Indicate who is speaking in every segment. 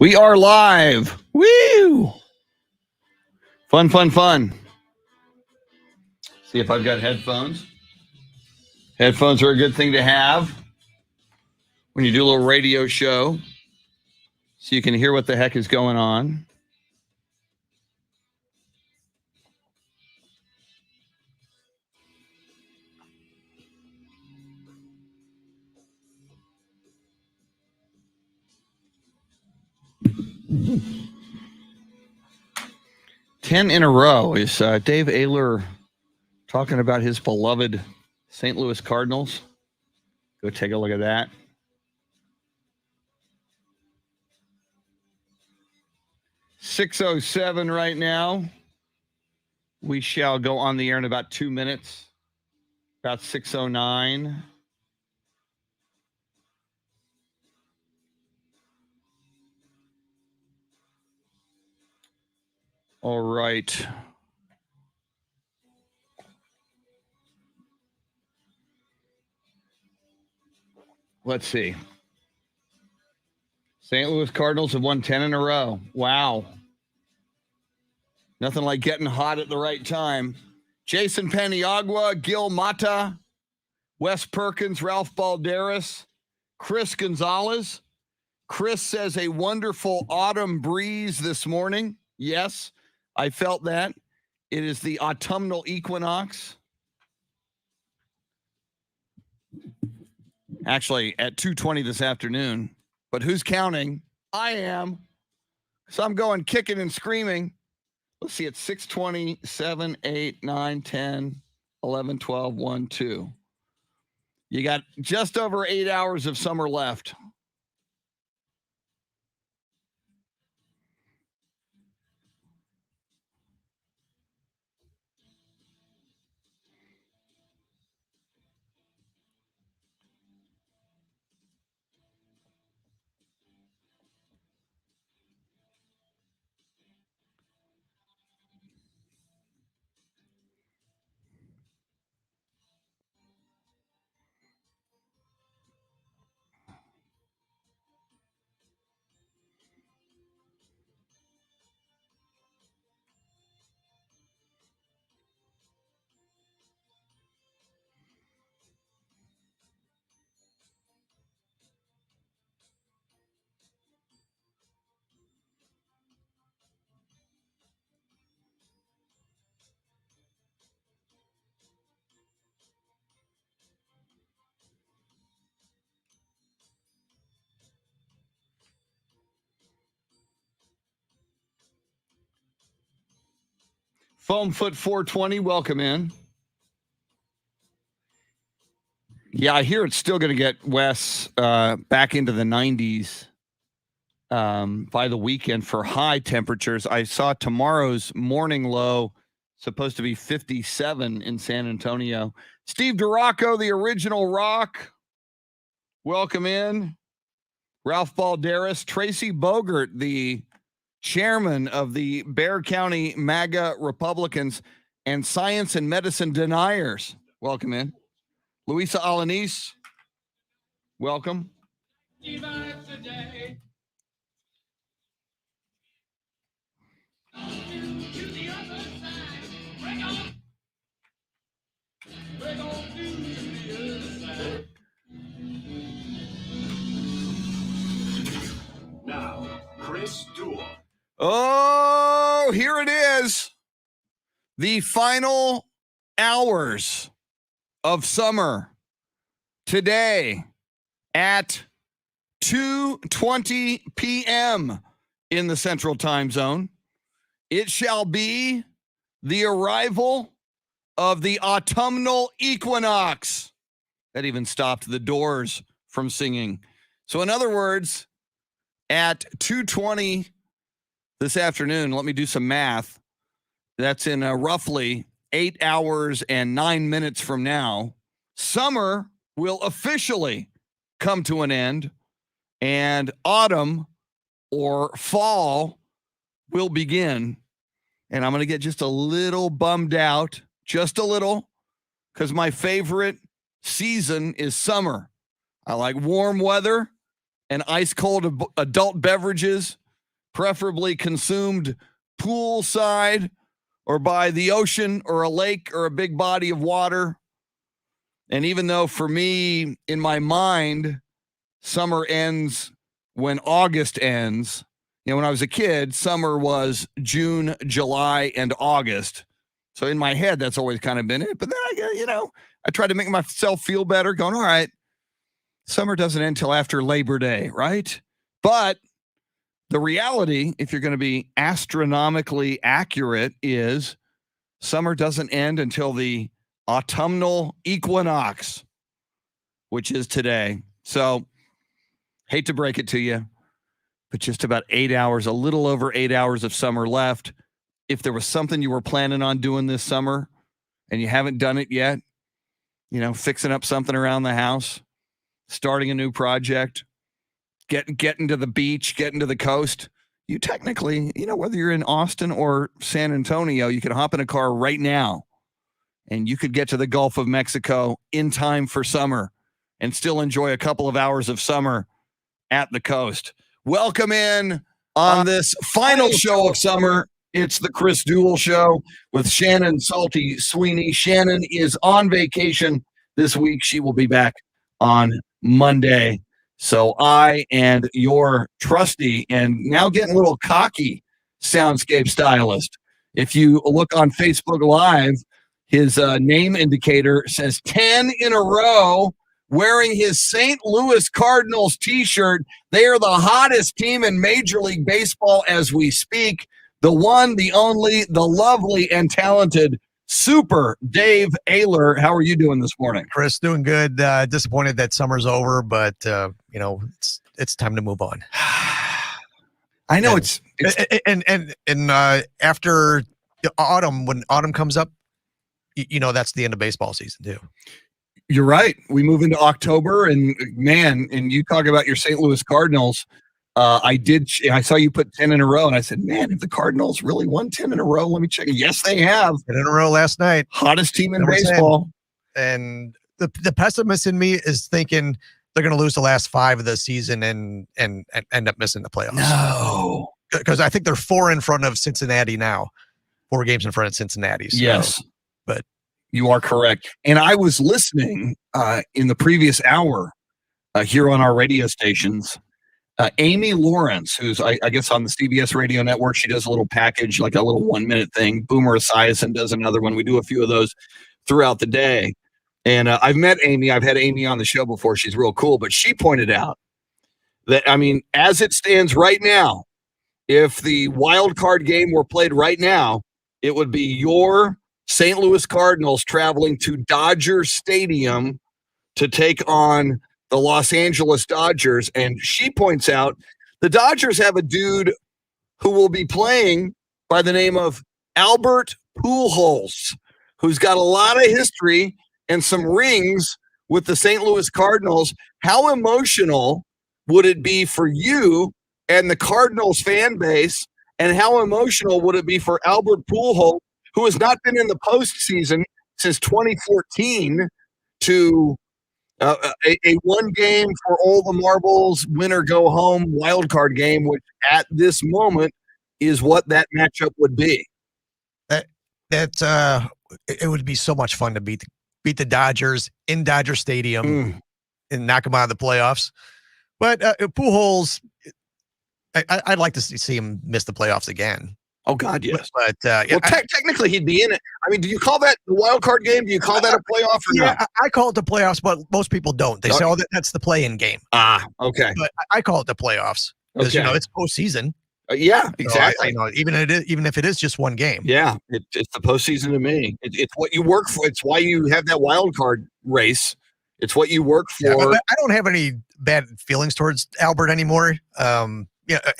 Speaker 1: We are live. Woo! Fun, fun, fun. See if I've got headphones. Headphones are a good thing to have when you do a little radio show so you can hear what the heck is going on. Ten in a row. Is Dave Ayler talking about his beloved St. Louis Cardinals? Go take a look at that. .607 right now. We shall go on the air in about 2 minutes. About 6:09. All right. Let's see. St. Louis Cardinals have won 10 in a row. Wow. Nothing like getting hot at the right time. Jason Paniagua, Gil Mata, Wes Perkins, Ralph Balderas, Chris Gonzalez. Chris says a wonderful autumn breeze this morning. Yes, I felt that. It is the autumnal equinox. Actually, at 2:20 this afternoon. But who's counting? I am. So I'm going kicking and screaming. Let's see, it's 6:20, 7, 8, 9, 10, 11, 12, 1, 2. You got just over 8 hours of summer left. Foamfoot 420, welcome in. Yeah, I hear it's still going to get Wes back into the 90s by the weekend for high temperatures. I saw tomorrow's morning low supposed to be 57 in San Antonio. Steve DeRocco, the original rock, welcome in. Ralph Balderas, Tracy Bogert, the chairman of the Bexar County MAGA Republicans and Science and Medicine Deniers. Welcome in. Luisa Alanis, welcome.
Speaker 2: Now, Chris Duel.
Speaker 1: Oh, here it is. The final hours of summer today at 2:20 p.m. in the Central Time Zone. It shall be the arrival of the autumnal equinox. That even stopped the Doors from singing. So in other words, at 2:20 this afternoon, let me do some math. That's in roughly 8 hours and 9 minutes from now. Summer will officially come to an end, and autumn or fall will begin. And I'm going to get just a little bummed out, just a little, because my favorite season is summer. I like warm weather and ice cold adult beverages preferably consumed poolside or by the ocean or a lake or a big body of water. And even though for me, in my mind, summer ends when August ends, when I was a kid, summer was June, July, and August. So in my head, that's always kind of been it. But then I try to make myself feel better going, all right, summer doesn't end until after Labor Day, right? But the reality, if you're going to be astronomically accurate, is summer doesn't end until the autumnal equinox, which is today. So, hate to break it to you, but just about 8 hours, a little over 8 hours of summer left. If there was something you were planning on doing this summer and you haven't done it yet, fixing up something around the house, starting a new project, getting to the beach, getting to the coast, you technically, whether you're in Austin or San Antonio, you can hop in a car right now and you could get to the Gulf of Mexico in time for summer and still enjoy a couple of hours of summer at the coast. Welcome in on this final show of summer. It's the Chris Duel Show with Shannon Salty Sweeney. Shannon is on vacation this week. She will be back on Monday. So I and your trusty and now getting a little cocky soundscape stylist. If you look on Facebook Live, his name indicator says 10 in a row wearing his St. Louis Cardinals t-shirt. They are the hottest team in Major League Baseball as we speak. The one, the only, the lovely and talented Super Dave Ayler. How are you doing this morning?
Speaker 3: Chris, doing good. Disappointed that summer's over, but it's time to move on.
Speaker 1: I know
Speaker 3: and after autumn, when autumn comes up, that's the end of baseball season too.
Speaker 1: You're right. We move into October, and man, and you talk about your St. Louis Cardinals. I saw you put 10 in a row, and I said, man, if the Cardinals really won 10 in a row, let me check. Yes, they have.
Speaker 3: 10 in a row last night.
Speaker 1: Hottest team in baseball.
Speaker 3: 10. And the pessimist in me is thinking they're going to lose the last 5 of the season and end up missing the playoffs.
Speaker 1: No.
Speaker 3: Because I think they're 4 in front of Cincinnati now. 4 games in front of Cincinnati. So,
Speaker 1: yes.
Speaker 3: But
Speaker 1: you are correct. And I was listening in the previous hour here on our radio stations. Amy Lawrence, who's I guess on the CBS radio network, she does a little package, like a little 1-minute thing. Boomer Esiason does another one. We do a few of those throughout the day. And I've met Amy. I've had Amy on the show before. She's real cool. But she pointed out that, as it stands right now, if the wild card game were played right now, it would be your St. Louis Cardinals traveling to Dodger Stadium to take on the Los Angeles Dodgers. And she points out the Dodgers have a dude who will be playing by the name of Albert Pujols, who's got a lot of history and some rings with the St. Louis Cardinals. How emotional would it be for you and the Cardinals fan base? And how emotional would it be for Albert Pujols, who has not been in the postseason since 2014, to a one game for all the marbles, win or go home wild card game, which at this moment is what that matchup would be.
Speaker 3: It would be so much fun to beat the Dodgers in Dodger Stadium and knock them out of the playoffs. But Pujols, I'd like to see him miss the playoffs again.
Speaker 1: Oh God, yes.
Speaker 3: But
Speaker 1: technically he'd be in it. Do you call that the wild card game? Do you call that a playoff or not?
Speaker 3: I call it the playoffs, but most people don't. They say, that's the play-in game.
Speaker 1: Okay.
Speaker 3: But I call it the playoffs because it's postseason.
Speaker 1: Yeah, exactly.
Speaker 3: So even if it is just one game.
Speaker 1: Yeah, it's the postseason to me. It's what you work for. It's why you have that wild card race. It's what you work for.
Speaker 3: Yeah, I don't have any bad feelings towards Albert anymore. And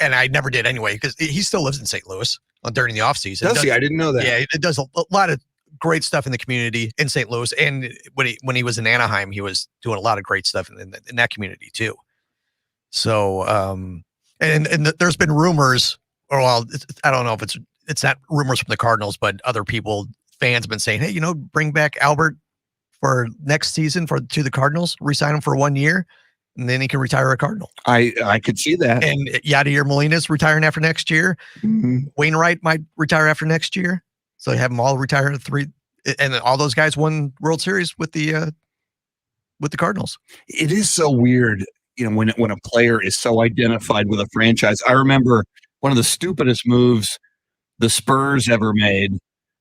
Speaker 3: I never did anyway because he still lives in St. Louis during the offseason.
Speaker 1: Does he? I didn't know that.
Speaker 3: Yeah, it does a lot of great stuff in the community in St. Louis. And when he was in Anaheim, he was doing a lot of great stuff in that community too. So, and there's been rumors, or I don't know if it's not rumors from the Cardinals, but other people, fans have been saying, hey, bring back Albert for next season to the Cardinals, re-sign him for 1 year. and then he can retire a Cardinal.
Speaker 1: I could see that.
Speaker 3: And Yadier Molina's retiring after next year.
Speaker 1: Mhm.
Speaker 3: Wainwright might retire after next year. So you have them all retire at 3, and all those guys won World Series with the Cardinals.
Speaker 1: It is so weird, when a player is so identified with a franchise. I remember one of the stupidest moves the Spurs ever made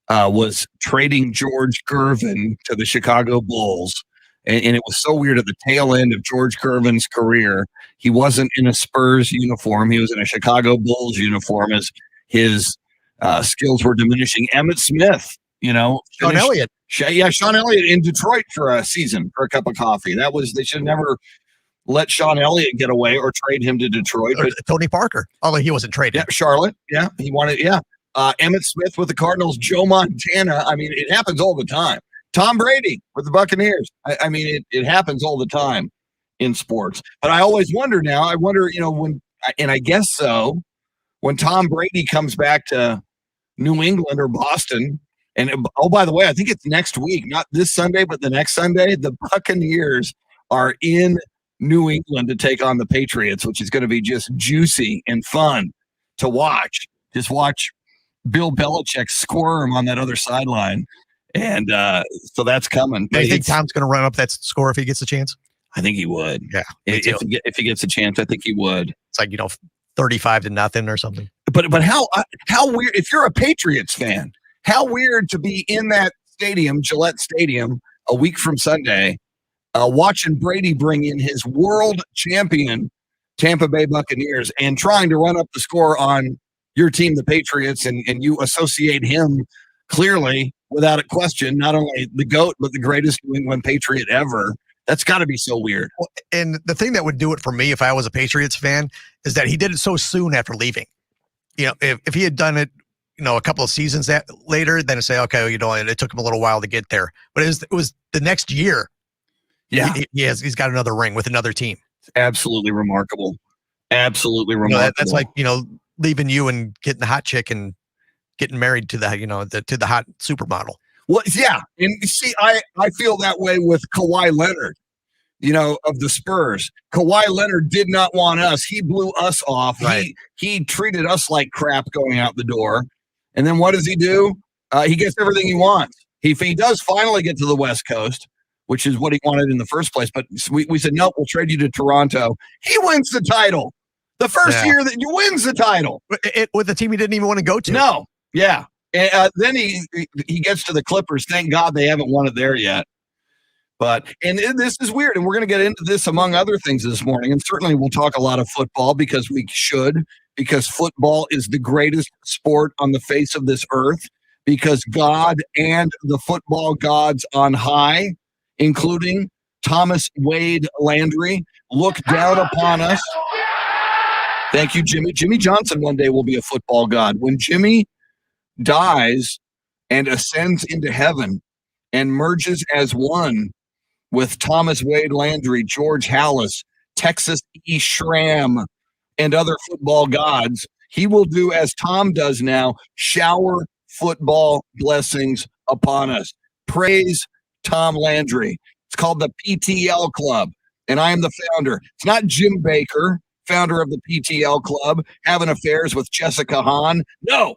Speaker 1: was trading George Gervin to the Chicago Bulls. And it was so weird at the tail end of George Gervin's career. He wasn't in a Spurs uniform. He was in a Chicago Bulls uniform as his skills were diminishing. Emmitt Smith,
Speaker 3: Sean Elliott.
Speaker 1: Sean Elliott in Detroit for a season for a cup of coffee. They should never let Sean Elliott get away or trade him to Detroit.
Speaker 3: Or
Speaker 1: But
Speaker 3: Tony Parker, although he wasn't traded.
Speaker 1: yeah, Charlotte. Yeah, he wanted. Yeah, Emmitt Smith with the Cardinals. Joe Montana. I mean, it happens all the time. Tom Brady with the Buccaneers. I mean, it happens all the time in sports. But I always wonder now. I wonder, when, and I guess so, when Tom Brady comes back to New England or Boston, and oh, by the way, I think it's next week, not this Sunday, but the next Sunday, the Buccaneers are in New England to take on the Patriots, which is going to be just juicy and fun to watch. Just watch Bill Belichick squirm on that other sideline. And so that's coming.
Speaker 3: Do you think Tom's going to run up that score if he gets a chance?
Speaker 1: I think he would.
Speaker 3: Yeah.
Speaker 1: If he gets a chance, I think he would.
Speaker 3: It's like, 35-0 or something.
Speaker 1: But how weird, if you're a Patriots fan, how weird to be in that stadium, Gillette Stadium, a week from Sunday, watching Brady bring in his world champion Tampa Bay Buccaneers and trying to run up the score on your team, the Patriots, and you associate him clearly, without a question, not only the GOAT, but the greatest New England Patriot ever. That's got to be so weird.
Speaker 3: Well, and the thing that would do it for me if I was a Patriots fan is that he did it so soon after leaving. If he had done it, a couple of seasons later, then say, okay, it took him a little while to get there. But it was the next year.
Speaker 1: Yeah.
Speaker 3: He's got another ring with another team.
Speaker 1: Absolutely remarkable. Absolutely remarkable.
Speaker 3: That's like, leaving you and getting the hot chick and getting married to the, to the hot supermodel.
Speaker 1: Well, yeah. And see, I feel that way with Kawhi Leonard, of the Spurs. Kawhi Leonard did not want us. He blew us off.
Speaker 3: Right.
Speaker 1: He treated us like crap going out the door. And then what does he do? He gets everything he wants. He does finally get to the West Coast, which is what he wanted in the first place. But we said, nope, we'll trade you to Toronto. He wins the title. The first year that he wins the title.
Speaker 3: With a team he didn't even want to go to.
Speaker 1: No. Yeah. And then he gets to the Clippers. Thank God they haven't won it there yet. And this is weird. And we're going to get into this among other things this morning. And certainly we'll talk a lot of football because we should, because football is the greatest sport on the face of this earth, because God and the football gods on high, including Thomas Wade Landry, look down upon us. Thank you, Jimmy. Jimmy Johnson one day will be a football god. When Jimmy dies and ascends into heaven and merges as one with Thomas Wade Landry, George Halas, Texas E. Schramm, and other football gods, he will do as Tom does now, shower football blessings upon us. Praise Tom Landry. It's called the PTL Club, and I am the founder. It's not Jim Baker, founder of the PTL Club, having affairs with Jessica Hahn. No.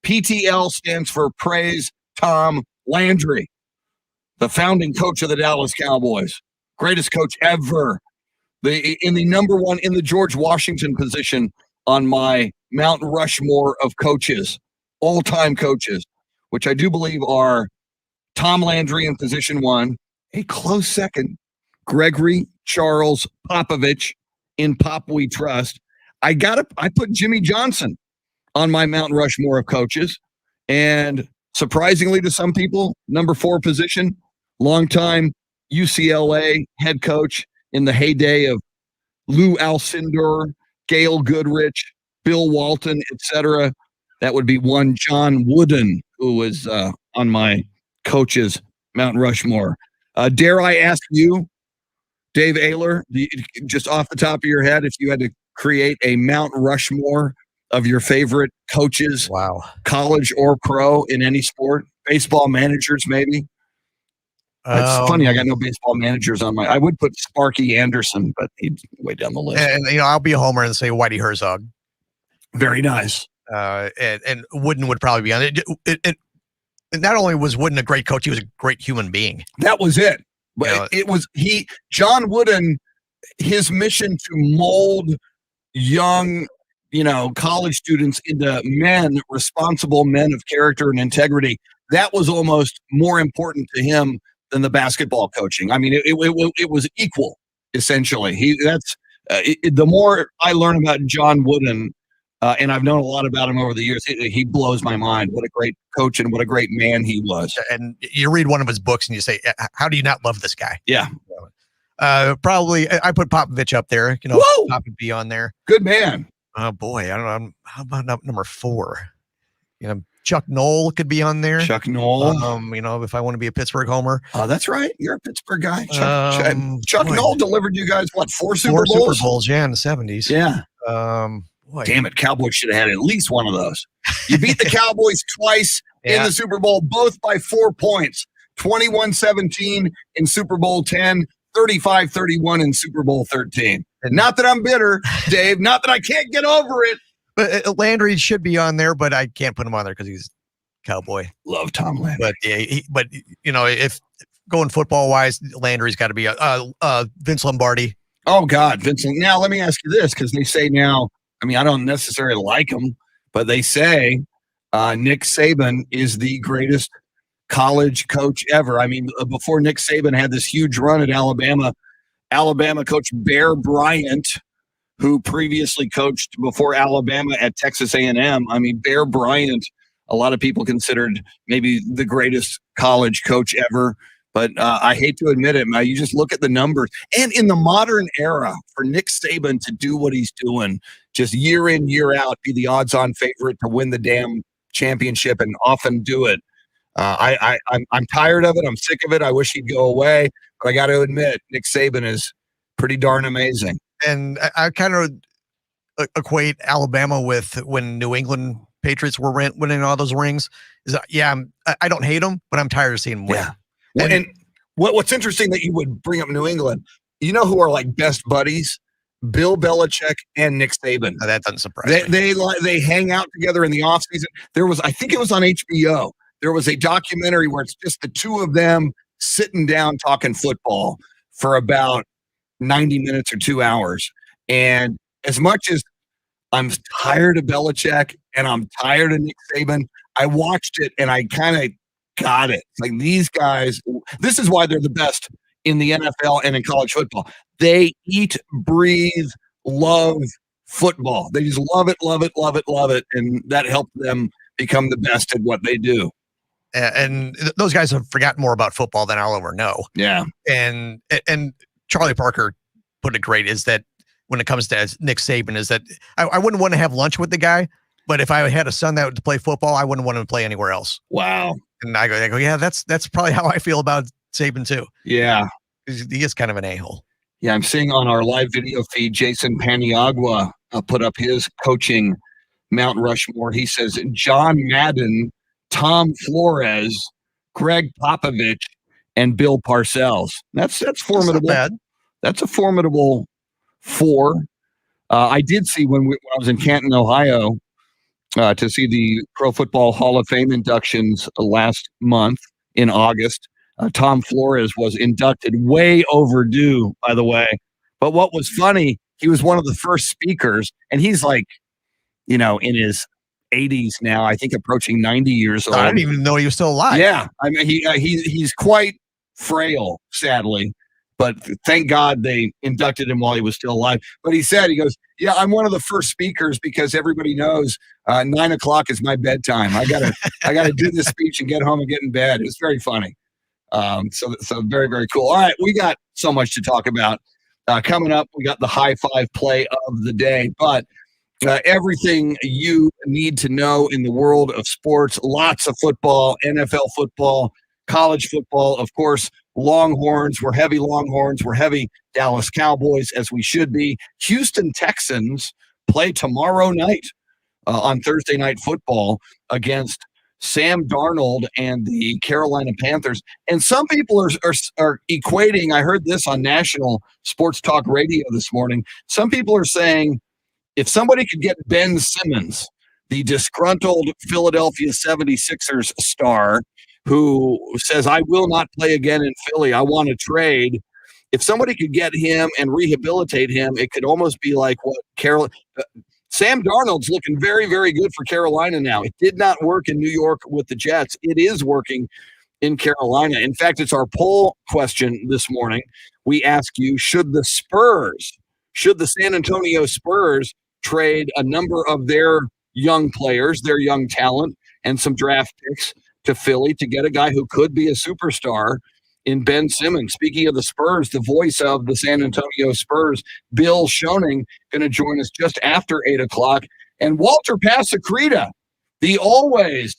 Speaker 1: PTL stands for Praise Tom Landry, the founding coach of the Dallas Cowboys, greatest coach ever. In the number one, in the George Washington position on my Mount Rushmore of coaches, all-time coaches, which I do believe are Tom Landry in position one, a close second, Gregory Charles Popovich in Pop We Trust. I put Jimmy Johnson on my Mount Rushmore of coaches. And surprisingly to some people, number 4 position, longtime UCLA head coach in the heyday of Lou Alcindor, Gail Goodrich, Bill Walton, etc. That would be one John Wooden, who was on my coaches Mount Rushmore. Dare I ask you, Dave Ayler, just off the top of your head, if you had to create a Mount Rushmore of your favorite coaches,
Speaker 3: wow,
Speaker 1: college or pro in any sport, baseball managers maybe? It's funny. I got
Speaker 3: Um,
Speaker 1: no baseball managers on my. I would put Sparky Anderson, but he's way down the list.
Speaker 3: and I'll be a homer and say Whitey Herzog.
Speaker 1: Very nice.
Speaker 3: And Wooden would probably be on it. Not only was Wooden a great coach, he was a great human being.
Speaker 1: That was it. But
Speaker 3: You know,
Speaker 1: it was John Wooden, his mission to mold young, college students into responsible men of character and integrity. That was almost more important to him than the basketball coaching. I mean, it was equal, essentially. The more I learn about John Wooden, and I've known a lot about him over the years, he blows my mind. What a great coach and what a great man he was.
Speaker 3: and you read one of his books and you say, how do you not love this guy?
Speaker 1: Yeah.
Speaker 3: Probably I put Popovich up there.
Speaker 1: Whoa!
Speaker 3: Pop would be on there.
Speaker 1: Good man.
Speaker 3: Oh boy, I don't know. How about number 4? Chuck Noll could be on there.
Speaker 1: Chuck Noll.
Speaker 3: If I want to be a Pittsburgh homer.
Speaker 1: Oh, that's right. You're a Pittsburgh guy. Chuck
Speaker 3: boy.
Speaker 1: Noll delivered you guys, what, 4 Super
Speaker 3: Four
Speaker 1: Bowls?
Speaker 3: Super Bowls, yeah, in the 70s.
Speaker 1: Yeah.
Speaker 3: Boy.
Speaker 1: Damn it. Cowboys should have had at least one of those. You beat the Cowboys twice in
Speaker 3: Yeah.
Speaker 1: the Super Bowl, both by 4 points. 21-17 in Super Bowl 10, 35-31 in Super Bowl 13. Not that I'm bitter, Dave. Not that I can't get over it.
Speaker 3: But Landry should be on there, but I can't put him on there because he's Cowboy.
Speaker 1: Love Tom Landry.
Speaker 3: But yeah, if going football wise, Landry's got to be Vince Lombardi.
Speaker 1: Oh, God, Vincent. Now, let me ask you this, because they say now, I mean, I don't necessarily like him, but they say Nick Saban is the greatest college coach ever. I mean, before Nick Saban had this huge run at Alabama coach Bear Bryant, who previously coached before Alabama at Texas A&M. I mean, Bear Bryant, a lot of people considered maybe the greatest college coach ever. But I hate to admit it, you just look at the numbers. And in the modern era, for Nick Saban to do what he's doing, just year in, year out, be the odds-on favorite to win the damn championship and often do it. I'm tired of it. I'm sick of it. I wish he'd go away. But I got to admit, Nick Saban is pretty darn amazing.
Speaker 3: And I kind of equate Alabama with when New England Patriots were winning all those rings. I don't hate them, but I'm tired of seeing them win.
Speaker 1: Yeah. And what's interesting that you would bring up New England, you know who are like best buddies? Bill Belichick and Nick Saban.
Speaker 3: That doesn't surprise me.
Speaker 1: They hang out together in the offseason. I think it was on HBO. There was a documentary where it's just the two of them sitting down talking football for about 90 minutes or 2 hours. And as much as I'm tired of Belichick and I'm tired of Nick Saban, I watched it and I kind of got it. Like, these guys, this is why they're the best in the NFL and in college football. They eat, breathe, love football. They just love it, love it, love it, love it. And that helped them become the best at what they do.
Speaker 3: And those guys have forgotten more about football than I'll ever know.
Speaker 1: Yeah.
Speaker 3: And Charlie Parker put it great, is that when it comes to Nick Saban, is that I wouldn't want to have lunch with the guy, but if I had a son that would play football, I wouldn't want him to play anywhere else.
Speaker 1: Wow.
Speaker 3: And I go, yeah, that's probably how I feel about Saban too.
Speaker 1: Yeah.
Speaker 3: He is kind of an a-hole.
Speaker 1: Yeah, I'm seeing on our live video feed, Jason Paniagua put up his coaching Mount Rushmore. He says John Madden, Tom Flores, Greg Popovich, and Bill Parcells. That's formidable.
Speaker 3: That's not bad.
Speaker 1: That's a formidable 4. I did see when I was in Canton, Ohio, to see the Pro Football Hall of Fame inductions last month in August. Tom Flores was inducted, way overdue, by the way. But what was funny, he was one of the first speakers, and he's like, in his 80s now, I think approaching 90 years old.
Speaker 3: I didn't even know he was still alive.
Speaker 1: Yeah, I mean, he's quite frail, sadly. But thank God they inducted him while he was still alive. But he goes, yeah, I'm one of the first speakers because everybody knows 9:00 is my bedtime. I gotta do this speech and get home and get in bed. It was very funny. So very, very cool. All right, we got so much to talk about. Coming up, we got the high five play of the day, but everything you need to know in the world of sports, lots of football, NFL football, college football, of course, Longhorns. We're heavy Longhorns. We're heavy Dallas Cowboys, as we should be. Houston Texans play tomorrow night on Thursday Night Football against Sam Darnold and the Carolina Panthers. And some people are equating, I heard this on national sports talk radio this morning. Some people are saying if somebody could get Ben Simmons, the disgruntled Philadelphia 76ers star who says, I will not play again in Philly, I want to trade. If somebody could get him and rehabilitate him, it could almost be like what Sam Darnold's looking very, very good for Carolina now. It did not work in New York with the Jets. It is working in Carolina. In fact, it's our poll question this morning. We ask you, should the San Antonio Spurs trade a number of their young players, their young talent, and some draft picks to Philly to get a guy who could be a superstar in Ben Simmons? Speaking of the Spurs, the voice of the San Antonio Spurs, Bill Schoening, going to join us just after 8 o'clock. And Walter Pasacreta, the always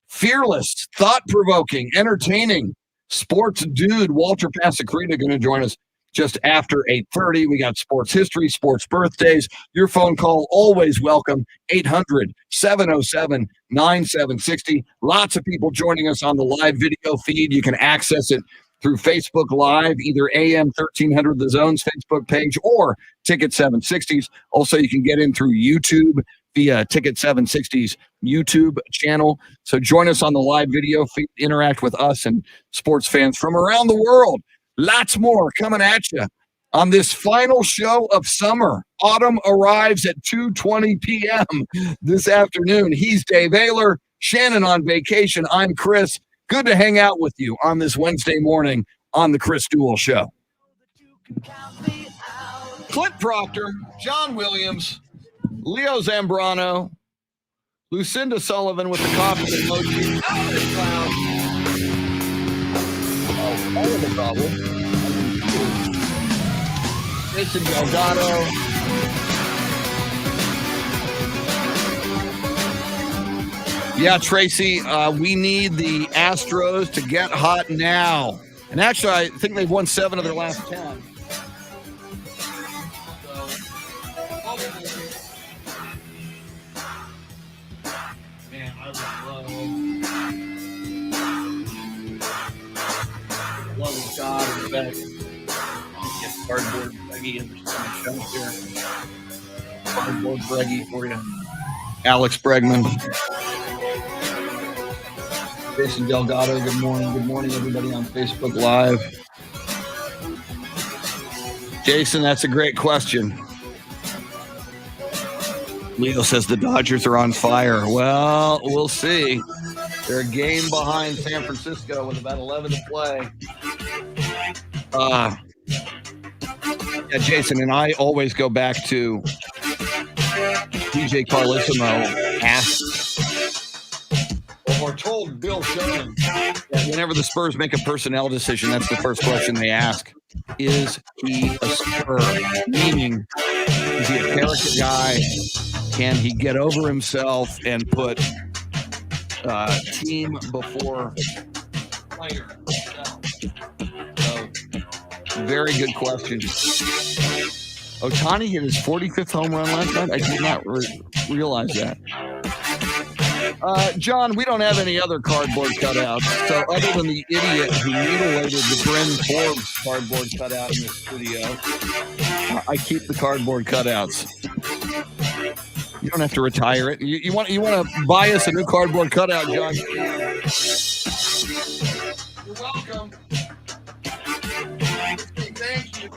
Speaker 1: fearless, thought-provoking, entertaining sports dude, Walter Pasacreta, going to join us just after 8:30. We got sports history, sports birthdays. Your phone call, always welcome, 800-707-9760. Lots of people joining us on the live video feed. You can access it through Facebook Live, either AM 1300 The Zone's Facebook page or Ticket 760's. Also, you can get in through YouTube via Ticket 760's YouTube channel. So join us on the live video feed, interact with us and sports fans from around the world. Lots more coming at you on this final show of summer. Autumn arrives at 2:20 p.m. this afternoon. He's Dave Ayler, Shannon on vacation. I'm Chris. Good to hang out with you on this Wednesday morning on the Chris Duel Show. Clint Proctor, John Williams, Leo Zambrano, Lucinda Sullivan with the coffee emoji. Alex Cloud. All of the problem. Jason Delgado. Yeah, Tracy, we need the Astros to get hot now. And actually, I think they've won 7 of their last 10. Man, I would love a shot in the back. Get cardboard Breggy in the show here. Cardboard Breggy for you. Alex Bregman. Jason Delgado, good morning. Good morning, everybody on Facebook Live. Jason, that's a great question. Leo says the Dodgers are on fire. Well, we'll see. They're a game behind San Francisco with about 11 to play. Yeah, Jason, and I always go back to DJ Carlissimo asked or told Bill Schoening that whenever the Spurs make a personnel decision, that's the first question they ask. Is he a Spur? Meaning, is he a character guy? Can he get over himself and put team before player? So, very good question. Ohtani hit his 45th home run last night. I did not realize that. John, we don't have any other cardboard cutouts. So other than the idiot who mutilated the Bryn Forbes cardboard cutout in the studio, I keep the cardboard cutouts. You don't have to retire it. You want to buy us a new cardboard cutout, John? You're welcome. Thank you.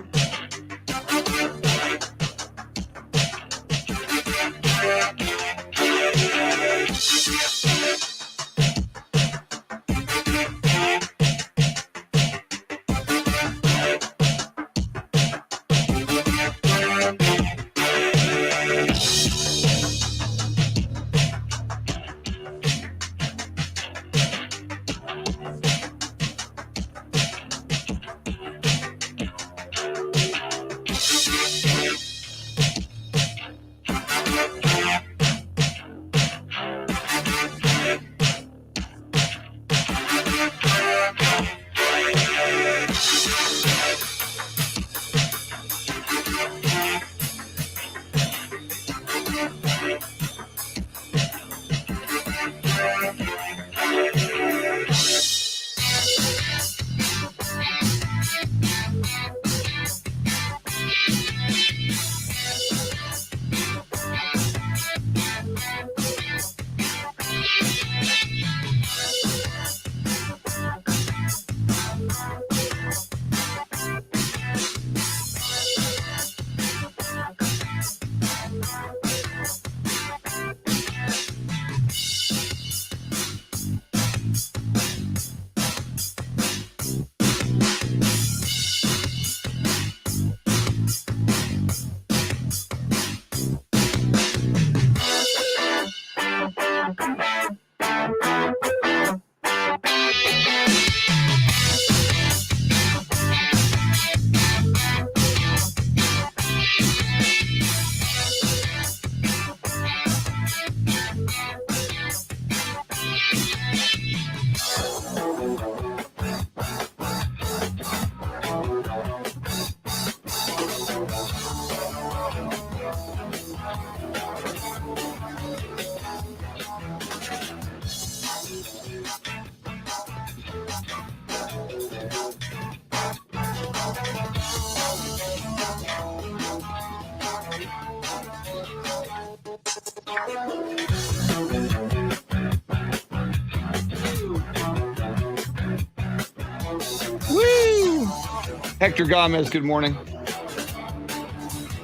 Speaker 1: Hector Gomez, good morning.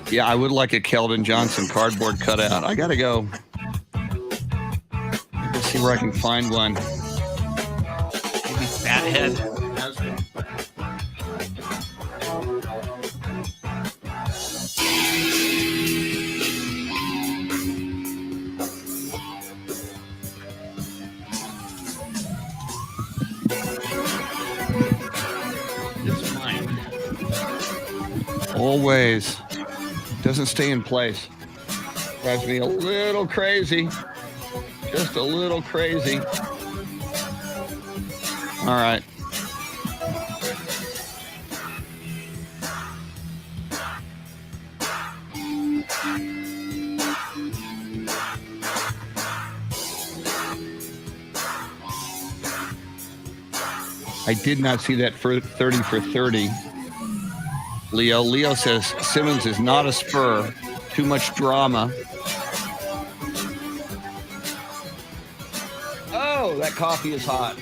Speaker 1: Yeah, I would like a Keldon Johnson cardboard cutout. I gotta go. Let's see where I can find one.
Speaker 4: Maybe Fathead has one. It's mine.
Speaker 1: Always. Doesn't stay in place. Drives me a little crazy. Just a little crazy. All right. I did not see that for 30 for 30. Leo says Simmons is not a Spur. Too much drama. Oh, that coffee is hot.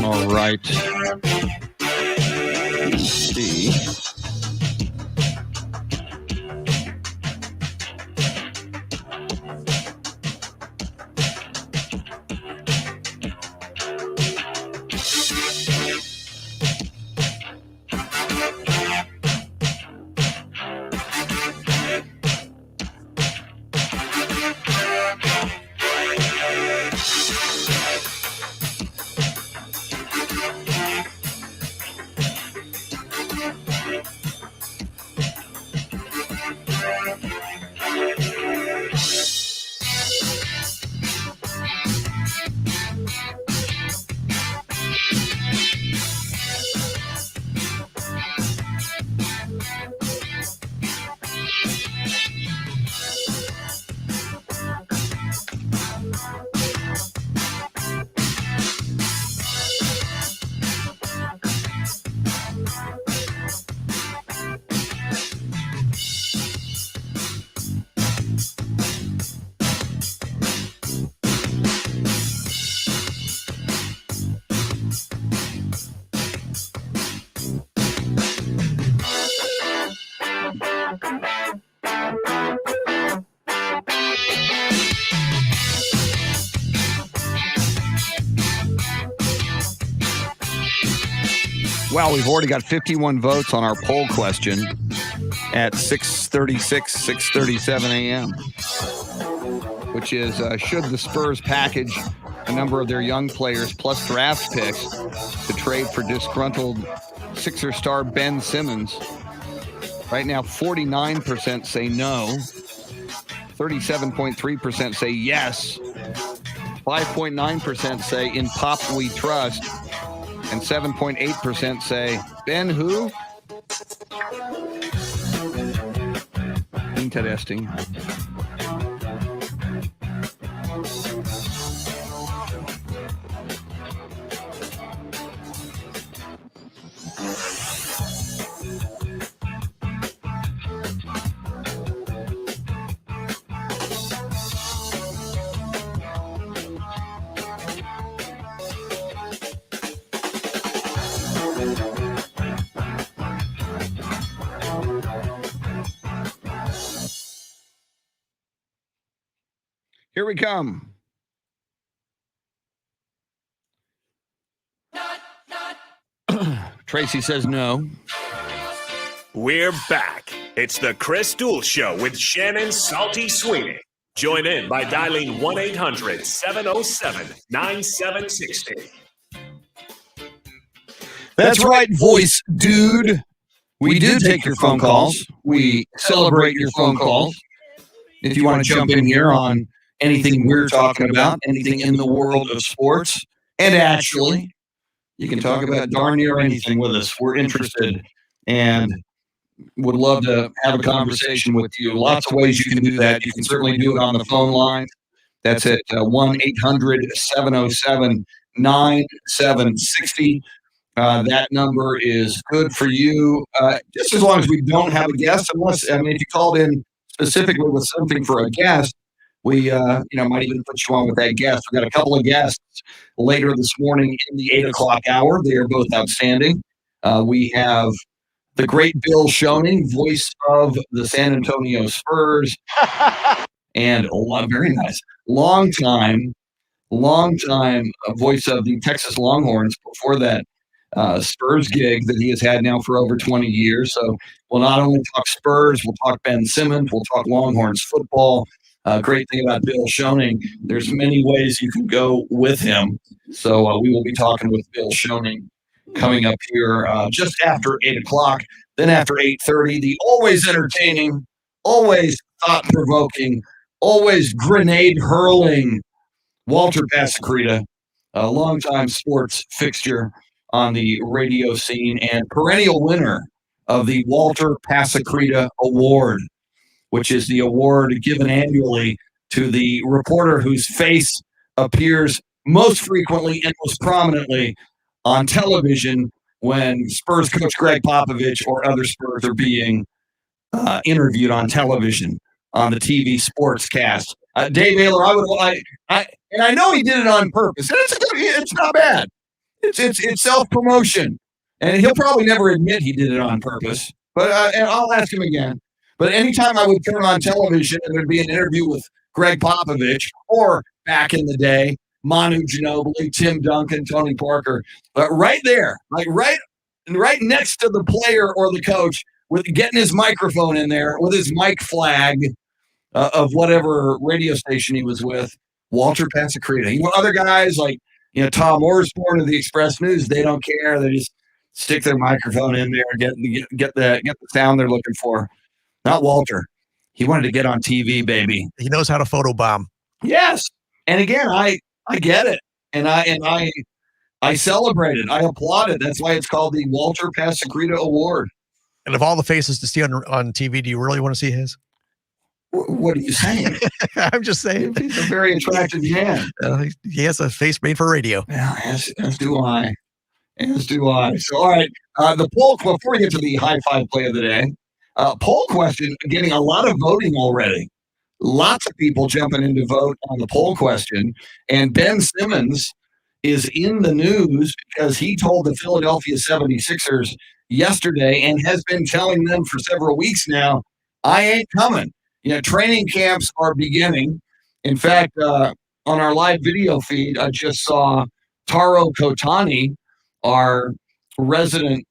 Speaker 1: All right. Let's see. Wow, we've already got 51 votes on our poll question at 6:36, 6:37 a.m., which is, should the Spurs package a number of their young players plus draft picks to trade for disgruntled Sixer star Ben Simmons? Right now, 49% say no, 37.3% say yes, 5.9% say in Pop we trust, and 7.8% say, Ben who? Interesting. Here we come. Tracy says no.
Speaker 2: We're back. It's the Chris Duel Show with Shannon Salty Sweeney. Join in by dialing 1-800-707-9760.
Speaker 1: That's right, voice dude. We do take your phone calls. We celebrate your phone calls. If you want to jump in here on anything we're talking about, anything in the world of sports, and actually, you can talk about darn near anything with us. We're interested and would love to have a conversation with you. Lots of ways you can do that. You can certainly do it on the phone line. That's at 1-800-707-9760. That number is good for you, just as long as we don't have a guest. Unless, I mean, if you called in specifically with something for a guest, we might even put you on with that guest. We've got a couple of guests later this morning in the 8 o'clock hour. They are both outstanding. We have the great Bill Schoening, voice of the San Antonio Spurs, and very nice, long time voice of the Texas Longhorns before that Spurs gig that he has had now for over 20 years. So we'll not only talk Spurs, we'll talk Ben Simmons, we'll talk Longhorns football. Great thing about Bill Schoening, there's many ways you can go with him. So we will be talking with Bill Schoening coming up here just after 8 o'clock. Then after 8:30, the always entertaining, always thought-provoking, always grenade-hurling Walter Pasacreta, a longtime sports fixture on the radio scene and perennial winner of the Walter Pasacreta Award, which is the award given annually to the reporter whose face appears most frequently and most prominently on television when Spurs coach Greg Popovich or other Spurs are being interviewed on television on the TV sportscast. Dave Ayler, I know he did it on purpose. It's not bad. It's self-promotion, and he'll probably never admit he did it on purpose. But and I'll ask him again. But anytime I would turn on television and there'd be an interview with Greg Popovich, or back in the day, Manu Ginobili, Tim Duncan, Tony Parker, right there, like right next to the player or the coach, with getting his microphone in there with his mic flag of whatever radio station he was with, Walter Pasacreta. You know, other guys like Tom Osborne of the Express News, they don't care. They just stick their microphone in there and get the sound they're looking for. Not Walter. He wanted to get on TV, baby.
Speaker 3: He knows how to photobomb.
Speaker 1: Yes. And again, I get it. And I celebrate it. I applaud it. That's why it's called the Walter Pasacreta Award.
Speaker 3: And of all the faces to see on TV, do you really want to see his?
Speaker 1: What are you saying?
Speaker 3: I'm just saying.
Speaker 1: He's a very attractive man.
Speaker 3: He has a face made for radio.
Speaker 1: Yeah, as do I. As do I. So, all right. The poll, before we get to the high five play of the day, poll question getting a lot of voting already. Lots of people jumping in to vote on the poll question. And Ben Simmons is in the news because he told the Philadelphia 76ers yesterday and has been telling them for several weeks now, I ain't coming. Training camps are beginning. In fact, on our live video feed, I just saw Taro Kotani, our resident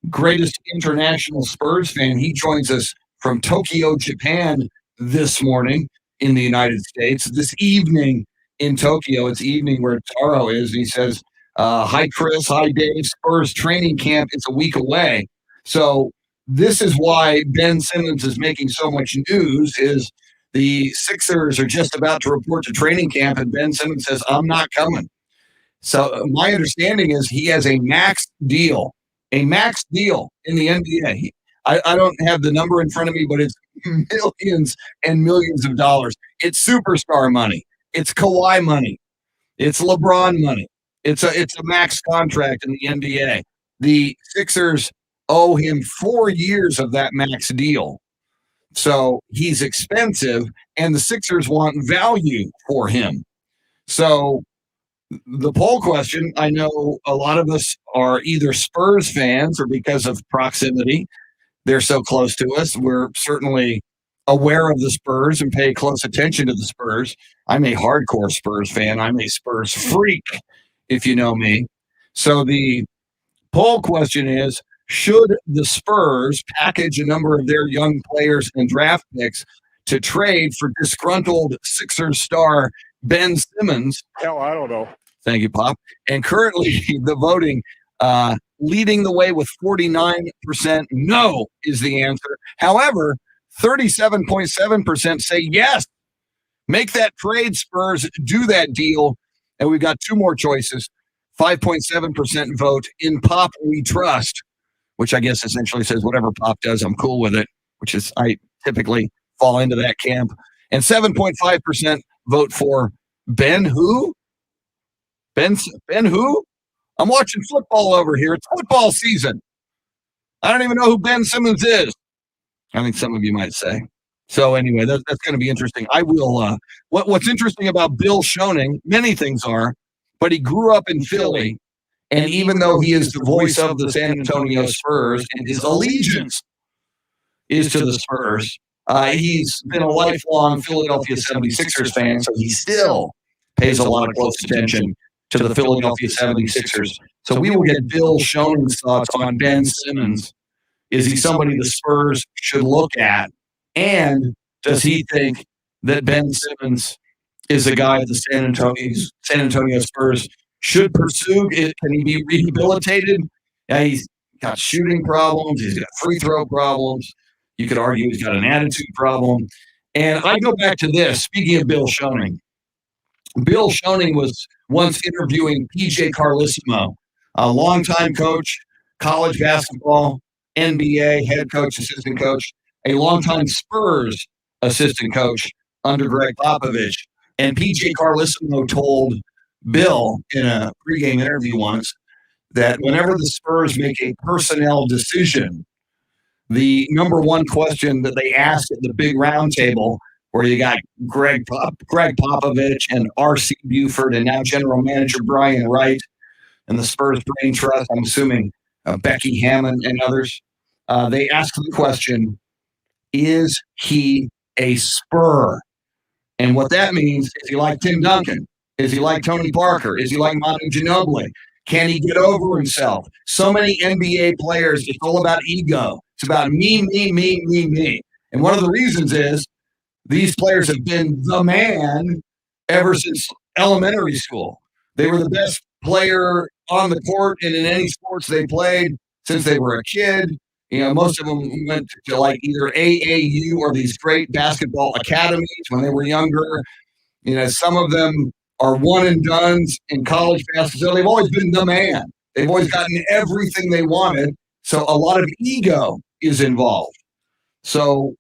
Speaker 1: greatest international Spurs fan. He joins us from Tokyo, Japan this morning in the United States. This evening in Tokyo, it's evening where Taro is. He says, hi, Chris. Hi, Dave. Spurs training camp is a week away. So this is why Ben Simmons is making so much news is the Sixers are just about to report to training camp, and Ben Simmons says, I'm not coming. So my understanding is he has a max deal in the NBA. I don't have the number in front of me, but it's millions and millions of dollars. It's superstar money. It's Kawhi money. It's LeBron money. It's a max contract in the NBA. The Sixers owe him 4 years of that max deal. So he's expensive, and the Sixers want value for him. So the poll question, I know a lot of us are either Spurs fans or because of proximity, they're so close to us. We're certainly aware of the Spurs and pay close attention to the Spurs. I'm a hardcore Spurs fan. I'm a Spurs freak, if you know me. So the poll question is, should the Spurs package a number of their young players and draft picks to trade for disgruntled Sixers star Ben Simmons?
Speaker 5: Hell, I don't know.
Speaker 1: Thank you, Pop. And currently the voting leading the way with 49% no is the answer. However, 37.7% say yes. Make that trade, Spurs. Do that deal. And we've got two more choices. 5.7% vote in Pop we trust, which I guess essentially says whatever Pop does, I'm cool with it, which is I typically fall into that camp. And 7.5% vote for Ben who? Ben who? I'm watching football over here. It's football season. I don't even know who Ben Simmons is. I think some of you might say. So anyway, that's going to be interesting. I will. What's interesting about Bill Schoening, many things are, but he grew up in Philly, and even though he is the voice of the San Antonio Spurs and his allegiance is to the Spurs, he's been a lifelong Philadelphia 76ers fan, so he still pays a lot of close attention to the Philadelphia 76ers. So we will get Bill Schoening's thoughts on Ben Simmons. Is he somebody the Spurs should look at? And does he think that Ben Simmons is a guy the San Antonio Spurs should pursue? Can he be rehabilitated? Yeah, he's got shooting problems. He's got free throw problems. You could argue he's got an attitude problem. And I go back to this. Speaking of Bill Schoening, Bill Schoening was once interviewing PJ Carlesimo, a longtime coach, college basketball, NBA head coach, assistant coach, a longtime Spurs assistant coach under Greg Popovich. And PJ Carlesimo told Bill in a pregame interview once that whenever the Spurs make a personnel decision, the number one question that they ask at the big round table, where you got Greg Popovich and R.C. Buford and now general manager Brian Wright and the Spurs Brain Trust, I'm assuming Becky Hammond and others, they ask the question, is he a Spur? And what that means, is he like Tim Duncan? Is he like Tony Parker? Is he like Manu Ginobili? Can he get over himself? So many NBA players, it's all about ego. It's about me, me, me, me, me. And one of the reasons is these players have been the man ever since elementary school. They were the best player on the court and in any sports they played since they were a kid. You know, most of them went to like either AAU or these great basketball academies when they were younger. You know, some of them are one and dones in college basketball. So they've always been the man. They've always gotten everything they wanted. So a lot of ego is involved. So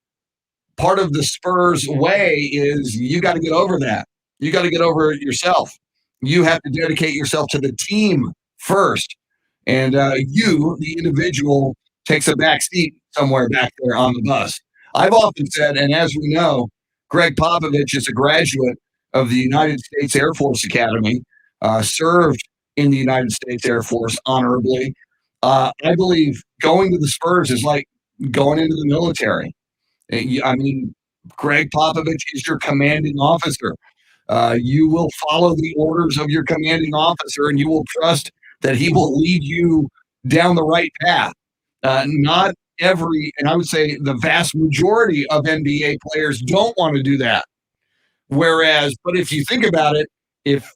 Speaker 1: part of the Spurs way is you got to get over that. You got to get over it yourself. You have to dedicate yourself to the team first. And you, the individual, takes a back seat somewhere back there on the bus. I've often said, and as we know, Greg Popovich is a graduate of the United States Air Force Academy, served in the United States Air Force honorably. I believe going to the Spurs is like going into the military. I mean, Greg Popovich is your commanding officer. You will follow the orders of your commanding officer, and you will trust that he will lead you down the right path. Not every, and I would say the vast majority of NBA players don't want to do that. Whereas, but if you think about it, if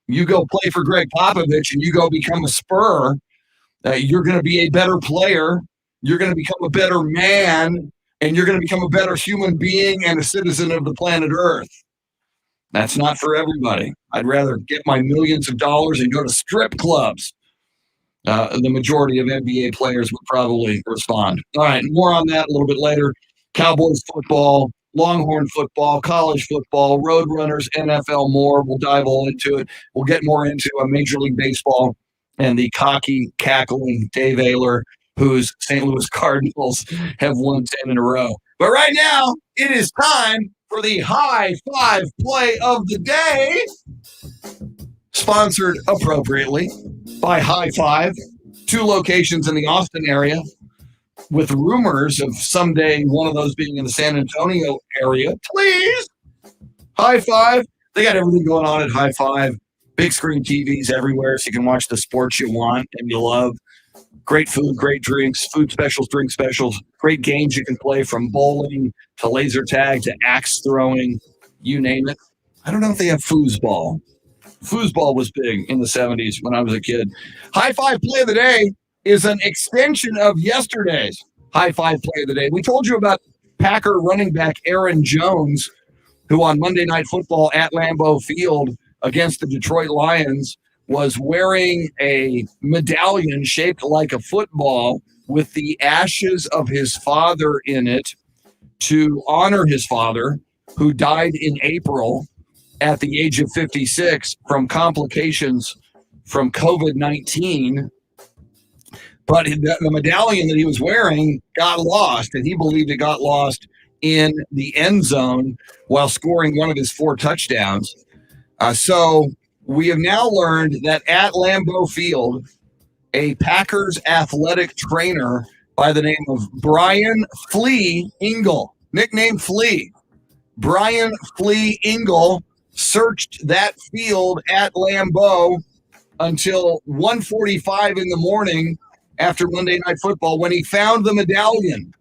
Speaker 1: you go play for Greg Popovich and you go become a Spur, you're going to be a better player. You're going to become a better man, and you're going to become a better human being and a citizen of the planet Earth. That's not for everybody. I'd rather get my millions of dollars and go to strip clubs. The majority of NBA players would probably respond. All right, more on that a little bit later. Cowboys football, Longhorn football, college football, Roadrunners, NFL, more. We'll dive all into it. We'll get more into Major League Baseball and the cocky, cackling Dave Ayler, whose St. Louis Cardinals have won 10 in a row. But right now, it is time for the High Five Play of the Day, sponsored appropriately by High Five, 2 locations in the Austin area. with rumors of someday one of those being in the San Antonio area. Please, High Five. They got everything going on at High Five. Big screen TVs everywhere, so you can watch the sports you want and you love. Great food, great drinks, food specials, drink specials, great games you can play, from bowling to laser tag to axe throwing, you name it. I don't know if they have foosball. Foosball was big in the 70s when I was a kid. High Five Play of the Day is an extension of yesterday's High Five Play of the Day. We told you about Packer running back Aaron Jones, who on Monday Night Football at Lambeau Field against the Detroit Lions was wearing a medallion shaped like a football with the ashes of his father in it to honor his father, who died in April at the age of 56 from complications from COVID-19. But the medallion that he was wearing got lost, and he believed it got lost in the end zone while scoring one of his 4 touchdowns. So we have now learned that at Lambeau Field, a Packers athletic trainer by the name of Brian Flea Engel, nicknamed Flea, Brian Flea Engel, searched that field at Lambeau until 1:45 in the morning after Monday Night Football when he found the medallion.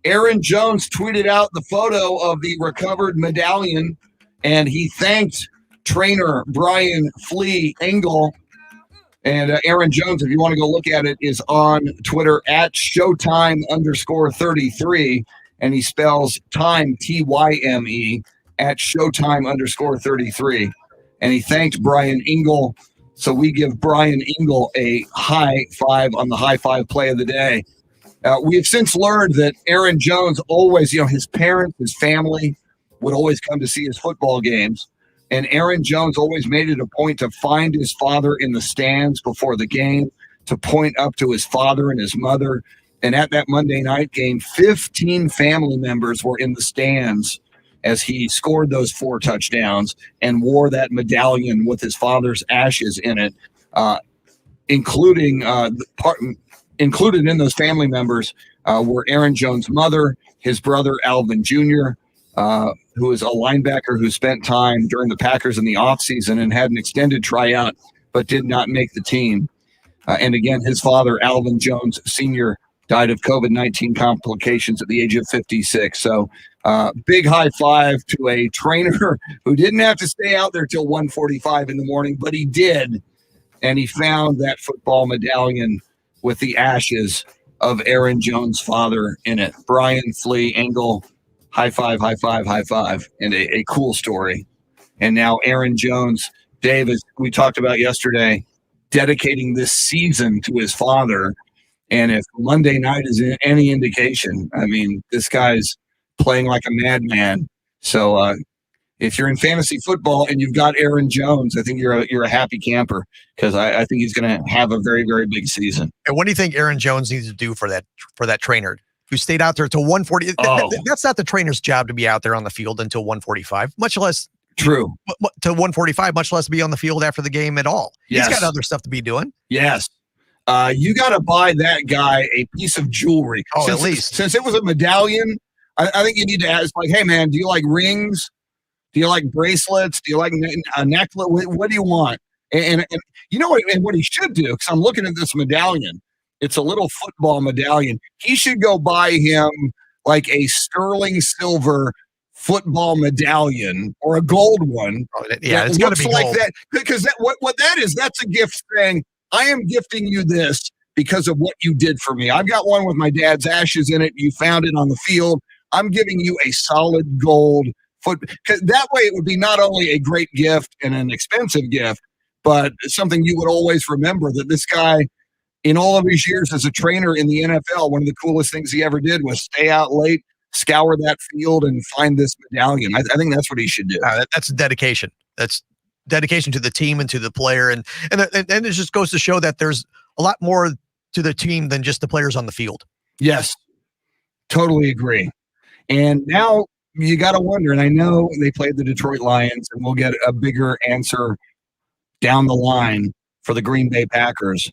Speaker 1: Aaron Jones tweeted out the photo of the recovered medallion, and he thanked trainer Brian Flea Engel. And Aaron Jones, if you want to go look at it, is on Twitter at Showtime_33, and he spells time Tyme at Showtime_33. And he thanked Brian Engel. So we give Brian Engel a high five on the High Five Play of the Day. We have since learned that Aaron Jones always, his parents, his family would always come to see his football games. And Aaron Jones always made it a point to find his father in the stands before the game, to point up to his father and his mother. And at that Monday night game, 15 family members were in the stands as he scored those 4 touchdowns and wore that medallion with his father's ashes in it, included in those family members were Aaron Jones' mother, his brother Alvin Jr., who is a linebacker who spent time during the Packers in the offseason and had an extended tryout but did not make the team. And again, his father, Alvin Jones Sr., died of COVID-19 complications at the age of 56. So big high five to a trainer who didn't have to stay out there till 1:45 in the morning, but he did. And he found that football medallion with the ashes of Aaron Jones' father in it. Brian Flea Engel, high five, high five, high five, and a cool story. And now Aaron Jones, Dave, as we talked about yesterday, dedicating this season to his father. And if Monday night is any indication, I mean, this guy's playing like a madman. So if you're in fantasy football and you've got Aaron Jones, I think you're a happy camper, because I think he's going to have a very, very big season.
Speaker 3: And what do you think Aaron Jones needs to do for that trainer who stayed out there till 1:40? That's not the trainer's job to be out there on the field until 1:45, much less
Speaker 1: true
Speaker 3: to 1:45, much less be on the field after the game at all.
Speaker 1: Yes.
Speaker 3: He's got other stuff to be doing.
Speaker 1: Yes. You got to buy that guy a piece of jewelry.
Speaker 3: Oh, at least.
Speaker 1: Since it was a medallion, I think you need to ask, like, hey, man, do you like rings? Do you like bracelets? Do you like a necklace? What do you want? And you know what, and what he should do, because I'm looking at this medallion. It's a little football medallion. He should go buy him like a sterling silver football medallion or a gold one.
Speaker 3: Oh, yeah, it's got to be
Speaker 1: like
Speaker 3: gold.
Speaker 1: that, because what that is, that's a gift saying, I am gifting you this because of what you did for me. I've got one with my dad's ashes in it. You found it on the field. I'm giving you a solid gold foot. Because that way it would be not only a great gift and an expensive gift, but something you would always remember that this guy, in all of his years as a trainer in the NFL, one of the coolest things he ever did was stay out late, scour that field, and find this medallion. I think that's what he should do.
Speaker 3: That's dedication. That's dedication to the team and to the player. And it just goes to show that there's a lot more to the team than just the players on the field.
Speaker 1: Yes, totally agree. And now you got to wonder, and I know they played the Detroit Lions, and we'll get a bigger answer down the line for the Green Bay Packers.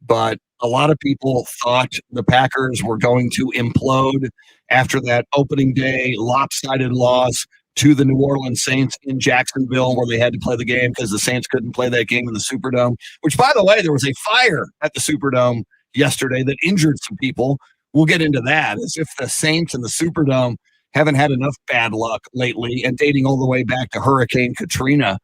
Speaker 1: but a lot of people thought the Packers were going to implode after that opening day lopsided loss to the New Orleans Saints in Jacksonville, where they had to play the game because the Saints couldn't play that game in the Superdome, which, by the way, there was a fire at the Superdome yesterday that injured some people. We'll get into that, as if the Saints and the Superdome haven't had enough bad luck lately, and dating all the way back to Hurricane Katrina.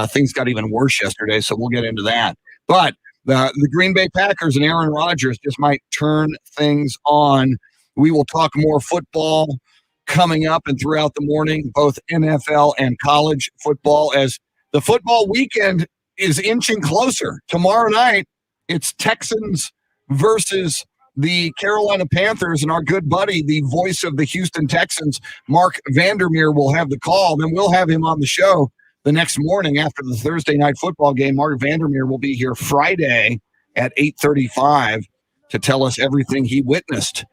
Speaker 1: Things got even worse yesterday, so we'll get into that. But the Green Bay Packers and Aaron Rodgers just might turn things on. We will talk more football coming up and throughout the morning, both NFL and college football, as the football weekend is inching closer. Tomorrow night, it's Texans versus the Carolina Panthers, and our good buddy, the voice of the Houston Texans, Mark Vandermeer, will have the call. Then we'll have him on the show the next morning after the Thursday night football game. Mark Vandermeer will be here Friday at 8:35 to tell us everything he witnessed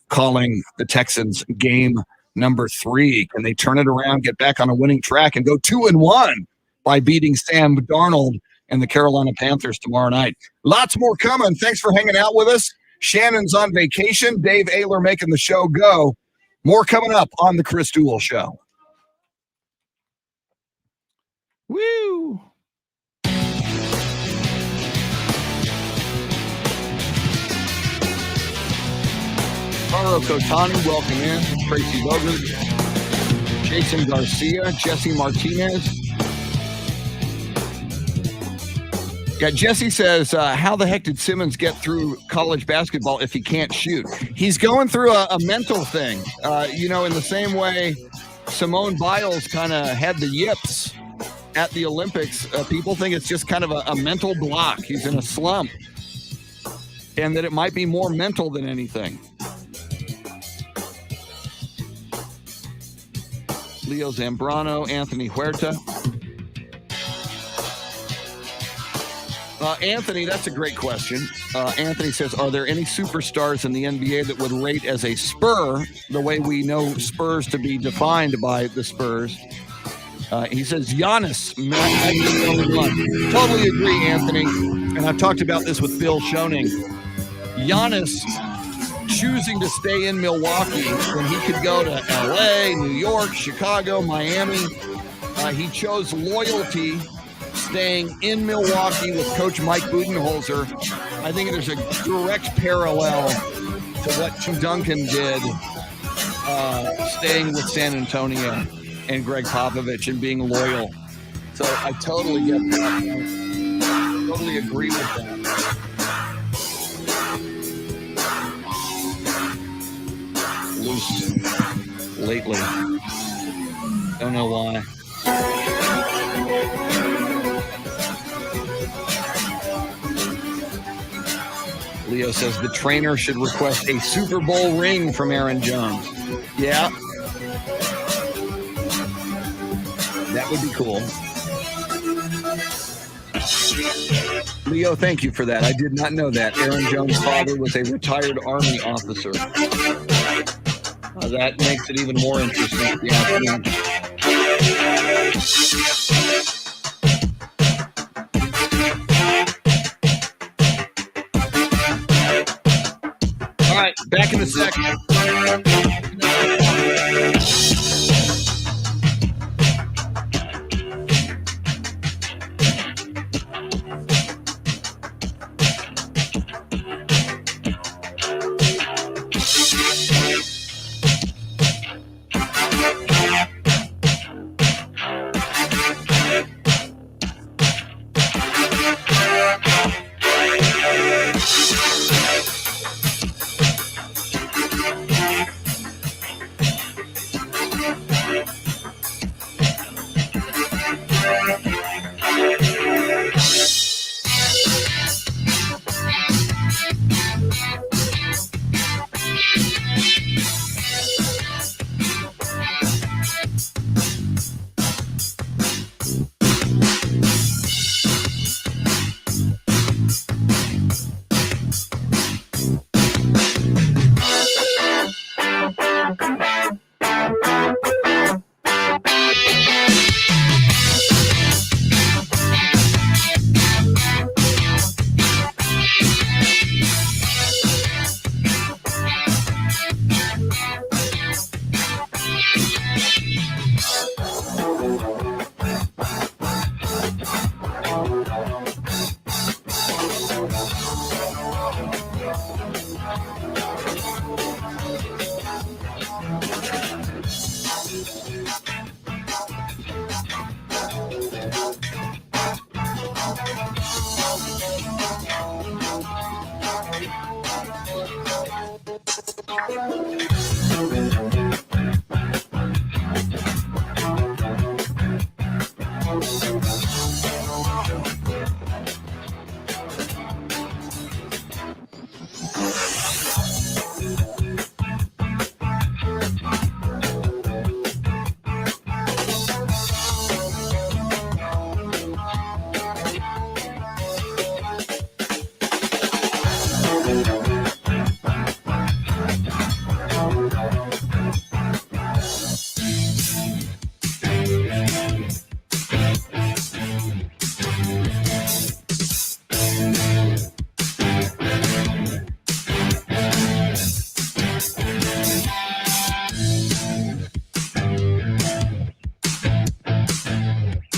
Speaker 1: calling the Texans game number 3. Can they turn it around, get back on a winning track, and go 2-1 by beating Sam Darnold and the Carolina Panthers tomorrow night? Lots more coming. Thanks for hanging out with us. Shannon's on vacation. Dave Ayler making the show go. More coming up on the Chris Duel Show. Woo! Taro Kotani, welcome in. Tracy Bogert, Jason Garcia, Jesse Martinez. Yeah, Jesse says, how the heck did Simmons get through college basketball if he can't shoot? He's going through a mental thing. In the same way Simone Biles kind of had the yips at the Olympics. People think it's just kind of a mental block. He's in a slump. And that it might be more mental than anything. Leo Zambrano, Anthony Huerta. Anthony, that's a great question. Anthony says, are there any superstars in the NBA that would rate as a Spur the way we know Spurs to be defined by the Spurs? He says, Giannis, might be the only one. Totally agree, Anthony. And I've talked about this with Bill Schoening. Giannis choosing to stay in Milwaukee when he could go to LA, New York, Chicago, Miami. He chose loyalty, staying in Milwaukee with Coach Mike Budenholzer. I think there's a direct parallel to what Tim Duncan did, staying with San Antonio and Greg Popovich and being loyal. So I totally get that. Totally agree with that. Loose lately. Don't know why. Leo says the trainer should request a Super Bowl ring from Aaron Jones. Yeah. That would be cool. Leo, thank you for that. I did not know that. Aaron Jones' father was a retired Army officer. That makes it even more interesting. Yeah. All right, back in a second.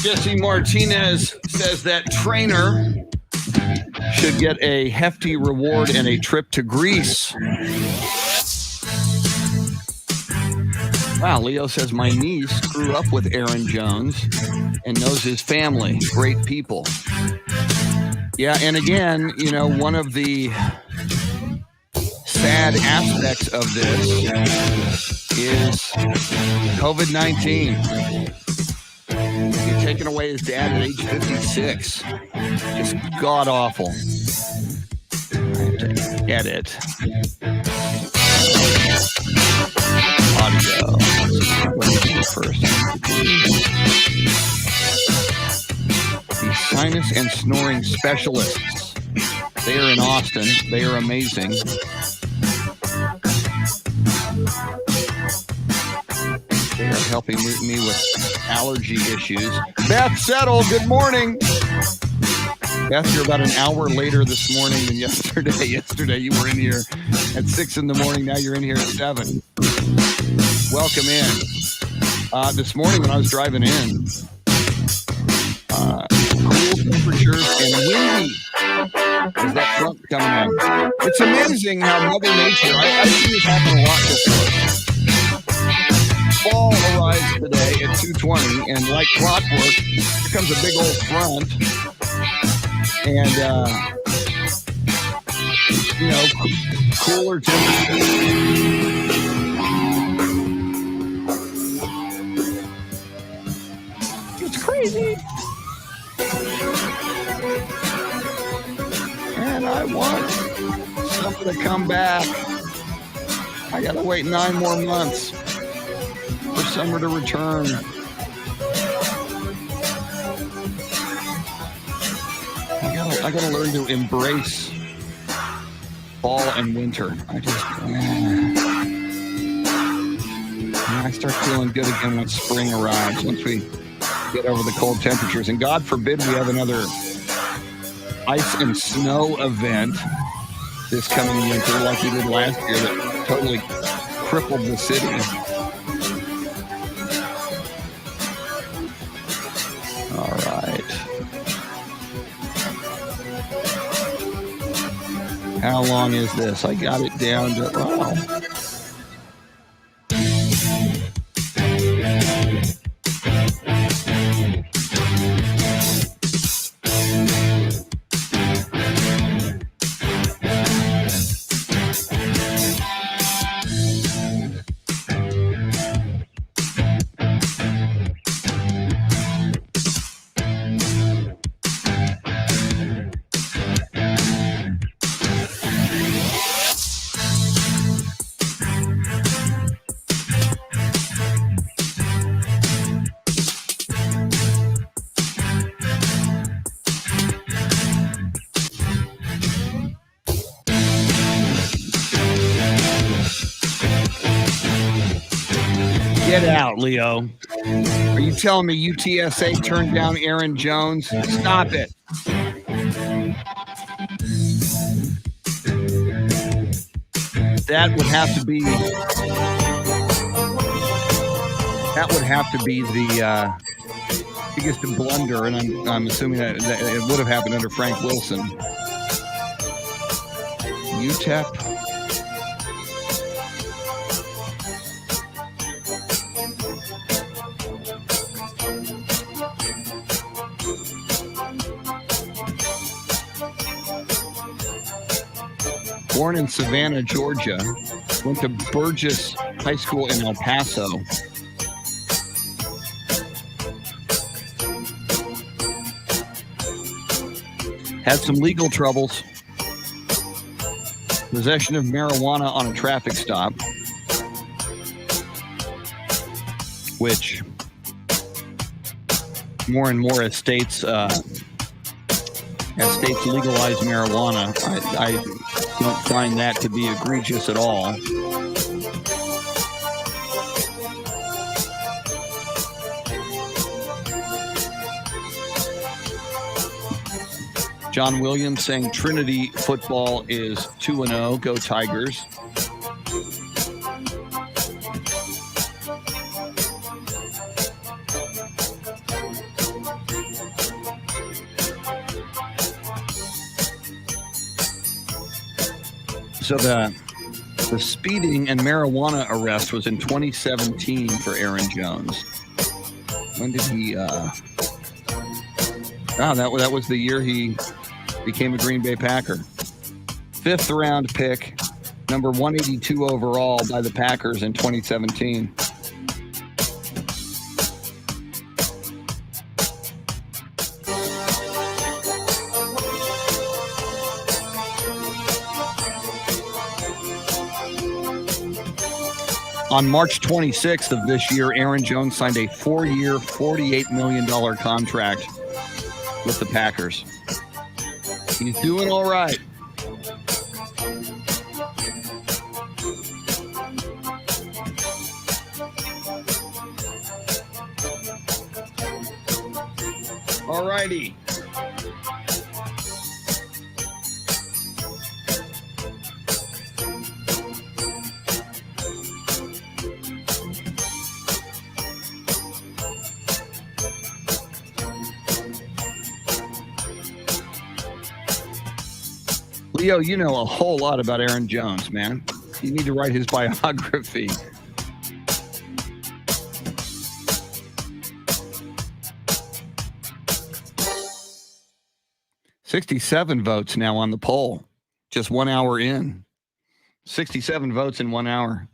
Speaker 1: Jesse Martinez says that trainer should get a hefty reward and a trip to Greece. Wow, Leo says my niece grew up with Aaron Jones and knows his family. Great people. Yeah, and again, you know, one of the sad aspects of this is COVID-19. He's taken away his dad at age 56. Just god-awful. I have to edit. Audio. What do we do first? The sinus and snoring specialists. They are in Austin. They are amazing. They are helping me with allergy issues. Beth Settle, good morning. Beth, you're about an hour later this morning than yesterday. Yesterday you were in here at 6 in the morning. Now you're in here at 7. Welcome in. This morning when I was driving in, cool temperatures and windy as that front coming in. It's amazing how Mother Nature, I've seen this happen a lot before. Fall arrives today at 2:20, and like clockwork, here comes a big old front, and you know, cooler temperatures. It's crazy, and I want something to come back. I gotta wait 9 more months for summer to return. I gotta learn to embrace fall and winter. I start feeling good again when spring arrives, once we get over the cold temperatures. And God forbid we have another ice and snow event this coming winter like we did last year that totally crippled the city. All right. How long is this? I got it down to, wow. Get out, Leo. Are you telling me UTSA turned down Aaron Jones? Stop it. That would have to be the biggest blunder, and I'm assuming that it would have happened under Frank Wilson. UTEP. Born in Savannah, Georgia, went to Burgess High School in El Paso. Had some legal troubles. Possession of marijuana on a traffic stop, which more and more as states legalize marijuana, I don't find that to be egregious at all. John Williams saying Trinity football is 2-0. Go Tigers. So the speeding and marijuana arrest was in 2017 for Aaron Jones. When did he? That was the year he became a Green Bay Packer. 5th round pick, number 182 overall by the Packers in 2017. On March 26th of this year, Aaron Jones signed a 4-year, $48 million contract with the Packers. He's doing all right. All righty. Leo, you know a whole lot about Aaron Jones, man. You need to write his biography. $67 votes now on the poll. Just 1 hour in. 67 votes in 1 hour.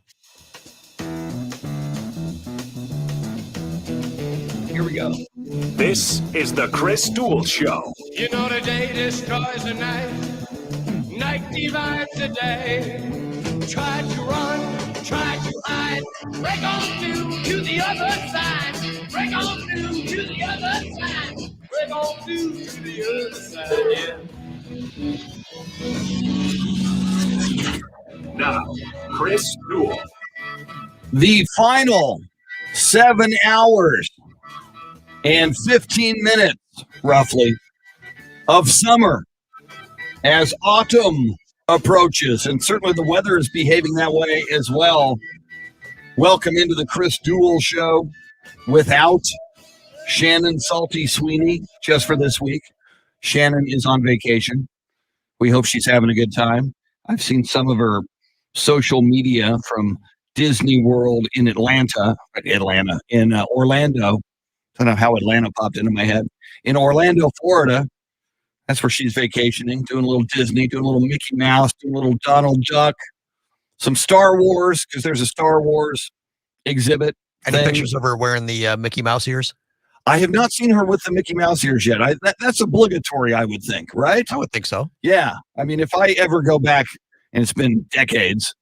Speaker 1: Here we go.
Speaker 2: This is the Chris Duel Show.
Speaker 5: You know the day destroys the night. Night divides the day. Try to run, try to hide. Break on through to the other side. Break on through to the other side. Break on through to the other side, yeah.
Speaker 2: Now, Chris Duel.
Speaker 1: The final 7 hours and 15 minutes, roughly, of summer as autumn approaches, and certainly the weather is behaving that way as well. Welcome into the Chris Duel Show without Shannon Salty Sweeney just for this week. Shannon is on vacation. We hope she's having a good time. I've seen some of her social media from Disney World in Orlando. I don't know how Atlanta popped into my head. In Orlando, Florida. That's where she's vacationing, doing a little Disney, doing a little Mickey Mouse, doing a little Donald Duck, some Star Wars, because there's a Star Wars exhibit.
Speaker 3: Any pictures of her wearing the Mickey Mouse ears?
Speaker 1: I have not seen her with the Mickey Mouse ears yet. That's obligatory, I would think, right?
Speaker 3: I would think so.
Speaker 1: Yeah. I mean, if I ever go back, and it's been decades,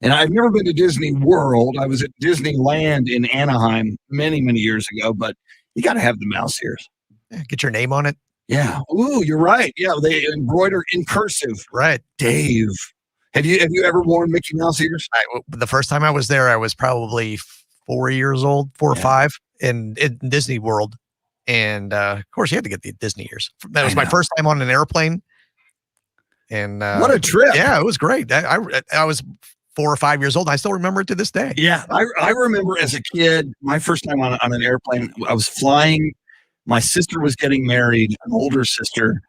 Speaker 1: and I've never been to Disney World. I was at Disneyland in Anaheim many, many years ago, but you got to have the mouse ears.
Speaker 3: Yeah, get your name on it.
Speaker 1: Yeah. Ooh, you're right. Yeah, they embroider in cursive.
Speaker 3: Right.
Speaker 1: Dave, have you ever worn Mickey Mouse ears?
Speaker 3: The first time I was there, I was probably 4 years old, 4 or 5, in Disney World. And of course, you had to get the Disney ears. That was my first time on an airplane. And
Speaker 1: what a trip.
Speaker 3: Yeah, it was great. I was 4 or 5 years old. I still remember it to this day.
Speaker 1: Yeah, I remember as a kid, my first time on an airplane, I was flying. My sister was getting married, an older sister.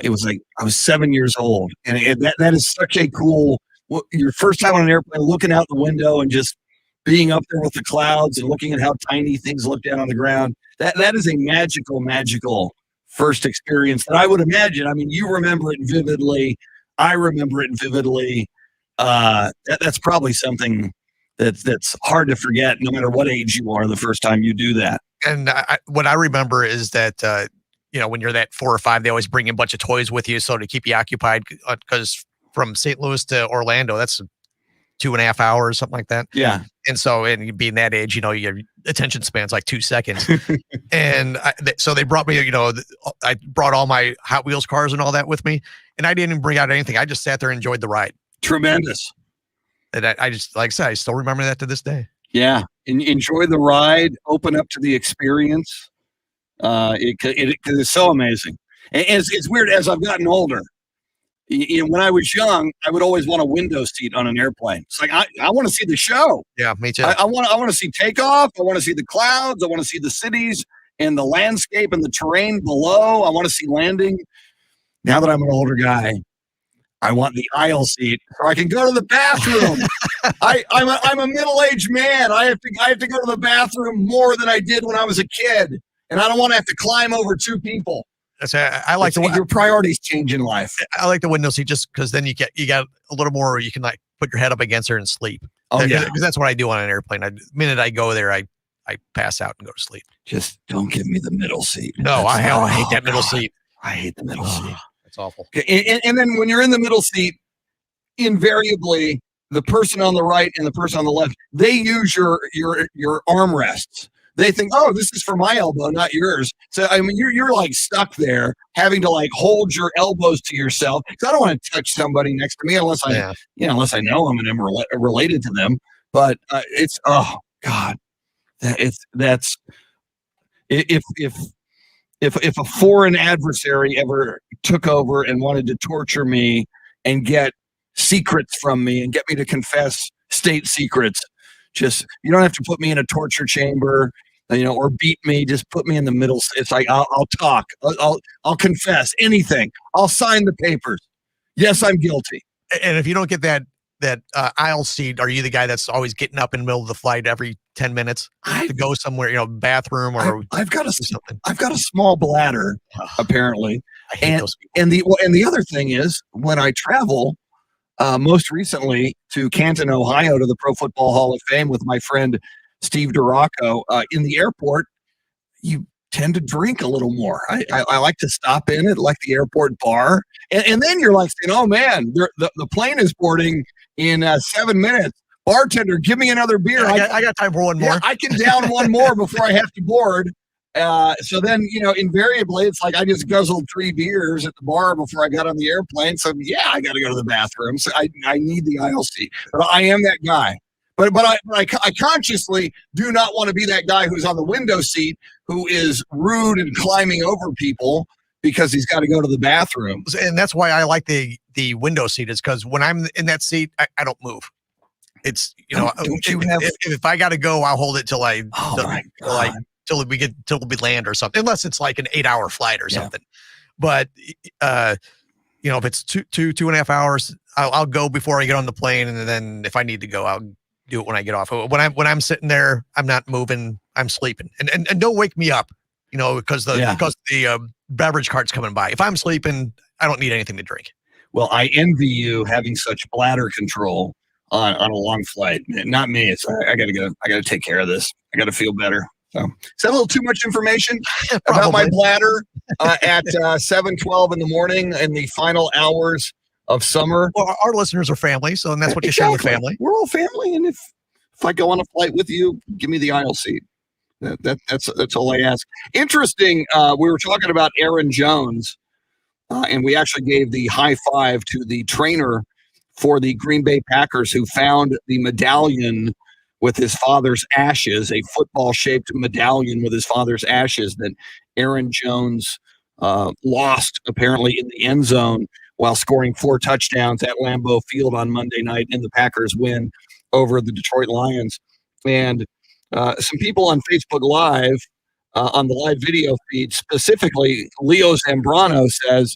Speaker 1: It was like I was 7 years old. And that is such a cool, your first time on an airplane, looking out the window and just being up there with the clouds and looking at how tiny things look down on the ground. That is a magical first experience that I would imagine. I mean, you remember it vividly. I remember it vividly. That's probably something that's hard to forget, no matter what age you are, the first time you do that.
Speaker 3: And what I remember is that, when you're that 4 or 5, they always bring in a bunch of toys with you. So to keep you occupied, because from St. Louis to Orlando, that's 2.5 hours, something like that.
Speaker 1: Yeah.
Speaker 3: And so, and being that age, your attention span's like 2 seconds. And so they brought me, I brought all my Hot Wheels cars and all that with me. And I didn't even bring out anything. I just sat there and enjoyed the ride.
Speaker 1: Tremendous.
Speaker 3: And I just, like I said, I still remember that to this day.
Speaker 1: Yeah. Enjoy the ride, open up to the experience. It's so amazing. And it's weird as I've gotten older. When I was young, I would always want a window seat on an airplane. It's like, I want to see the show.
Speaker 3: Yeah, me too.
Speaker 1: I want to see takeoff. I want to see the clouds. I want to see the cities and the landscape and the terrain below. I want to see landing. Now that I'm an older guy, I want the aisle seat so I can go to the bathroom. I'm a middle-aged man. I have to go to the bathroom more than I did when I was a kid, and I don't want to have to climb over two people.
Speaker 3: I like
Speaker 1: your priorities change in life.
Speaker 3: I like the window seat just because then you got a little more. You can like put your head up against her and sleep.
Speaker 1: Oh yeah,
Speaker 3: because that's what I do on an airplane. The minute I go there, I pass out and go to sleep.
Speaker 1: Just don't give me the middle seat.
Speaker 3: No, I hate that middle seat.
Speaker 1: I hate the middle seat.
Speaker 3: It's awful.
Speaker 1: And then when you're in the middle seat, invariably the person on the right and the person on the left, they use your armrests. They think, oh, this is for my elbow, not yours. So I mean, you're like stuck there, having to like hold your elbows to yourself. Because I don't want to touch somebody next to me unless I know them and I'm related to them. But it's God, that's if a foreign adversary ever took over and wanted to torture me and get secrets from me and get me to confess state secrets, just, you don't have to put me in a torture chamber, or beat me. Just put me in the middle. It's like, I'll talk. I'll confess anything. I'll sign the papers. Yes, I'm guilty.
Speaker 3: And if you don't get that aisle seat, are you the guy that's always getting up in the middle of the flight every 10 minutes to go somewhere, bathroom or
Speaker 1: I've got
Speaker 3: something?
Speaker 1: I've got a small bladder, apparently.
Speaker 3: I hate those people.
Speaker 1: And the other thing is, when I travel, most recently to Canton, Ohio, to the Pro Football Hall of Fame with my friend Steve Duraco, in the airport, you tend to drink a little more. I like to stop in at like the airport bar, and then you're like saying, "Oh man, the plane is boarding in 7 minutes. Bartender, give me another beer.
Speaker 3: I got time for one more.
Speaker 1: Yeah, I can down one more before I have to board." So then, invariably it's like I just guzzled 3 beers at the bar before I got on the airplane. So yeah, I got to go to the bathroom. So I need the aisle seat, but I am that guy. But I consciously do not want to be that guy who's on the window seat, who is rude and climbing over people because he's got to go to the bathroom.
Speaker 3: And that's why I like the window seat, is because when I'm in that seat, I don't move. It's, if I got to go, I'll hold it till till we land or something, unless it's like an 8-hour flight or something. But if it's 2.5 hours, I'll go before I get on the plane, and then if I need to go, I'll do it when I get off. When I'm sitting there, I'm not moving, I'm sleeping, and don't wake me up, because the beverage cart's coming by. If I'm sleeping, I don't need anything to drink.
Speaker 1: Well, I envy you having such bladder control on a long flight. Not me. It's I gotta go. I gotta take care of this. I gotta feel better. So, is that a little too much information about my bladder at 7:12 in the morning in the final hours of summer?
Speaker 3: Well, our listeners are family, so that's what you share with family.
Speaker 1: We're all family, and if I go on a flight with you, give me the aisle seat. That's all I ask. Interesting. We were talking about Aaron Jones, and we actually gave the high five to the trainer for the Green Bay Packers, who found the medallion with his father's ashes, a football-shaped medallion with his father's ashes that Aaron Jones lost, apparently, in the end zone while scoring 4 touchdowns at Lambeau Field on Monday night in the Packers' win over the Detroit Lions. And some people on Facebook Live, on the live video feed, specifically Leo Zambrano, says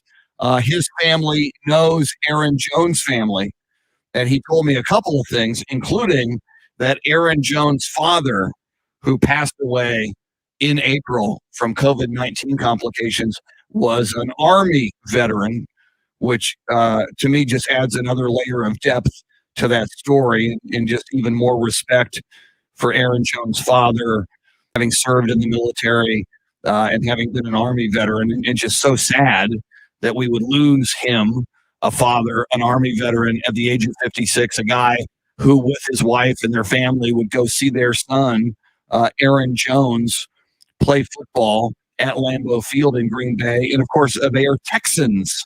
Speaker 1: his family knows Aaron Jones' family. And he told me a couple of things, including that Aaron Jones' father, who passed away in April from COVID-19 complications, was an Army veteran, which to me just adds another layer of depth to that story, and just even more respect for Aaron Jones' father, having served in the military and having been an Army veteran. And just so sad that we would lose him, a father, an Army veteran at the age of 56, a guy who with his wife and their family would go see their son, Aaron Jones, play football at Lambeau Field in Green Bay. And of course, they are Texans.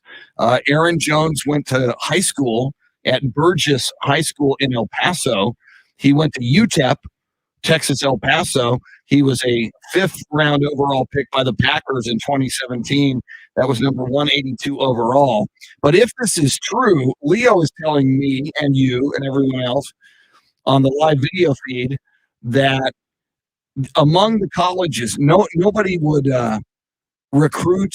Speaker 1: Aaron Jones went to high school at Burgess High School in El Paso. He went to UTEP, Texas El Paso. He was a 5th round overall pick by the Packers in 2017. That was number 182 overall. But if this is true, Leo is telling me and you and everyone else on the live video feed that among the colleges, nobody would recruit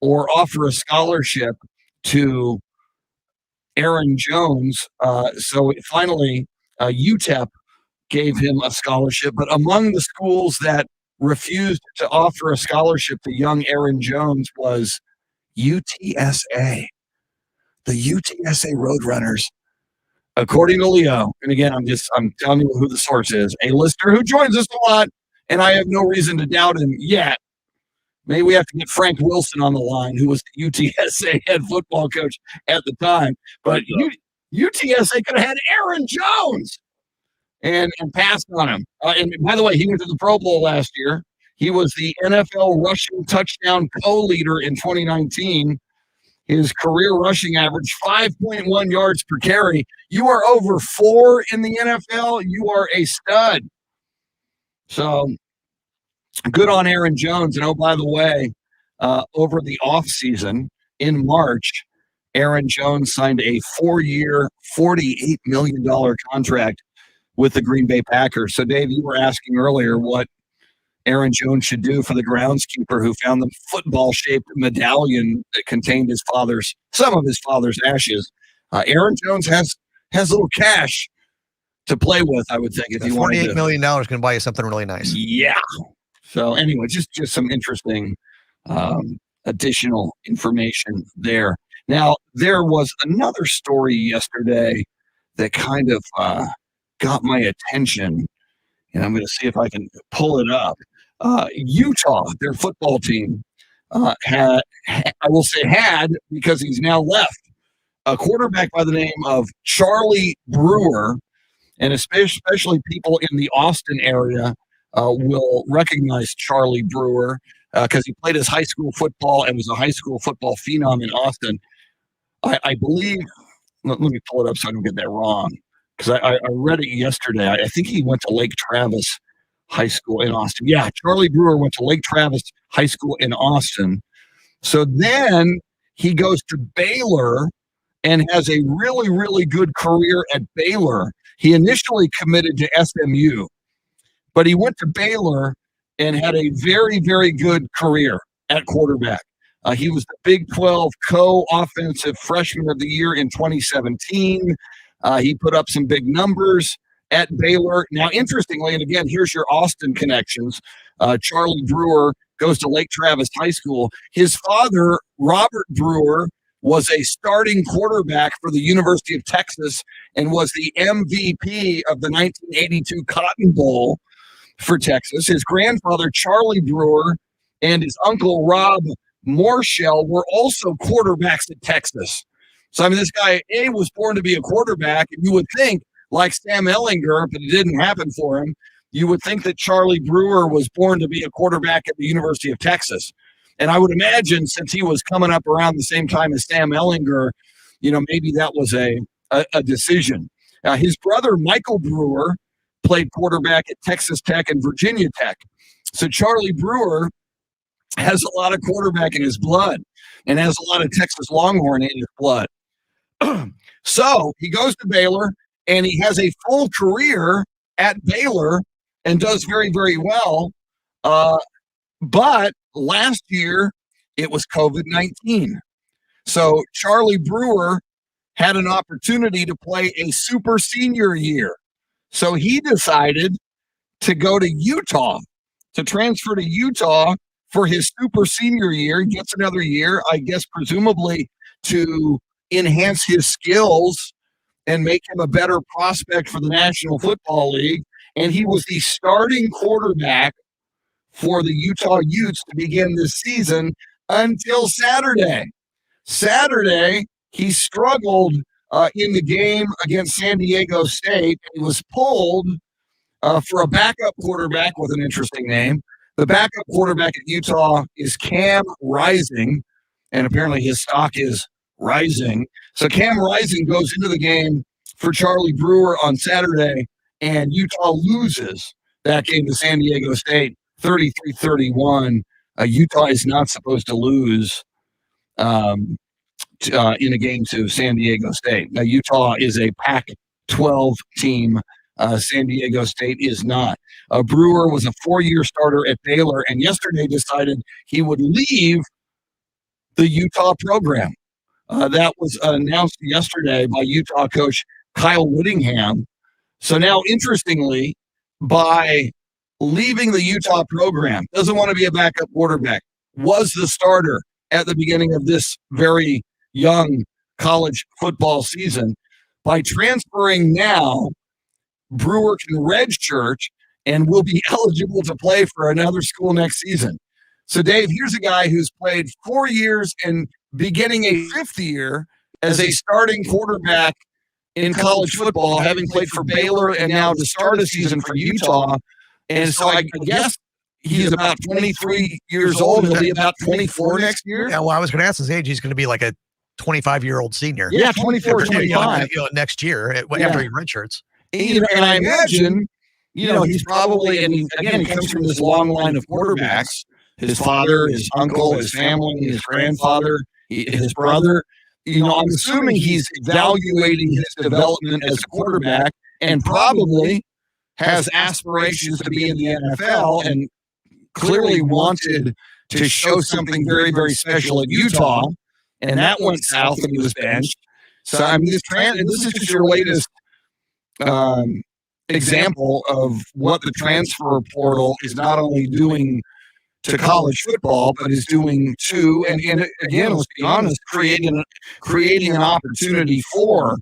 Speaker 1: or offer a scholarship to Aaron Jones. So finally, UTEP gave him a scholarship. But among the schools that refused to offer a scholarship to young Aaron Jones was UTSA, the UTSA Roadrunners. According to Leo, and again, I'm telling you who the source is, a listener who joins us a lot, and I have no reason to doubt him yet. Maybe we have to get Frank Wilson on the line, who was the UTSA head football coach at the time. But UTSA could have had Aaron Jones and passed on him. And by the way, he went to the Pro Bowl last year. He was the NFL rushing touchdown co-leader in 2019. His career rushing average, 5.1 yards per carry. You are over 4 in the NFL. You are a stud. So good on Aaron Jones. And oh, by the way, over the offseason in March, Aaron Jones signed a 4-year, $48 million contract with the Green Bay Packers. So, Dave, you were asking earlier what Aaron Jones should do for the groundskeeper who found the football-shaped medallion that contained some of his father's ashes. Aaron Jones has a little cash to play with, I would think, if you wanted to.
Speaker 3: $48 million can buy you something really nice.
Speaker 1: Yeah. So anyway, just some interesting additional information there. Now, there was another story yesterday that kind of got my attention, and I'm going to see if I can pull it up. Utah, their football team, had because he's now left, a quarterback by the name of Charlie Brewer, and especially people in the Austin area will recognize Charlie Brewer because he played his high school football and was a high school football phenom in Austin. I believe, let me pull it up so I don't get that wrong, because I read it yesterday. I think he went to Lake Travis High School in Austin. Yeah, Charlie Brewer went to Lake Travis High School in Austin. So then he goes to Baylor and has a really, really good career at Baylor. He initially committed to SMU, but he went to Baylor and had a very, very good career at quarterback. He was the Big 12 co-offensive freshman of the year in 2017. He put up some big numbers at Baylor. Now, interestingly, and again, here's your Austin connections. Charlie Brewer goes to Lake Travis High School. His father, Robert Brewer, was a starting quarterback for the University of Texas and was the MVP of the 1982 Cotton Bowl for Texas. His grandfather, Charlie Brewer, and his uncle, Rob Morshell, were also quarterbacks at Texas. So, I mean, this guy, was born to be a quarterback, and you would think, like Sam Ehlinger, but it didn't happen for him, you would think that Charlie Brewer was born to be a quarterback at the University of Texas. And I would imagine, since he was coming up around the same time as Sam Ehlinger, maybe that was a decision. His brother, Michael Brewer, played quarterback at Texas Tech and Virginia Tech. So Charlie Brewer has a lot of quarterback in his blood and has a lot of Texas Longhorn in his blood. So he goes to Baylor, and he has a full career at Baylor and does very, very well. But last year, it was COVID-19. So Charlie Brewer had an opportunity to play a super senior year. So he decided to go to Utah, to transfer to Utah for his super senior year. He gets another year, I guess, presumably to enhance his skills and make him a better prospect for the National Football League. And he was the starting quarterback for the Utah Utes to begin this season until Saturday. Saturday, he struggled in the game against San Diego State. He was pulled for a backup quarterback with an interesting name. The backup quarterback at Utah is Cam Rising, and apparently his stock is rising. So Cam Rising goes into the game for Charlie Brewer on Saturday, and Utah loses that game to San Diego State 33-31. Utah is not supposed to lose in a game to San Diego State. Now, Utah is a Pac-12 team. San Diego State is not. Brewer was a 4-year starter at Baylor, and yesterday decided he would leave the Utah program. That was announced yesterday by Utah coach Kyle Whittingham. So now, interestingly, by leaving the Utah program, doesn't want to be a backup quarterback, was the starter at the beginning of this very young college football season. By transferring now, Brewer can redshirt and will be eligible to play for another school next season. So, Dave, here's a guy who's played 4 years and beginning a fifth year as a starting quarterback in college football, having played for Baylor and now to start a season for Utah. And so I guess he's about 23 years old. He'll be about 24 next year.
Speaker 3: Yeah, well, I was going to ask his age. He's going to be like a 25-year-old senior.
Speaker 1: Yeah, 24, 25.
Speaker 3: Next year after he redshirts.
Speaker 1: And I imagine, he's probably, and he comes from this long line of quarterbacks. His father, his uncle, his family, his grandfather, his brother. I'm assuming he's evaluating his development as a quarterback and probably has aspirations to be in the NFL and clearly wanted to show something very, very special at Utah. And that went south and he was benched. So, I mean, this is just your latest example of what the transfer portal is not only doing to college football, but is doing to, and again, let's be honest, creating an opportunity for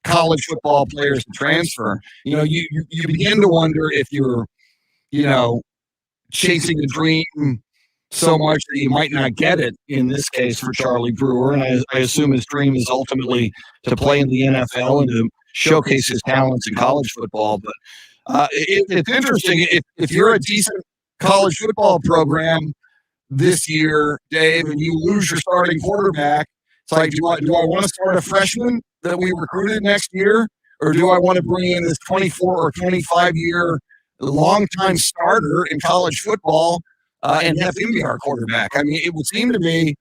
Speaker 1: college football players to transfer. You begin to wonder if you're, chasing a dream so much that you might not get it in this case for Charlie Brewer. And I assume his dream is ultimately to play in the NFL and to showcase his talents in college football. But it's interesting. If you're a decent college football program this year, Dave, and you lose your starting quarterback, it's like, do I want to start a freshman that we recruited next year, or do I want to bring in this 24 or 25-year longtime starter in college football and have him be our quarterback? I mean, it would seem to me,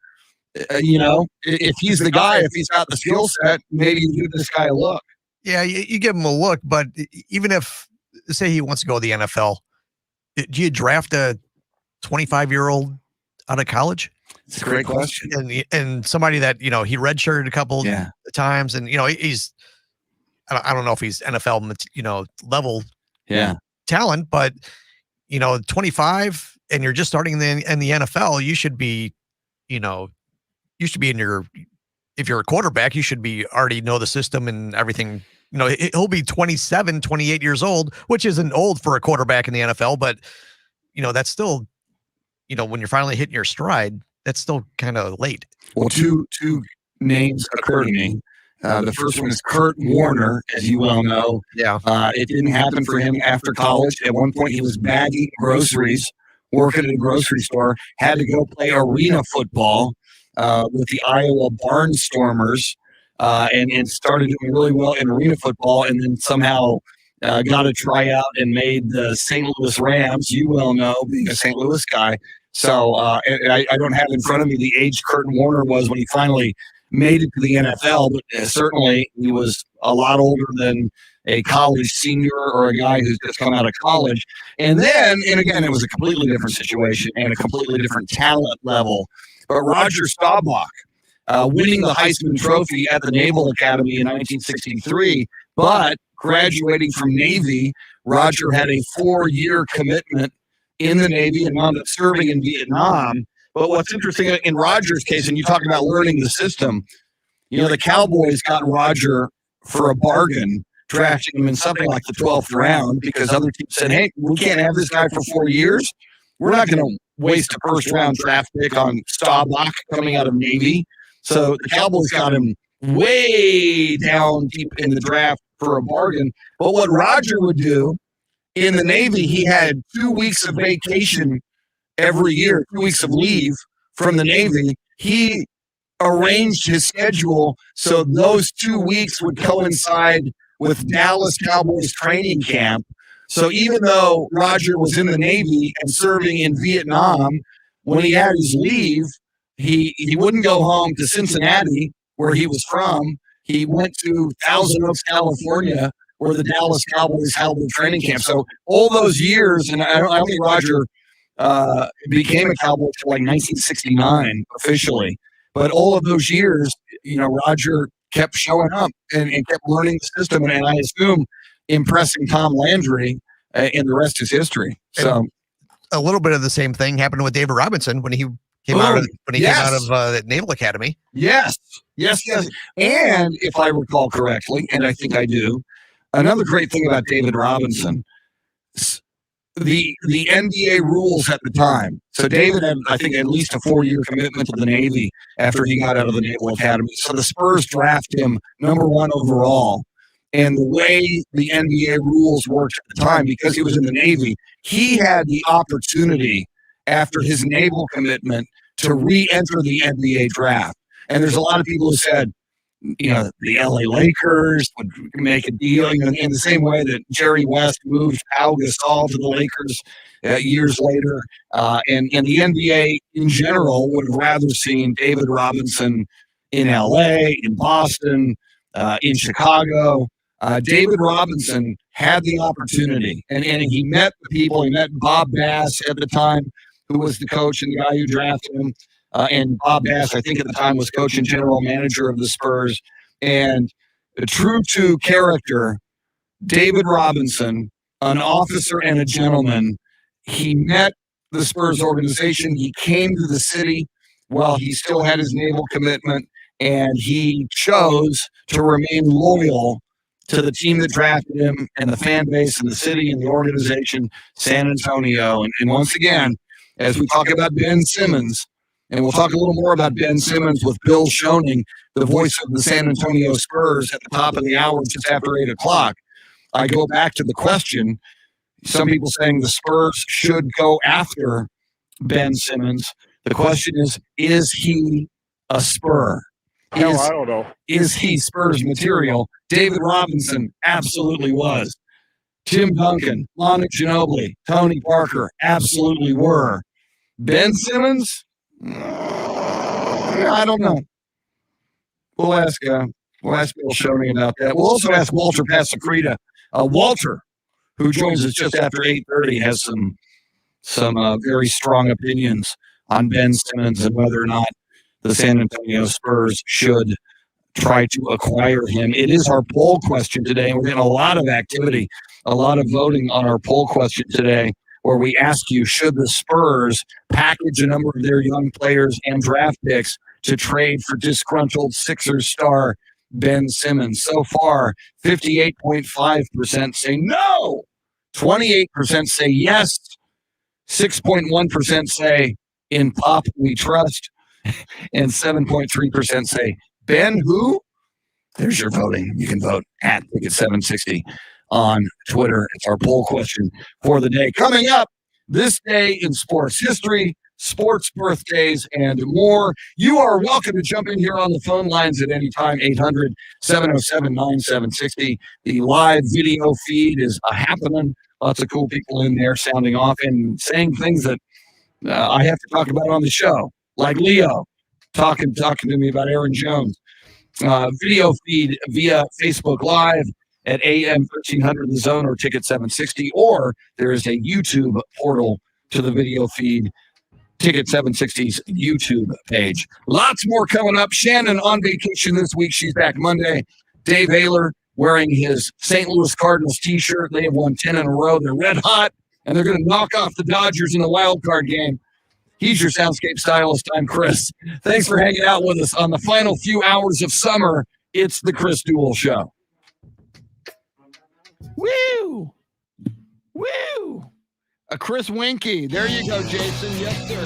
Speaker 1: if he's the guy, if he's got the skill set, maybe you give this guy a look.
Speaker 3: Yeah, you give him a look, but even if, say he wants to go to the NFL, do you draft a 25-year-old out of college?
Speaker 1: It's a great question.
Speaker 3: And somebody that, he redshirted a couple times, and, he's, I don't know if he's NFL, level talent, but, 25 and you're just starting in the NFL, you should be, in your, if you're a quarterback, you should be already know the system and everything. He'll be 27, 28 years old, which isn't old for a quarterback in the NFL, but, that's still, when you're finally hitting your stride, that's still kind of late.
Speaker 1: Well, two names occur to me. The first one is Kurt Warner, as you well know.
Speaker 3: Yeah.
Speaker 1: It didn't happen for him after college. At one point, he was bagging groceries, working at a grocery store, had to go play arena football with the Iowa Barnstormers, and started doing really well in arena football, and then somehow got a tryout and made the St. Louis Rams, you well know, being a St. Louis guy. So I don't have in front of me the age Kurt Warner was when he finally made it to the NFL, but certainly he was a lot older than a college senior or a guy who's just come out of college. And again, it was a completely different situation and a completely different talent level. But Roger Staubach, winning the Heisman Trophy at the Naval Academy in 1963, but graduating from Navy, Roger had a 4-year commitment in the Navy and wound up serving in Vietnam. But what's interesting in Roger's case, and you talk about learning the system, the Cowboys got Roger for a bargain, drafting him in something like the 12th round because other teams said, hey, we can't have this guy for 4 years. We're not going to waste a first-round draft pick on Staubach coming out of Navy. So the Cowboys got him way down deep in the draft for a bargain. But what Roger would do in the Navy, he had 2 weeks of vacation every year, 2 weeks of leave from the Navy. He arranged his schedule so those 2 weeks would coincide with Dallas Cowboys training camp. So even though Roger was in the Navy and serving in Vietnam, when he had his leave, he wouldn't go home to Cincinnati, where he was from. He went to Thousand Oaks, California, where the Dallas Cowboys held their training camp. So all those years, and I don't think Roger became a Cowboy until like 1969 officially. But all of those years, Roger kept showing up and kept learning the system, and I assume impressing Tom Landry, and the rest is history. So
Speaker 3: a little bit of the same thing happened with David Robinson when he came out of the Naval Academy.
Speaker 1: Yes. And if I recall correctly, and I think I do, another great thing about David Robinson, the NBA rules at the time. So David had, I think, at least a 4-year commitment to the Navy after he got out of the Naval Academy. So the Spurs draft him #1 overall. And the way the NBA rules worked at the time, because he was in the Navy, he had the opportunity after his naval commitment to re-enter the NBA draft. And there's a lot of people who said, the LA Lakers would make a deal, in the same way that Jerry West moved Pau Gasol to the Lakers years later. And the NBA in general would have rather seen David Robinson in LA, in Boston, in Chicago. David Robinson had the opportunity, and he met the people. He met Bob Bass at the time, who was the coach and the guy who drafted him. And Bob Bass, I think at the time, was coach and general manager of the Spurs. And true to character, David Robinson, an officer and a gentleman, he met the Spurs organization. He came to the city while he still had his naval commitment, and he chose to remain loyal to the team that drafted him and the fan base and the city and the organization, San Antonio. And once again, as we talk about Ben Simmons, and we'll talk a little more about Ben Simmons with Bill Schoening, the voice of the San Antonio Spurs, at the top of the hour, just after 8 o'clock. I go back to the question. Some people saying the Spurs should go after Ben Simmons. The question is he a Spur?
Speaker 2: I don't know.
Speaker 1: Is he Spurs material? David Robinson absolutely was. Tim Duncan, Manu Ginobili, Tony Parker absolutely were. Ben Simmons? I don't know. We'll ask Bill Schoening about that. We'll also ask Walter Pasacreta. Walter, who joins us just after 8:30, has some very strong opinions on Ben Simmons and whether or not the San Antonio Spurs should try to acquire him. It is our poll question today. We're getting a lot of activity, a lot of voting on our poll question today, where we ask you, should the Spurs package a number of their young players and draft picks to trade for disgruntled Sixers star Ben Simmons? So far, 58.5% say no, 28% say yes, 6.1% say in Pop we trust, and 7.3% say Ben who? There's your voting. You can vote at Ticket760 on Twitter. It's our poll question for the day. Coming up, this day in sports history, sports birthdays, and more. You are welcome to jump in here on the phone lines at any time, 800-707-9760. The live video feed is happening. Lots of cool people in there sounding off and saying things that I have to talk about on the show, like Leo talking to me about Aaron Jones. Video feed via Facebook Live at AM 1300 The Zone or Ticket 760, or there is a YouTube portal to the video feed, Ticket 760's YouTube page. Lots more coming up. Shannon on vacation this week. She's back Monday. Dave Ayler wearing his St. Louis Cardinals t-shirt. They have won 10 in a row. They're red hot, and they're going to knock off the Dodgers in the wild card game. He's your soundscape stylist. I'm Chris. Thanks for hanging out with us on the final few hours of summer. It's the Chris Duel Show. Woo! Woo! A Chris Winky. There you go, Jason. Yes, sir.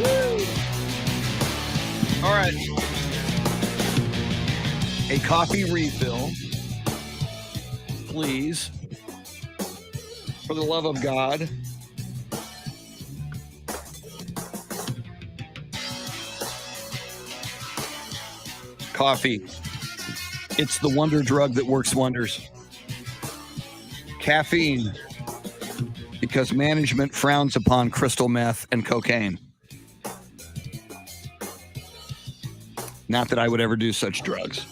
Speaker 1: Woo! All right. A coffee refill, please. For the love of God. Coffee. It's the wonder drug that works wonders. Caffeine. Because management frowns upon crystal meth and cocaine. Not that I would ever do such drugs.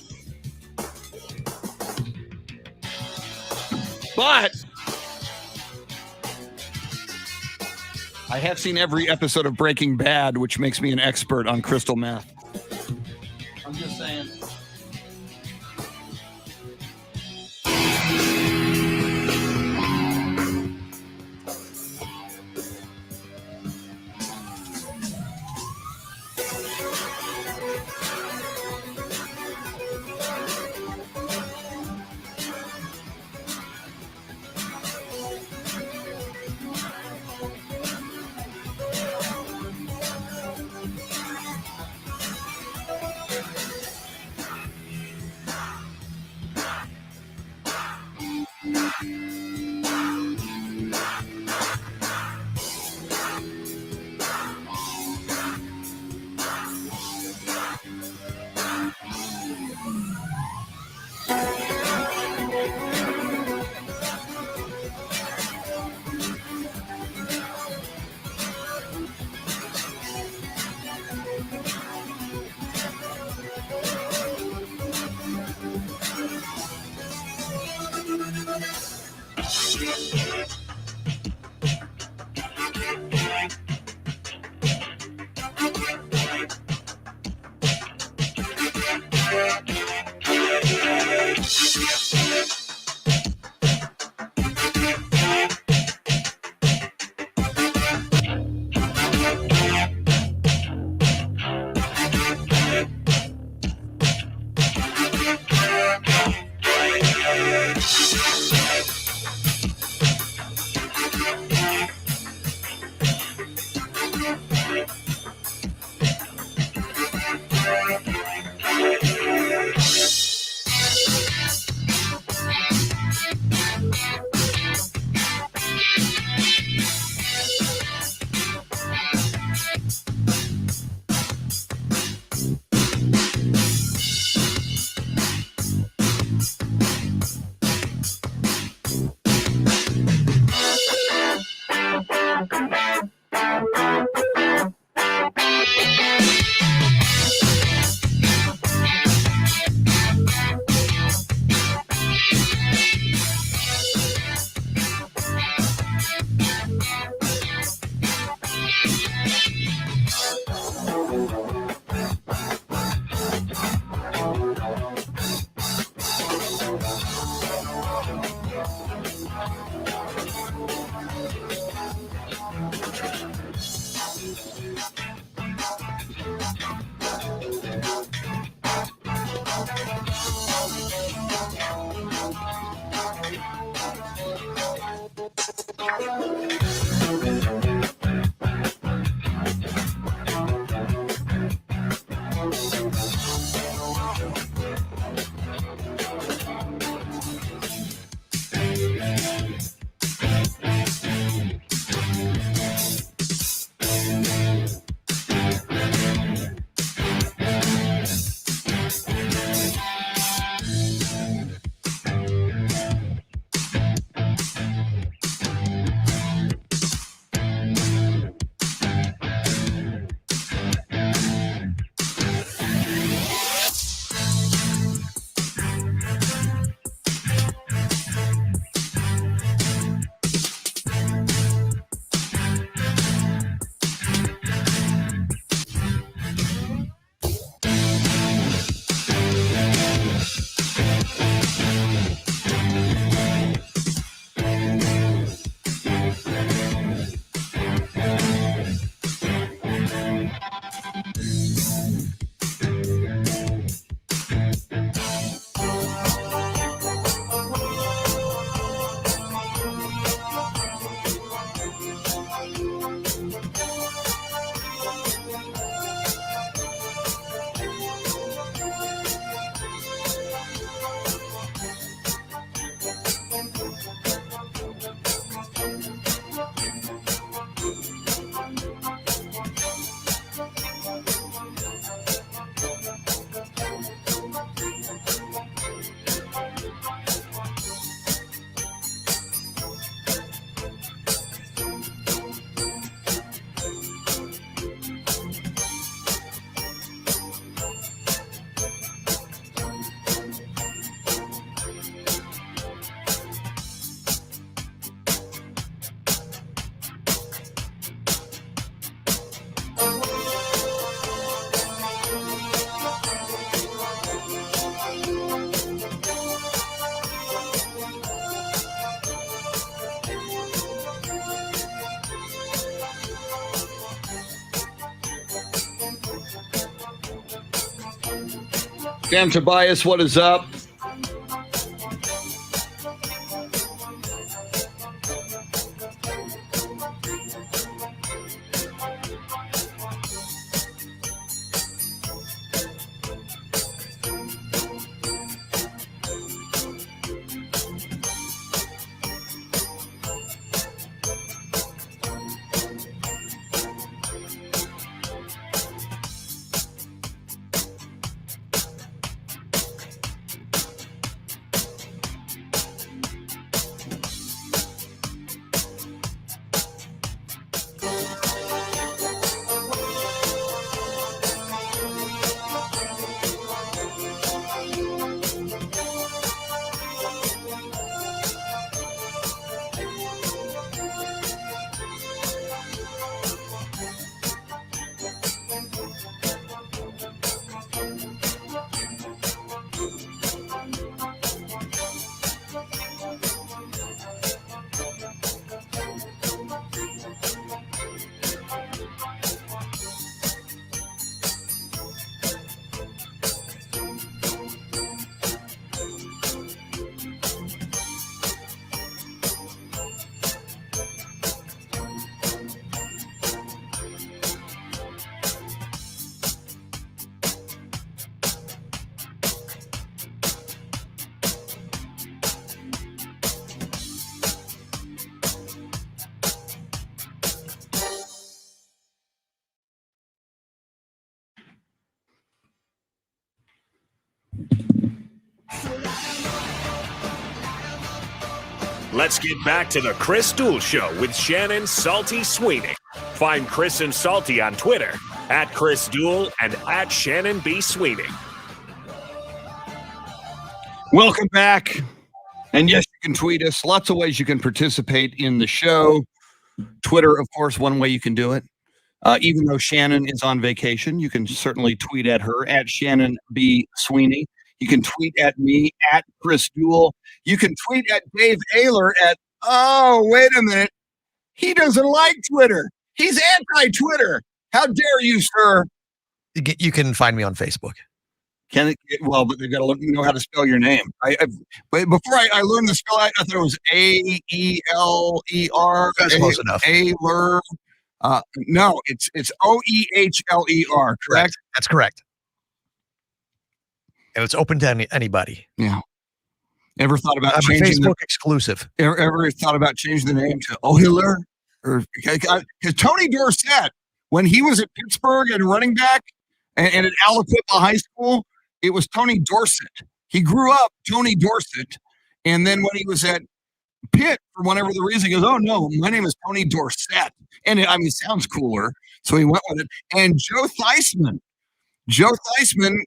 Speaker 1: But I have seen every episode of Breaking Bad, which makes me an expert on crystal meth. I'm just saying. Sam Tobias, what is up?
Speaker 2: Let's get back to the Chris Duel Show with Shannon Salty Sweeney. Find Chris and Salty on Twitter at Chris Duel and at Shannon B. Sweeney.
Speaker 1: Welcome back. And yes, you can tweet us. Lots of ways you can participate in the show. Twitter, of course, one way you can do it. Even though Shannon is on vacation, you can certainly tweet at her at Shannon B. Sweeney. You can tweet at me at Chris Duel. You can tweet at Dave Ayler at, oh, wait a minute. He doesn't like Twitter. He's anti-Twitter. How dare you, sir?
Speaker 3: You can find me on Facebook.
Speaker 1: Can it? Well, but they've got to let me know how to spell your name. Before I learned the spell, I thought it was A-E-L-E-R.
Speaker 3: That's close enough.
Speaker 1: Ayler. No, it's O-E-H-L-E-R, correct?
Speaker 3: That's correct. And it's open to anybody.
Speaker 1: Yeah. Ever thought about
Speaker 3: I'm a
Speaker 1: changing
Speaker 3: Facebook exclusive?
Speaker 1: Ever thought about changing the name to Ohiller? Or because Tony Dorsett, when he was at Pittsburgh and running back and at Aliquippa High School, it was Tony Dorsett. He grew up Tony Dorsett, and then when he was at Pitt, for whatever the reason, he goes, "Oh no, my name is Tony Dorsett," and it sounds cooler, so he went with it. And Joe Theismann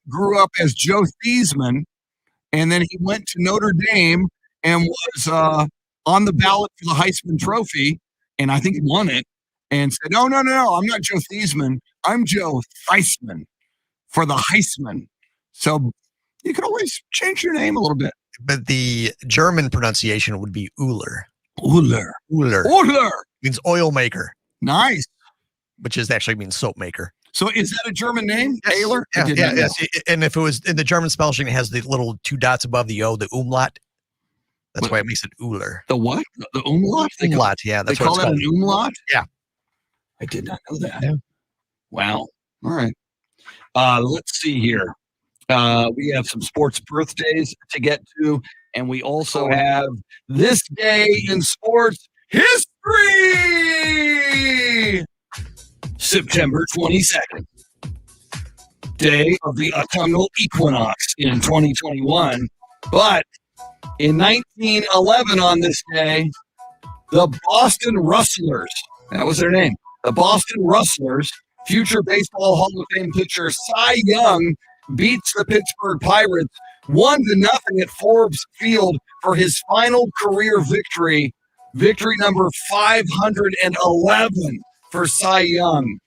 Speaker 1: grew up as Joe Theismann, and then he went to Notre Dame and was on the ballot for the Heisman Trophy, and I think he won it, and said, "Oh, no, I'm not Joe Theismann. I'm Joe Theismann for the Heisman." So you can always change your name a little bit.
Speaker 3: But the German pronunciation would be Uller.
Speaker 1: Uller.
Speaker 3: Means oil maker.
Speaker 1: Nice.
Speaker 3: Which actually means soap maker.
Speaker 1: So is that a German name?
Speaker 3: Yes.
Speaker 1: Ayler?
Speaker 3: Yes. And if it was in the German spelling, it has the little 2 dots above the O, the umlaut. That's why it makes it Uller.
Speaker 1: The what? The umlaut?
Speaker 3: Umlaut, yeah.
Speaker 1: They call that an umlaut?
Speaker 3: Yeah.
Speaker 1: I did not know that.
Speaker 3: Yeah.
Speaker 1: Wow. All right. Let's see here. We have some sports birthdays to get to, and we also have this day in sports history. September 22nd, day of the autumnal equinox in 2021. But in 1911 on this day, the Boston Rustlers, that was their name, the Boston Rustlers, future Baseball Hall of Fame pitcher Cy Young, beats the Pittsburgh Pirates 1-0 at Forbes Field for his final career victory number 511 for Cy Young.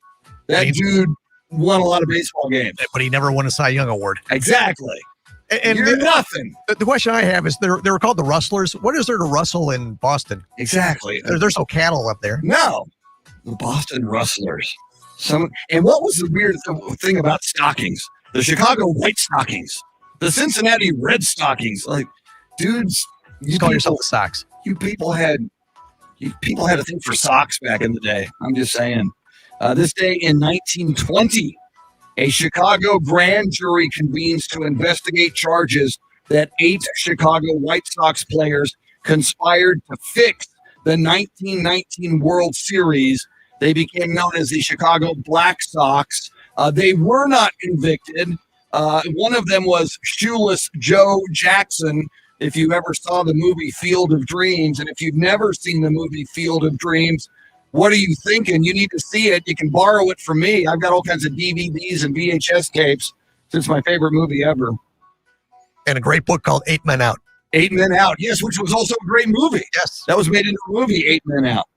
Speaker 1: That dude won a lot of baseball games.
Speaker 3: But he never won a Cy Young award.
Speaker 1: Exactly.
Speaker 3: And
Speaker 1: you're nothing.
Speaker 3: The question I have is, they were called the Rustlers. What is there to rustle in Boston?
Speaker 1: Exactly.
Speaker 3: There's no cattle up there.
Speaker 1: No. The Boston Rustlers. And what was the weird thing about stockings? The Chicago White Stockings The Cincinnati Red Stockings. Like, dudes,
Speaker 3: You call yourself the Sox.
Speaker 1: people had a thing for socks back in the day. I'm just saying. This day in 1920, a Chicago grand jury convenes to investigate charges that 8 Chicago White Sox players conspired to fix the 1919 World Series. They became known as the Chicago Black Sox. They were not convicted. One of them was Shoeless Joe Jackson. If you ever saw the movie Field of Dreams, and if you've never seen the movie Field of Dreams, what are you thinking? You need to see it. You can borrow it from me. I've got all kinds of DVDs and VHS tapes. It's my favorite movie ever.
Speaker 3: And a great book called 8 Men Out.
Speaker 1: 8 Men Out, yes, which was also a great movie.
Speaker 3: Yes.
Speaker 1: That was made into a movie, 8 Men Out.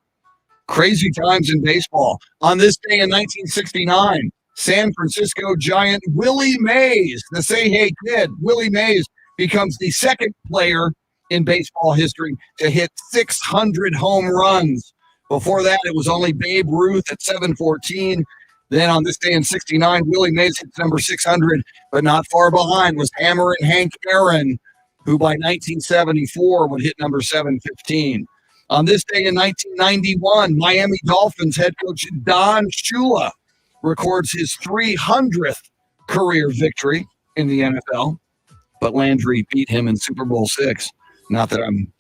Speaker 1: Crazy times in baseball. On this day in 1969, San Francisco Giant Willie Mays, the Say Hey Kid, Willie Mays becomes the second player in baseball history to hit 600 home runs. Before that, it was only Babe Ruth at 714. Then on this day in 69, Willie Mays hits number 600, but not far behind was Hammer and Hank Aaron, who by 1974 would hit number 715. On this day in 1991, Miami Dolphins head coach Don Shula records his 300th career victory in the NFL, but Landry beat him in Super Bowl VI. Not that I'm,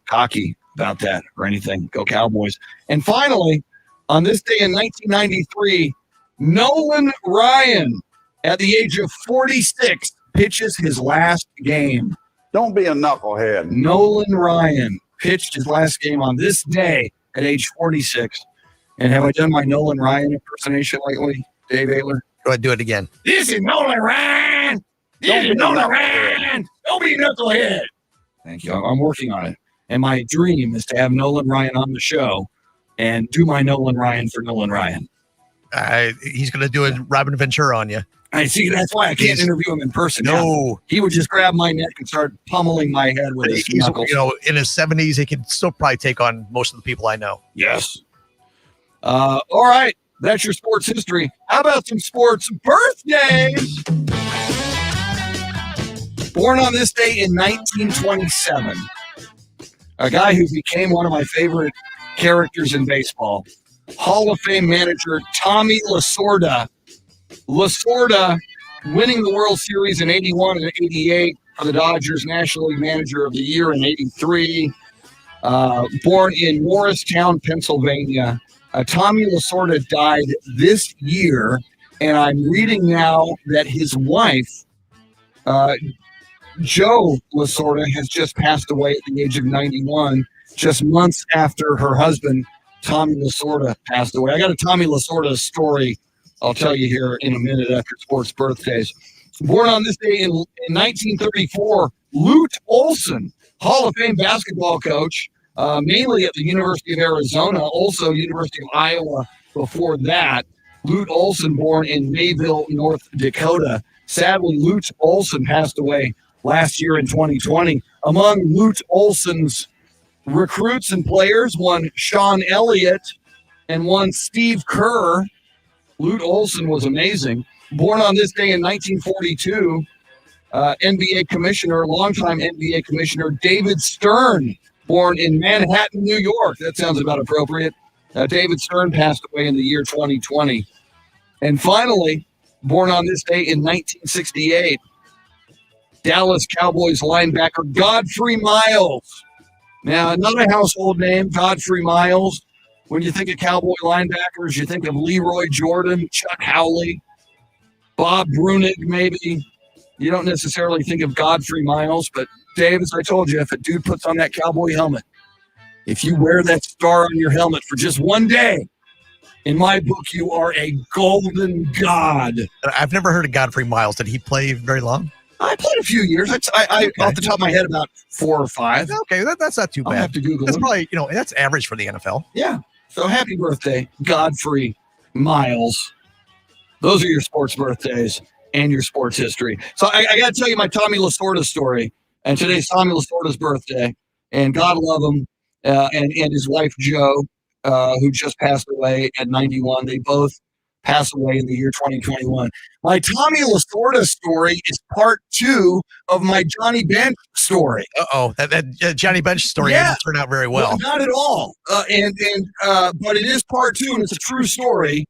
Speaker 1: cocky about that or anything. Go Cowboys. And finally, on this day in 1993, Nolan Ryan, at the age of 46, pitches his last game.
Speaker 6: Don't be a knucklehead.
Speaker 1: Nolan Ryan pitched his last game on this day at age 46. And have I done my Nolan Ryan impersonation lately, Dave Ayler?
Speaker 3: Go ahead, do it again.
Speaker 1: This is Nolan Ryan. This is Nolan Ryan. Don't be a knucklehead. Thank you. I'm working on it. And my dream is to have Nolan Ryan on the show and do my Nolan Ryan for Nolan Ryan.
Speaker 3: He's going to do a Robin Ventura on you.
Speaker 1: I see. That's why I can't interview him in person.
Speaker 3: No.
Speaker 1: He would just grab my neck and start pummeling my head with his knuckles.
Speaker 3: In his 70s, he can still probably take on most of the people I know.
Speaker 1: Yes. All right. That's your sports history. How about some sports birthdays? Born on this day in 1927, a guy who became one of my favorite characters in baseball, Hall of Fame manager Tommy Lasorda. Lasorda winning the World Series in 81 and 88 for the Dodgers, National League Manager of the Year in 83. Born in Morristown, Pennsylvania. Tommy Lasorda died this year, and I'm reading now that his wife, Joe Lasorda, has just passed away at the age of 91, just months after her husband, Tommy Lasorda, passed away. I got a Tommy Lasorda story I'll tell you here in a minute after sports birthdays. Born on this day in 1934, Lute Olson, Hall of Fame basketball coach, mainly at the University of Arizona, also University of Iowa before that. Lute Olson, born in Mayville, North Dakota. Sadly, Lute Olson passed away last year in 2020. Among Lute Olson's recruits and players, one Sean Elliott and one Steve Kerr. Lute Olson was amazing. Born on this day in 1942, NBA commissioner, longtime NBA commissioner David Stern, born in Manhattan, New York. That sounds about appropriate. David Stern passed away in the year 2020. And finally, born on this day in 1968, Dallas Cowboys linebacker Godfrey Miles. Now, not a household name, Godfrey Miles. When you think of Cowboy linebackers, you think of Leroy Jordan, Chuck Howley, Bob Brunig, maybe. You don't necessarily think of Godfrey Miles, but Dave, as I told you, if a dude puts on that Cowboy helmet, if you wear that star on your helmet for just one day, in my book, you are a golden god.
Speaker 3: I've never heard of Godfrey Miles. Did he play very long?
Speaker 1: I played a few years. I off the top of my head, about 4 or 5.
Speaker 3: Okay, that's not too
Speaker 1: I'll
Speaker 3: bad.
Speaker 1: have to Google
Speaker 3: That's
Speaker 1: him.
Speaker 3: probably, that's average for the NFL.
Speaker 1: Yeah. So happy birthday, Godfrey Miles. Those are your sports birthdays and your sports history. So I got to tell you my Tommy Lasorda story. And today's Tommy Lasorda's birthday. And God love him. And his wife, Joe, who just passed away at 91. They both pass away in the year 2021. My Tommy Lasorda story is part 2 of my Johnny Bench story.
Speaker 3: Uh-oh, that Johnny Bench story didn't turn out very well.
Speaker 1: Not at all. But it is part 2, and it's a true story.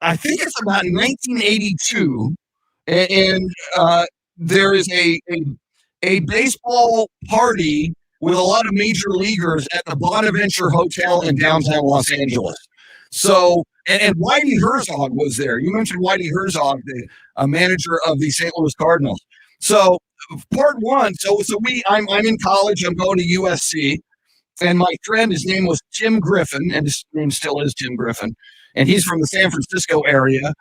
Speaker 1: I think it's about 1982, and there is a baseball party with a lot of major leaguers at the Bonaventure Hotel in downtown Los Angeles. So, and Whitey Herzog was there. You mentioned Whitey Herzog, the manager of the St. Louis Cardinals. So, part 1. I'm in college. I'm going to USC, and my friend, his name was Tim Griffin, and his name still is Tim Griffin, and he's from the San Francisco area.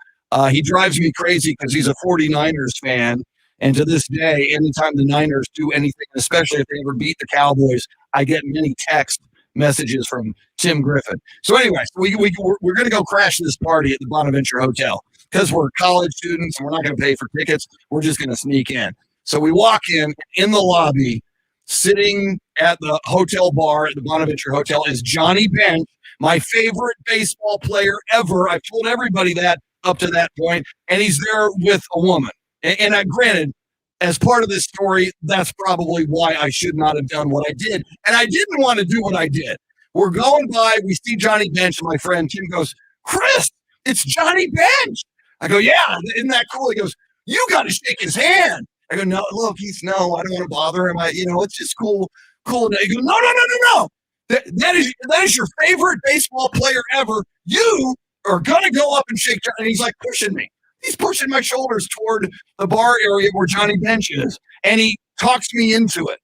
Speaker 1: He drives me crazy because he's a 49ers fan. And to this day, anytime the Niners do anything, especially if they ever beat the Cowboys, I get many text messages from Tim Griffin. So anyway, we're going to go crash this party at the Bonaventure Hotel because we're college students and we're not going to pay for tickets. We're just going to sneak in. So we walk in the lobby, sitting at the hotel bar at the Bonaventure Hotel is Johnny Bench, my favorite baseball player ever. I've told everybody that up to that point, and he's there with a woman. And granted, as part of this story, that's probably why I should not have done what I did. And I didn't want to do what I did. We're going by, we see Johnny Bench, and my friend Tim goes, "Chris, it's Johnny Bench." I go, "Yeah, isn't that cool?" He goes, "You got to shake his hand." I go, "No, look, no, I don't want to bother him. It's just cool. He goes, No. That is your favorite baseball player ever. You are going to go up and shake." And he's like pushing me. He's pushing my shoulders toward the bar area where Johnny Bench is, and he talks me into it.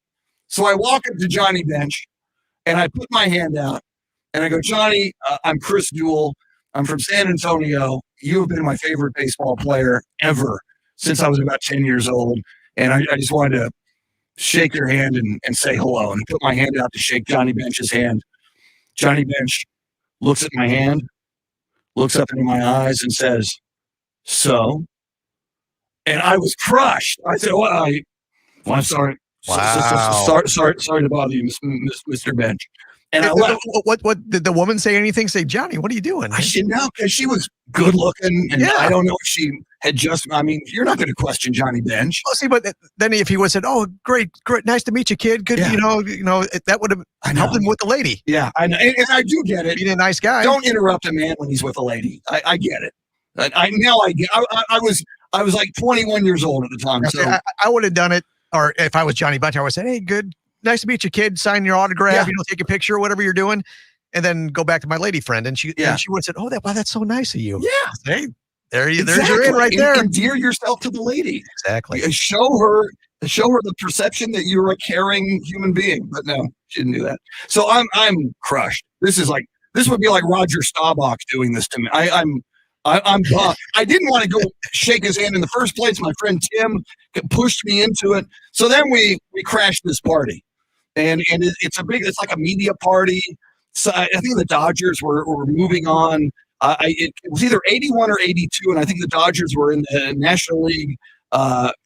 Speaker 1: So I walk up to Johnny Bench, and I put my hand out, and I go, "Johnny, I'm Chris Duel. I'm from San Antonio. You have been my favorite baseball player ever since I was about 10 years old, and I just wanted to shake your hand and say hello." And I put my hand out to shake Johnny Bench's hand. Johnny Bench looks at my hand, looks up into my eyes, and says, "So?" And I was crushed. I said, "Well, I'm sorry.
Speaker 3: Wow.
Speaker 1: Sorry to bother you, Mr. Bench." And I left.
Speaker 3: What did the woman say anything? Say, "Johnny, what are you doing?"
Speaker 1: I should know because she was good looking, and
Speaker 3: Yeah.
Speaker 1: I don't know if she had just. I mean, you're not going to question Johnny Bench.
Speaker 3: Well, see, but then if he would have said, "Oh, great, nice to meet you, kid," good,
Speaker 1: Yeah.
Speaker 3: that would have helped him with the lady.
Speaker 1: Yeah, I know, and I do get it.
Speaker 3: Being a nice guy.
Speaker 1: Don't interrupt a man when he's with a lady. I get it. I get. I was like 21 years old at the time. So
Speaker 3: I would have done it, or if I was Johnny Bench, I would have said, "Hey, good, nice to meet you, kid. Sign your autograph,
Speaker 1: Yeah.
Speaker 3: take a picture, whatever you're doing," and then go back to my lady friend, and she would have said, "Oh, that's so nice of you."
Speaker 1: yeah,
Speaker 3: Hey, there's your in right there.
Speaker 1: Endear yourself to the lady.
Speaker 3: Exactly.
Speaker 1: Show her the perception that you're a caring human being. But no, she didn't do that. So I'm crushed. This would be like Roger Staubach doing this to me. I'm bummed. I didn't want to go shake his hand in the first place. My friend Tim pushed me into it. So then we crashed this party, and it's like a media party. So I think the Dodgers were moving on. It was either 81 or 82, and I think the Dodgers were in the National League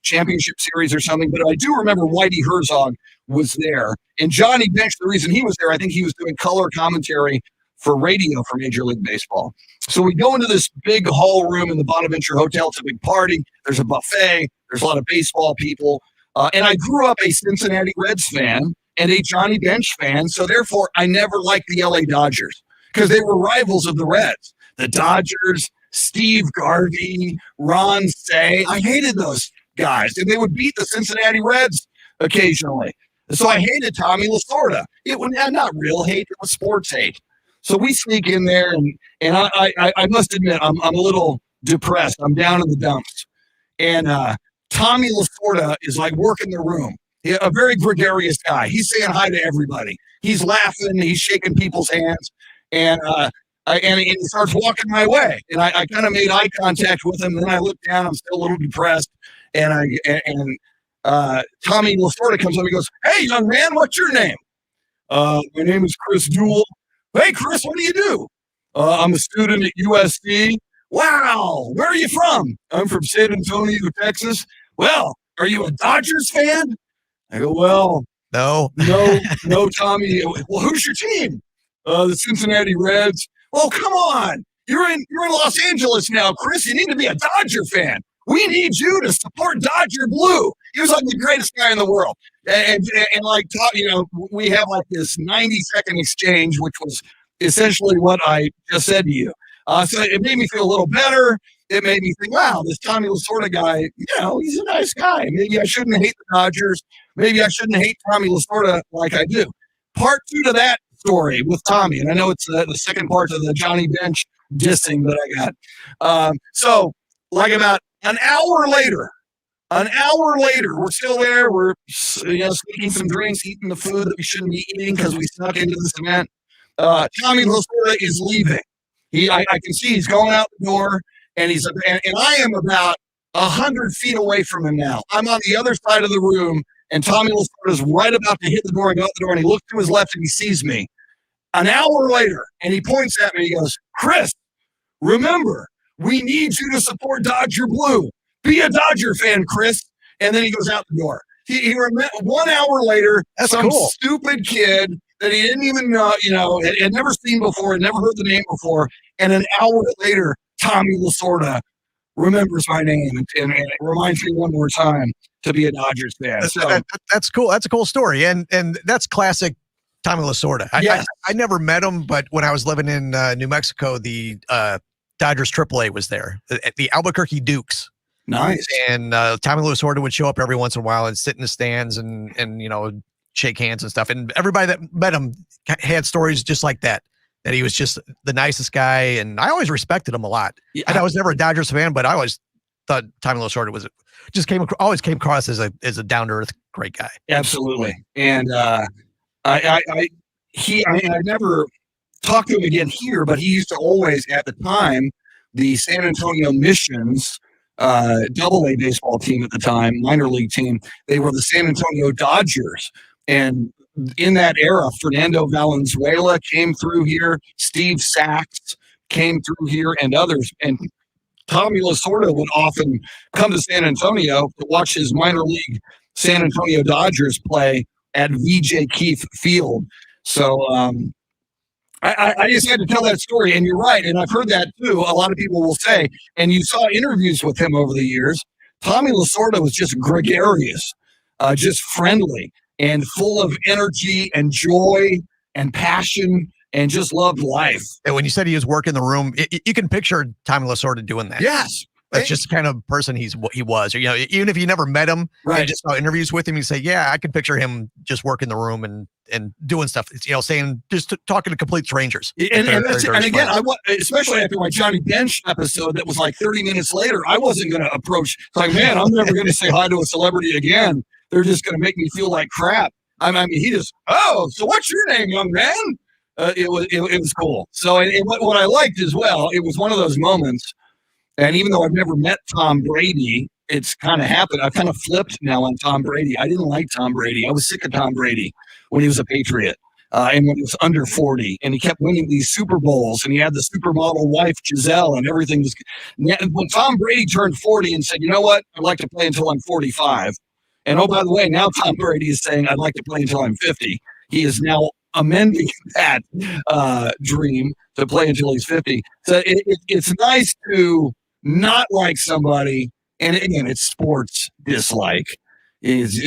Speaker 1: Championship Series or something. But I do remember Whitey Herzog was there, and Johnny Bench. The reason he was there, I think he was doing color commentary for radio for Major League Baseball. So we go into this big hall room in the Bonaventure Hotel. It's a big party. There's a buffet. There's a lot of baseball people. And I grew up a Cincinnati Reds fan and a Johnny Bench fan. So therefore, I never liked the LA Dodgers because they were rivals of the Reds. The Dodgers, Steve Garvey, Ron Say. I hated those guys. And they would beat the Cincinnati Reds occasionally. So I hated Tommy Lasorda. It was not real hate. It was sports hate. So we sneak in there, and I must admit, I'm a little depressed. I'm down in the dumps. And Tommy Lasorda is like working the room. A very gregarious guy. He's saying hi to everybody. He's laughing. He's shaking people's hands. And he starts walking my way. And I kind of made eye contact with him. And then I look down. I'm still a little depressed. And Tommy Lasorda comes up and he goes, "Hey, young man, what's your name?" "My name is Chris Duel." "Hey, Chris, what do you do?" "I'm a student at USC." "Wow, where are you from?" "I'm from San Antonio, Texas." "Well, are you a Dodgers fan?" I go, "Well,
Speaker 3: No,
Speaker 1: no, Tommy." "Well, who's your team?" The Cincinnati Reds." "Oh, come on. You're in Los Angeles now, Chris. You need to be a Dodger fan. We need you to support Dodger Blue. He was like the greatest guy in the world. And like, we have like this 90-second exchange, which was essentially what I just said to you. So it made me feel a little better. It made me think, wow, this Tommy Lasorda guy, he's a nice guy. Maybe I shouldn't hate the Dodgers. Maybe I shouldn't hate Tommy Lasorda like I do. Part 2 to that story with Tommy, and I know it's the second part of the Johnny Bench dissing that I got. So like about an hour later, we're still there. We're sneaking some drinks, eating the food that we shouldn't be eating because we snuck into this event. Tommy Lasorda is leaving. I can see he's going out the door, and and I am about 100 feet away from him now. I'm on the other side of the room, and Tommy Lasorda is right about to hit the door and go out the door, and he looks to his left and he sees me. An hour later, and he points at me. He goes, "Chris, remember, we need you to support Dodger Blue. Be a Dodger fan, Chris." And then he goes out the door. He 1 hour later, some stupid kid that he didn't even know, had never seen before, had never heard the name before. And an hour later, Tommy Lasorda remembers my name and it reminds me one more time to be a Dodgers fan.
Speaker 3: That's cool. That's a cool story. And that's classic Tommy Lasorda. I never met him, but when I was living in New Mexico, the Dodgers AAA was there, the Albuquerque Dukes.
Speaker 1: Nice.
Speaker 3: And Tommy Lasorda would show up every once in a while and sit in the stands and shake hands and stuff. And everybody that met him had stories just like that he was just the nicest guy. And I always respected him a lot. Yeah. And I was never a Dodgers fan, but I always thought Tommy Lasorda always came across as a down-to-earth great guy.
Speaker 1: Absolutely. And I never talked to him again here, but he used to always, at the time, the San Antonio Missions AA baseball team at the time, minor league team, they were the San Antonio Dodgers. And in that era, Fernando Valenzuela came through here, Steve Sachs came through here, and others. And Tommy Lasorda would often come to San Antonio to watch his minor league San Antonio Dodgers play at VJ Keefe Field. So I just had to tell that story, and you're right, and I've heard that too. A lot of people will say, and you saw interviews with him over the years, Tommy Lasorda was just gregarious, just friendly, and full of energy and joy and passion, and just loved life.
Speaker 3: And when you said he was working the room, you can picture Tommy Lasorda doing that.
Speaker 1: Yes.
Speaker 3: That's just the kind of person he was. Or, even if you never met him,
Speaker 1: right,
Speaker 3: and just saw interviews with him, you say, yeah, I could picture him just working the room and doing stuff. Saying talking to complete strangers.
Speaker 1: And again, especially after my Johnny Bench episode that was like 30 minutes later, I wasn't going to approach. It's like, man, I'm never going to say hi to a celebrity again. They're just going to make me feel like crap. I mean, he just, so what's your name, young man? It was cool. So and what I liked as well, it was one of those moments. And even though I've never met Tom Brady, it's kind of happened. I've kind of flipped now on Tom Brady. I didn't like Tom Brady. I was sick of Tom Brady when he was a Patriot and when he was under 40. And he kept winning these Super Bowls. And he had the supermodel wife, Giselle, and everything. When Tom Brady turned 40 and said, you know what, I'd like to play until I'm 45. And oh, by the way, now Tom Brady is saying, I'd like to play until I'm 50. He is now amending that dream to play until he's 50. So it's nice to not like somebody, and again, it's sports dislike. It's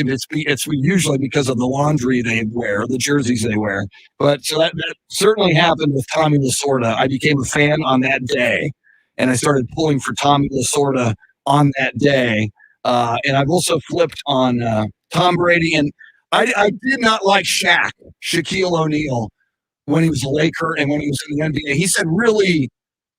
Speaker 1: usually because of the laundry they wear, the jerseys they wear. But so that certainly happened with Tommy Lasorda. I became a fan on that day, and I started pulling for Tommy Lasorda on that day. And I've also flipped on Tom Brady, and I did not like Shaquille O'Neal, when he was a Laker and when he was in the NBA. He said really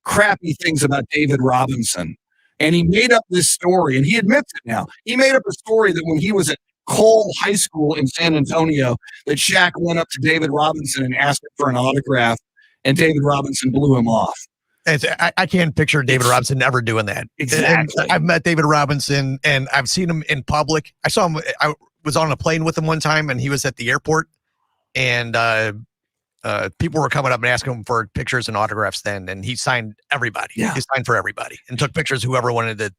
Speaker 1: crappy things about David Robinson. And he made up this story, and he admits it now. He made up a story that when he was at Cole High School in San Antonio, that Shaq went up to David Robinson and asked him for an autograph, and David Robinson blew him off.
Speaker 3: I can't picture David Robinson ever doing that.
Speaker 1: Exactly.
Speaker 3: And I've met David Robinson, and I've seen him in public. I saw him. I was on a plane with him one time, and he was at the airport, and people were coming up and asking him for pictures and autographs then, and he signed everybody.
Speaker 1: Yeah.
Speaker 3: He signed for everybody and took pictures whoever wanted to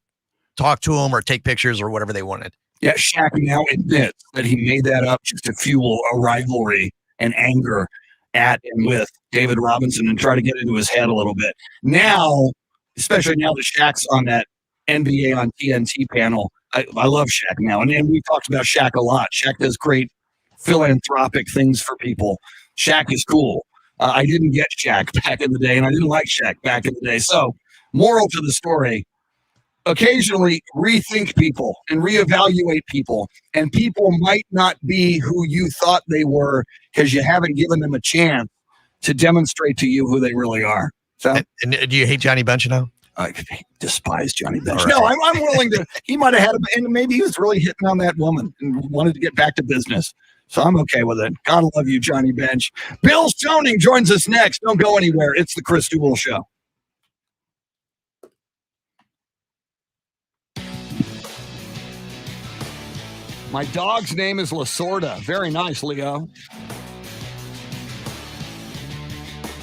Speaker 3: talk to him or take pictures or whatever they wanted.
Speaker 1: Yeah, Shaq now admits that he made that up just to fuel a rivalry and anger. at and with David Robinson and try to get into his head a little bit. Now, especially now that Shaq's on that NBA on TNT panel, I love Shaq now. And we talked about Shaq a lot. Shaq does great philanthropic things for people. Shaq is cool. I didn't get Shaq back in the day, and I didn't like Shaq back in the day. So, moral to the story, occasionally rethink people and reevaluate people. And people might not be who you thought they were because you haven't given them a chance to demonstrate to you who they really are. So,
Speaker 3: and do you hate Johnny Bench now?
Speaker 1: I despise Johnny Bench.
Speaker 3: Right.
Speaker 1: No, I'm willing to. He might have had him, and maybe he was really hitting on that woman and wanted to get back to business. So I'm okay with it. God love you, Johnny Bench. Bill Stoning joins us next. Don't go anywhere. It's the Chris Duel Show. My dog's name is Lasorda. Very nice, Leo.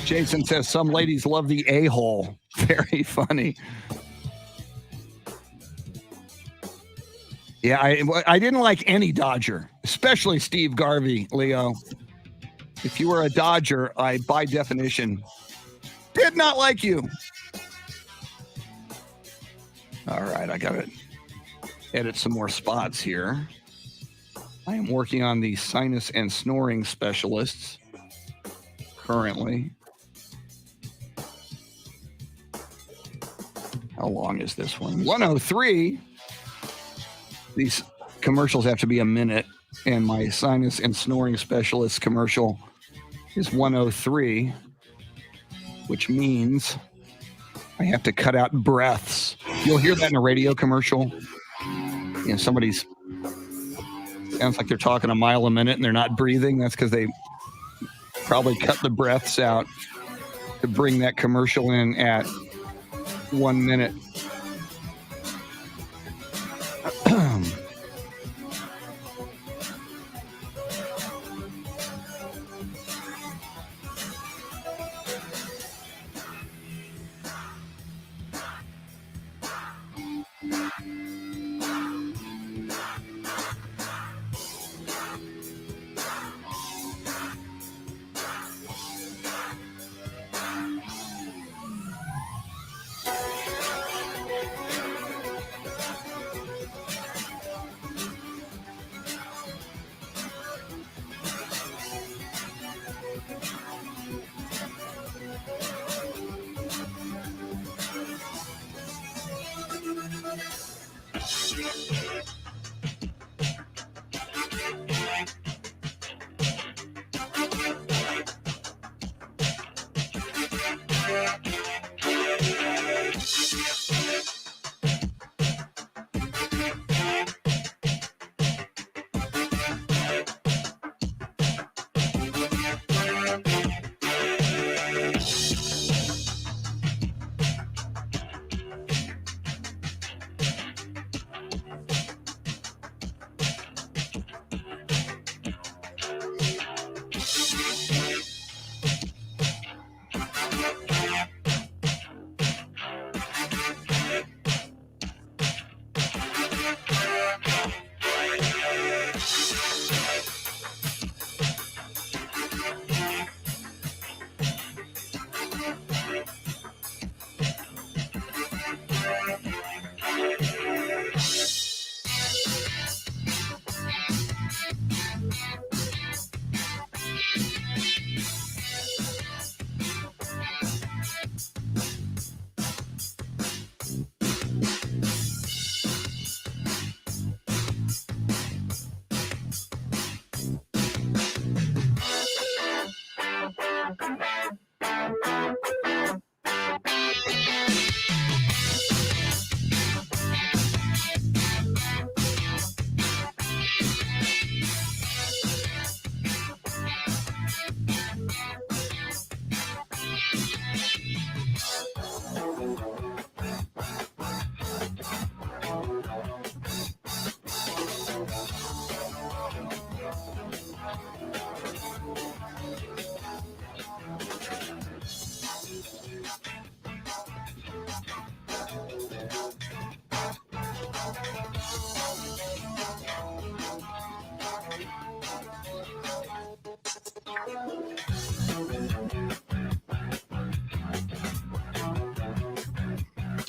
Speaker 1: Jason says some ladies love the a-hole. Very funny. Yeah, I didn't like any Dodger, especially Steve Garvey, Leo. If you were a Dodger, I, by definition, did not like you. All right, I got to edit some more spots here. I am working on the sinus and snoring specialists currently. How long is this one? 103. These commercials have to be a minute, and my sinus and snoring specialist commercial is 103, which means I have to cut out breaths. You'll hear that in a radio commercial. You know, somebody's sounds like they're talking a mile a minute and they're not breathing. That's because they probably cut the breaths out to bring that commercial in at 1 minute.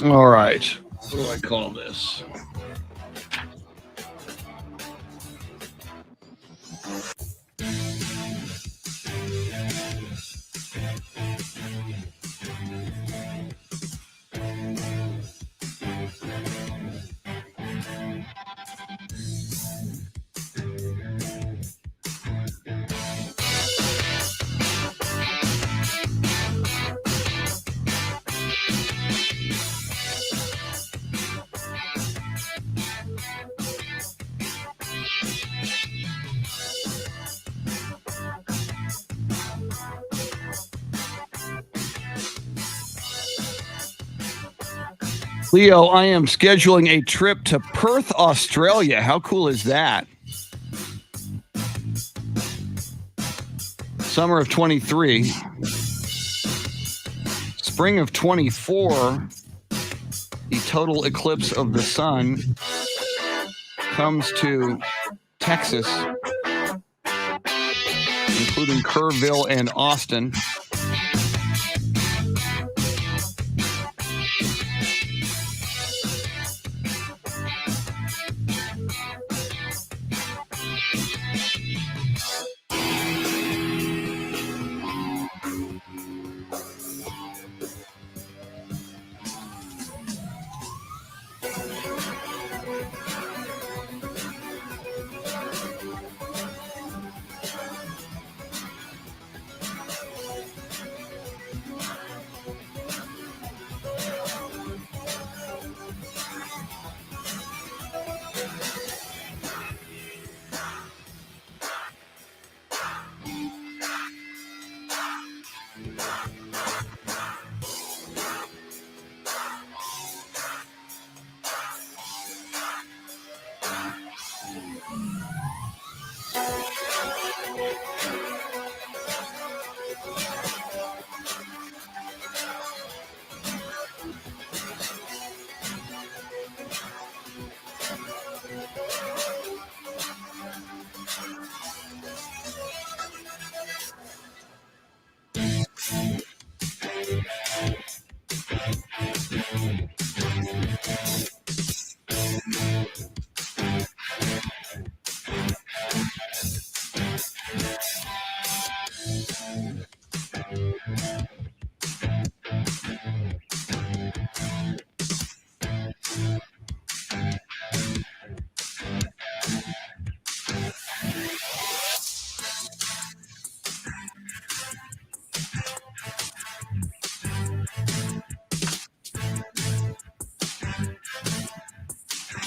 Speaker 1: All right. What do I call this? Leo, I am scheduling a trip to Perth, Australia. How cool is that? Summer of 23. Spring of 24. The total eclipse of the sun comes to Texas, including Kerrville and Austin.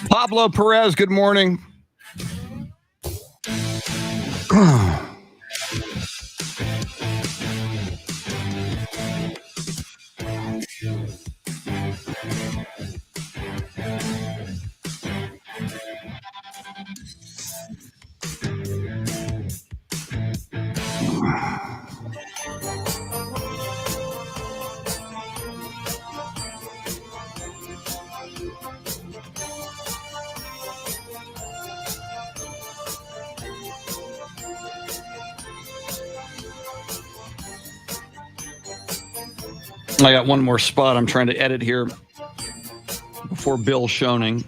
Speaker 1: Pablo Perez, good morning. I got one more spot I'm trying to edit here before Bill Schoening.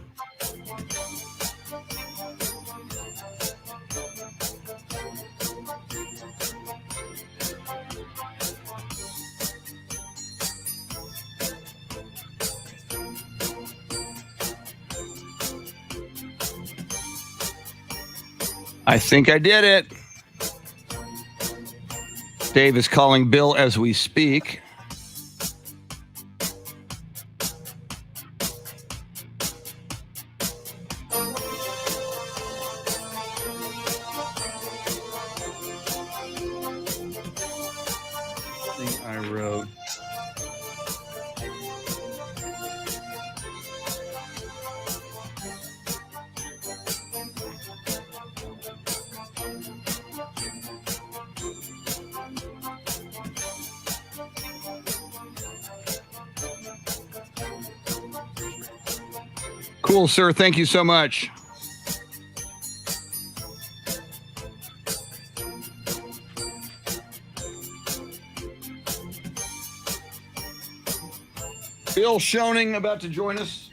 Speaker 1: I think I did it. Dave is calling Bill as we speak. I wrote. Cool, sir. Thank you so much. Bill Schoening about to join us.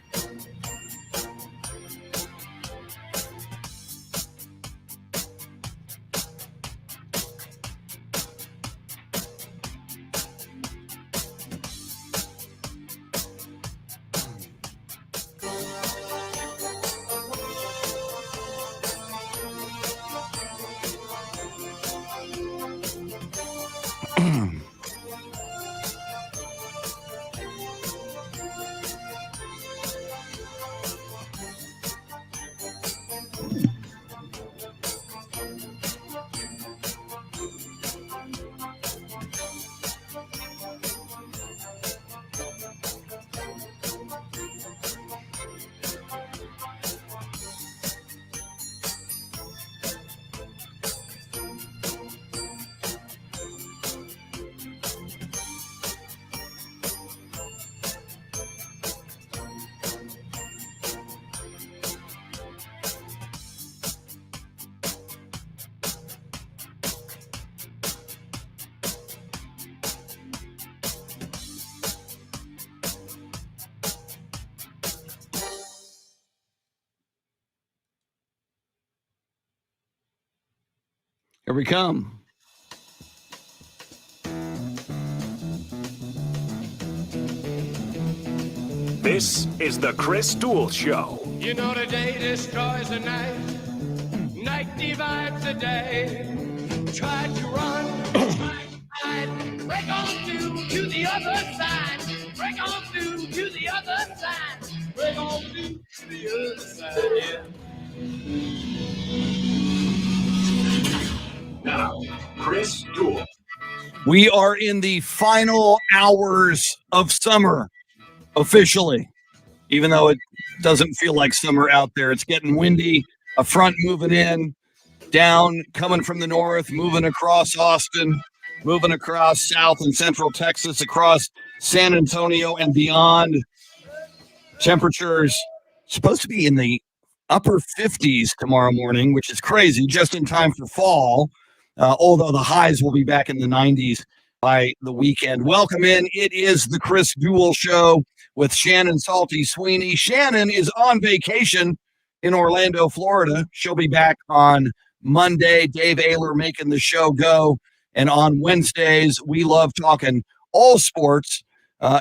Speaker 1: Here we come.
Speaker 2: This is the Chris Duel Show.
Speaker 5: You know the day destroys the night, night divides the day. Try to run, try to hide, break on through to the other side. Break on through to the other side. Break on through to the other side, yeah.
Speaker 2: Now, Chris Duel.
Speaker 1: We are in the final hours of summer, officially. Even though it doesn't feel like summer out there. It's getting windy, a front moving in, down, coming from the north, moving across Austin, moving across South and Central Texas, across San Antonio and beyond. Temperatures supposed to be in the upper 50s tomorrow morning, which is crazy, just in time for fall. Although the highs will be back in the 90s by the weekend. Welcome in. It is the Chris Duel Show with Shannon Salty Sweeney. Shannon is on vacation in Orlando, Florida. She'll be back on Monday. Dave Ayler making the show go. And on Wednesdays, we love talking all sports,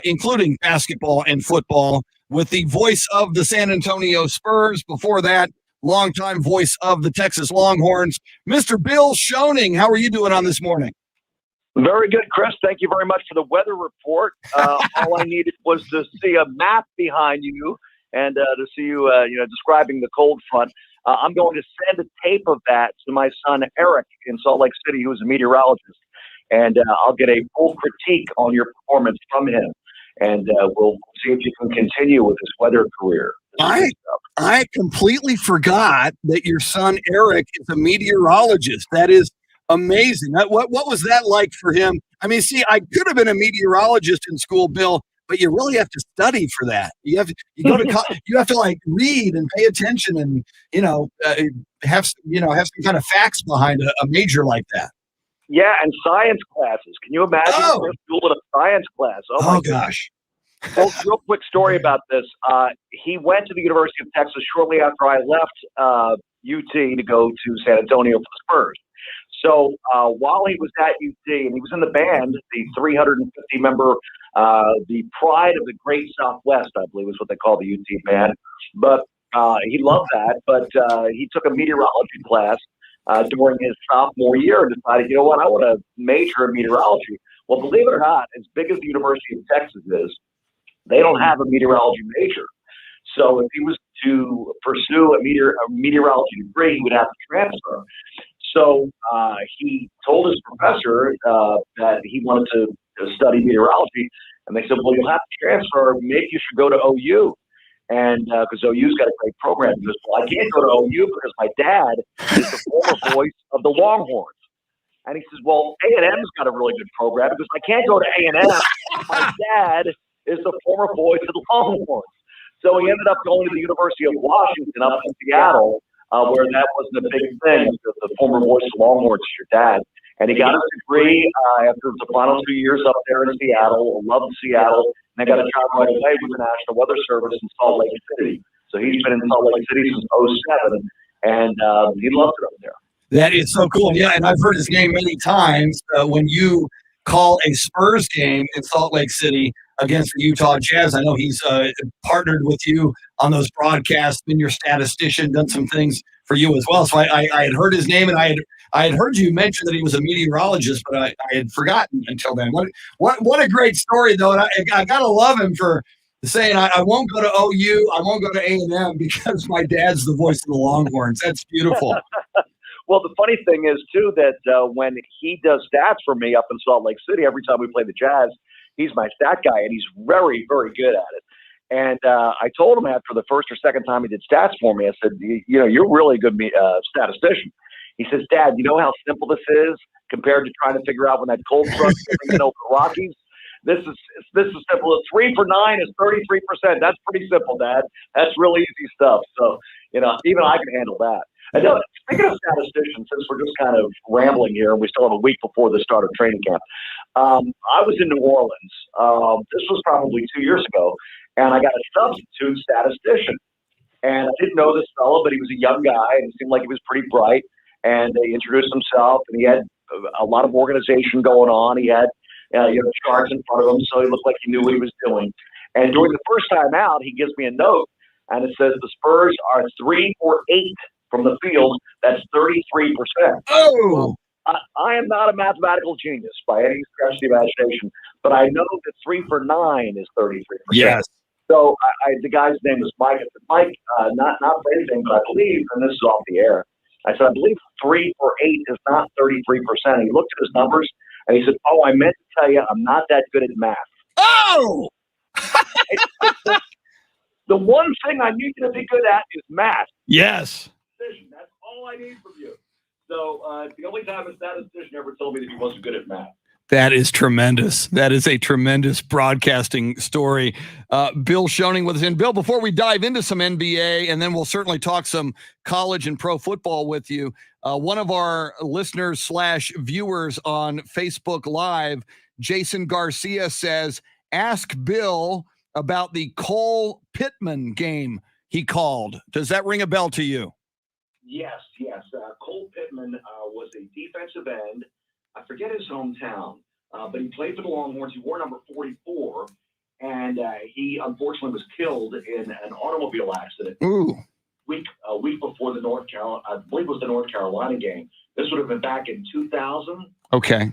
Speaker 1: including basketball and football, with the voice of the San Antonio Spurs. Before that, longtime voice of the Texas Longhorns, Mr. Bill Schoening. How are you doing on this morning?
Speaker 7: Very good, Chris. Thank you very much for the weather report. All I needed was to see a map behind you and to see you, describing the cold front. I'm going to send a tape of that to my son, Eric, in Salt Lake City, who is a meteorologist. And I'll get a full critique on your performance from him. And we'll see if you can continue with this weather career.
Speaker 1: I completely forgot that your son Eric is a meteorologist. That is amazing. What was that like for him? I mean, see, I could have been a meteorologist in school, Bill, but you really have to study for that. You have to like read and pay attention and have some kind of facts behind a major like that.
Speaker 7: Yeah, and science classes. Can you imagine school with a science class?
Speaker 1: Oh gosh.
Speaker 7: Well, real quick story about this. He went to the University of Texas shortly after I left UT to go to San Antonio for the Spurs. So while he was at UT, and he was in the band, the 350-member, the Pride of the Great Southwest, I believe is what they call the UT band. But he loved that. But he took a meteorology class during his sophomore year and decided, you know what, I want to major in meteorology. Well, believe it or not, as big as the University of Texas is, they don't have a meteorology major. So if he was to pursue a meteorology degree, he would have to transfer. So he told his professor that he wanted to study meteorology. And they said, well, you'll have to transfer. Maybe you should go to OU. And because OU's got a great program. He goes, well, I can't go to OU because my dad is the former voice of the Longhorns. And he says, well, A&M's got a really good program. Because I can't go to A&M. My dad is the former voice of the Longhorns. So he ended up going to the University of Washington up in Seattle, where that wasn't a big thing. The former voice of the Longhorns is your dad. And he got his degree after the final 2 years up there in Seattle, loved Seattle. And they got a job right away with the National Weather Service in Salt Lake City. So he's been in Salt Lake City since '07, and he loves it up there.
Speaker 1: That is so cool. Yeah, and I've heard his name many times when you call a Spurs game in Salt Lake City against the Utah Jazz. I know he's partnered with you on those broadcasts, been your statistician, done some things for you as well. So I had heard his name, and I had heard you mention that he was a meteorologist, but I had forgotten until then. What a great story, though. And I gotta love him for saying I won't go to OU, I won't go to A&M because my dad's the voice of the Longhorns. That's beautiful.
Speaker 7: Well, the funny thing is, too, that when he does stats for me up in Salt Lake City, every time we play the Jazz, he's my stat guy, and he's very, very good at it. And I told him after the first or second time he did stats for me, I said, you're really a good statistician. He says, Dad, you know how simple this is compared to trying to figure out when that cold front's coming in over the Rockies? This is simple. 3 for 9 is 33%. That's pretty simple, Dad. That's really easy stuff. So, even I can handle that. And speaking of statisticians, since we're just kind of rambling here, and we still have a week before the start of training camp, I was in New Orleans. This was probably 2 years ago, and I got a substitute statistician. And I didn't know this fellow, but he was a young guy, and it seemed like he was pretty bright. And he introduced himself, and he had a lot of organization going on. He had charts in front of him, so he looked like he knew what he was doing. And during the first time out, he gives me a note, and it says the Spurs are 3 for 8 from the field. That's 33%.
Speaker 1: Oh!
Speaker 7: I am not a mathematical genius by any stretch of the imagination, but I know that 3 for 9 is 33%.
Speaker 1: Yes.
Speaker 7: So the guy's name is Mike. I said, Mike, not for anything, but I believe, and this is off the air, I said, I believe 3 for 8 is not 33%. He looked at his numbers, and he said, I meant to tell you I'm not that good at math.
Speaker 1: Oh!
Speaker 7: The one thing I need you to be good at is math.
Speaker 1: Yes.
Speaker 7: That's all I need from you. So the only time a statistician ever told me that he wasn't good at math.
Speaker 1: That is tremendous. That is a tremendous broadcasting story. Bill Schoening with us. And Bill, before we dive into some NBA, and then we'll certainly talk some college and pro football with you, one of our listeners / viewers on Facebook Live, Jason Garcia, says, ask Bill about the Cole Pittman game he called. Does that ring a bell to you?
Speaker 7: Yes. Cole Pittman was a defensive end. I forget his hometown, but he played for the Longhorns. He wore number 44, and he unfortunately was killed in an automobile accident.
Speaker 1: Ooh.
Speaker 7: A week before the North Carolina, I believe it was the North Carolina game. This would have been back in 2000.
Speaker 1: Okay.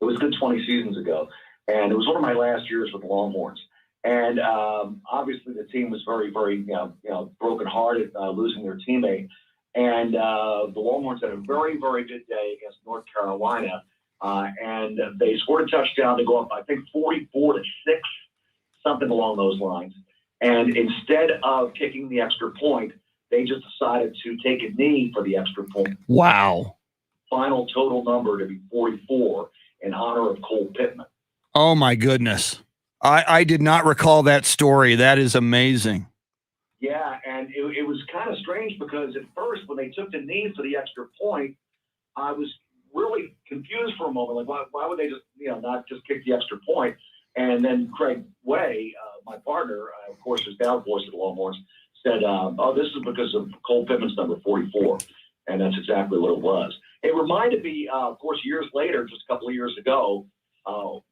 Speaker 7: It was a good 20 seasons ago, and it was one of my last years with the Longhorns. And obviously, the team was very, very, brokenhearted losing their teammate. And the Longhorns had a very, very good day against North Carolina, and they scored a touchdown to go up, I think, 44-6, something along those lines. And instead of kicking the extra point, they just decided to take a knee for the extra point.
Speaker 1: Wow.
Speaker 7: Final total number to be 44 in honor of Cole Pittman.
Speaker 1: Oh, my goodness. I did not recall that story. That is amazing.
Speaker 7: Yeah, and it was kind of strange because at first when they took the knee for the extra point, I was really confused for a moment. Like, why would they just, not just kick the extra point? And then Craig Way, my partner, of course, his down voice at the Longhorns, said, this is because of Cole Pittman's number 44. And that's exactly what it was. It reminded me, of course, years later, just a couple of years ago,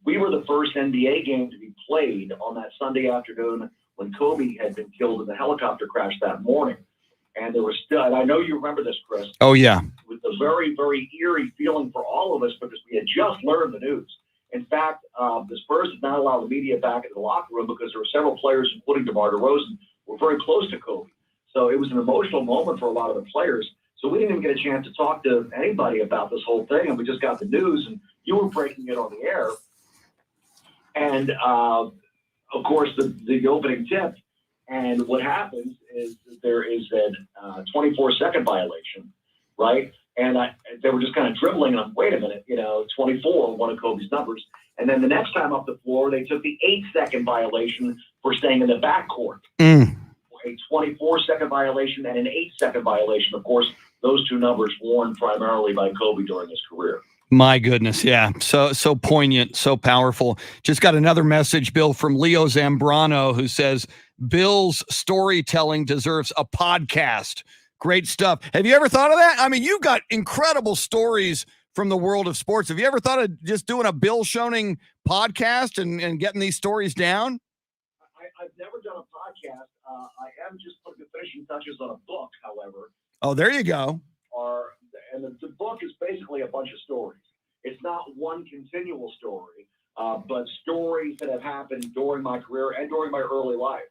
Speaker 7: we were the first NBA game to be played on that Sunday afternoon when Kobe had been killed in the helicopter crash that morning. And there was still, and I know you remember this, Chris.
Speaker 1: Oh, yeah.
Speaker 7: With a very, very eerie feeling for all of us because we had just learned the news. In fact, the Spurs did not allow the media back into the locker room because there were several players, including DeMar DeRozan, were very close to Kobe. So it was an emotional moment for a lot of the players. So we didn't even get a chance to talk to anybody about this whole thing, and we just got the news, and you were breaking it on the air. And, of course, the opening tip, and what happens is that there is a 24-second violation, right? And they were just kind of dribbling, and I'm, wait a minute, 24, one of Kobe's numbers. And then the next time up the floor, they took the 8-second violation for staying in the backcourt. A 24-second violation and an 8-second violation. Of course, those two numbers worn primarily by Kobe during his career.
Speaker 1: My goodness, yeah. So poignant, so powerful. Just got another message, Bill, from Leo Zambrano, who says Bill's storytelling deserves a podcast. Great stuff. Have you ever thought of that? I mean, you've got incredible stories from the world of sports. Have you ever thought of just doing a Bill Schoening podcast and getting these stories down?
Speaker 7: I've never done a podcast. I am just putting the finishing touches on a book, however.
Speaker 1: Oh, there you go.
Speaker 7: And the book is basically a bunch of stories. It's not one continual story, but stories that have happened during my career and during my early life.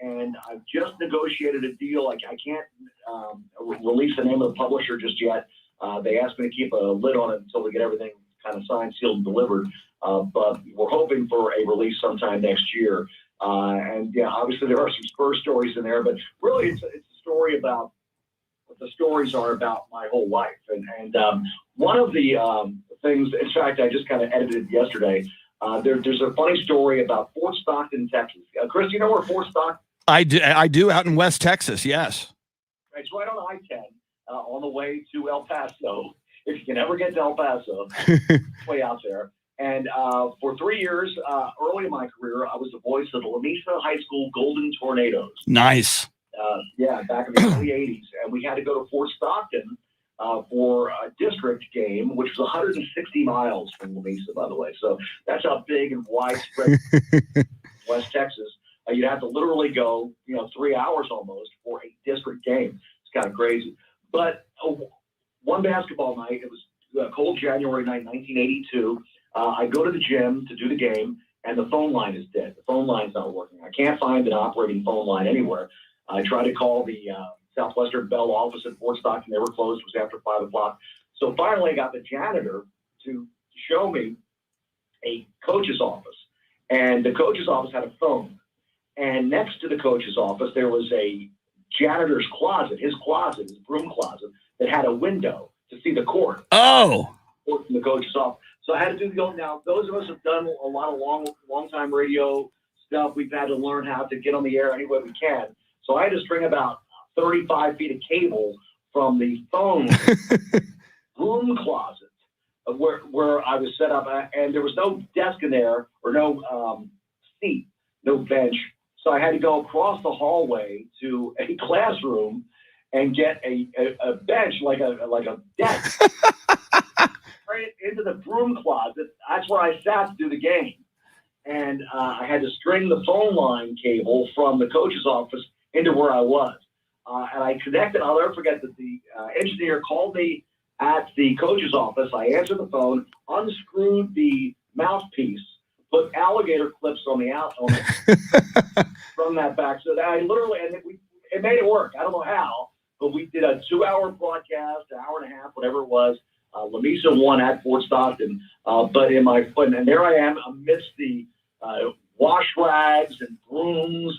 Speaker 7: And I've just negotiated a deal. I can't release the name of the publisher just yet. They asked me to keep a lid on it until we get everything kind of signed, sealed, and delivered. But we're hoping for a release sometime next year. And yeah, obviously there are some Spurs stories in there, but really it's a story about what the stories are about my whole life. And one of the things, in fact, I just kind of edited yesterday. There's a funny story about Fort Stockton, Texas. Chris, you know where Fort Stockton? I
Speaker 1: do, out in West Texas, yes.
Speaker 7: It's right on I-10 on the way to El Paso. If you can ever get to El Paso, way out there. And for 3 years, early in my career, I was the voice of the Lamesa High School Golden Tornadoes.
Speaker 1: Nice.
Speaker 7: Back in the early 80s. And we had to go to Fort Stockton for a district game, which was 160 miles from Lamesa, by the way. So that's how big and widespread West Texas. You'd have to literally go, 3 hours almost for a district game. It's kind of crazy. But one basketball night, it was a cold January night, 1982. I go to the gym to do the game, and the phone line is dead. The phone line's not working. I can't find an operating phone line anywhere. I tried to call the Southwestern Bell office at Fort Stockton. They were closed. It was after 5 o'clock. So finally I got the janitor to show me a coach's office. And the coach's office had a phone. And next to the coach's office, there was a janitor's closet, his broom closet, that had a window to see the court.
Speaker 1: Oh.
Speaker 7: From the coach's office. So I had to do the old. Now, those of us have done a lot of long time radio stuff. We've had to learn how to get on the air any way we can. So I had to string about 35 feet of cable from the phone broom closet where I was set up, and there was no desk in there or no seat, no bench. So I had to go across the hallway to a classroom and get a bench like a desk. Right into the broom closet. That's where I sat to do the game. And I had to string the phone line cable from the coach's office into where I was. And I connected. I'll never forget that the engineer called me at the coach's office. I answered the phone, unscrewed the mouthpiece, put alligator clips on the from that back. So that I literally, and it made it work. I don't know how, but we did a 2-hour broadcast, an hour and a half, whatever it was. Lamesa won at Fort Stockton, but in my foot, and there I am amidst the wash rags and brooms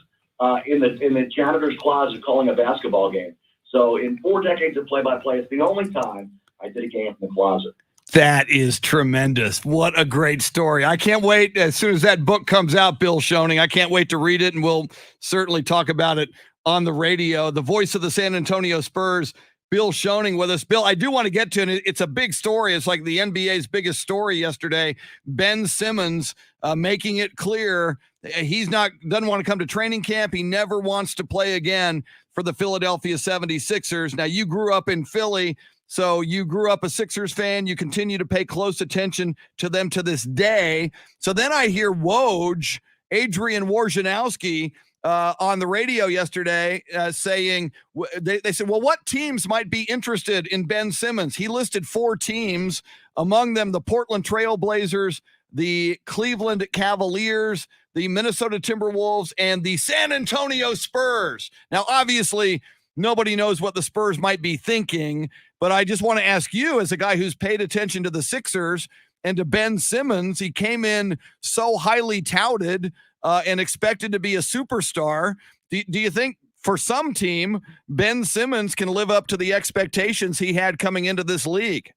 Speaker 7: in the janitor's closet calling a basketball game. So in 4 decades of play-by-play, it's the only time I did a game in the closet.
Speaker 1: That is tremendous. What a great story. I can't wait. As soon as that book comes out, Bill Schoening, I can't wait to read it, and we'll certainly talk about it on the radio. The voice of the San Antonio Spurs, Bill Schoening, with us. Bill, I do want to get to it. It's a big story. It's like the NBA's biggest story yesterday. Ben Simmons making it clear he's doesn't want to come to training camp. He never wants to play again for the Philadelphia 76ers. Now, you grew up in Philly, so you grew up a Sixers fan. You continue to pay close attention to them to this day. So then I hear Woj, Adrian Wojnarowski, on the radio yesterday saying, they said, well, what teams might be interested in Ben Simmons? He listed 4 teams, among them the Portland Trail Blazers, the Cleveland Cavaliers, the Minnesota Timberwolves, and the San Antonio Spurs. Now, obviously, nobody knows what the Spurs might be thinking, but I just want to ask you, as a guy who's paid attention to the Sixers and to Ben Simmons, he came in so highly touted and expected to be a superstar. Do you think for some team, Ben Simmons can live up to the expectations he had coming into this league?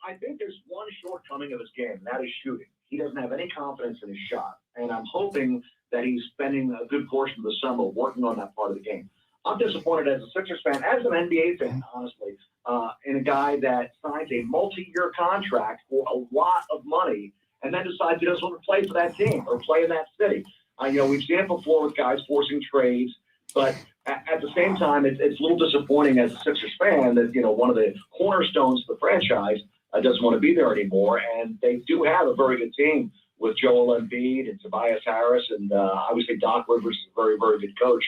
Speaker 7: I think there's one shortcoming of his game, and that is shooting. He doesn't have any confidence in his shot, and I'm hoping that he's spending a good portion of the summer working on that part of the game. I'm disappointed as a Sixers fan, as an NBA fan, honestly, in a guy that signs a multi-year contract for a lot of money and then decides he doesn't want to play for that team or play in that city. We've seen it before with guys forcing trades, but at the same time, it's a little disappointing as a Sixers fan that, one of the cornerstones of the franchise doesn't want to be there anymore. And they do have a very good team with Joel Embiid and Tobias Harris, and obviously Doc Rivers is a very, very good coach.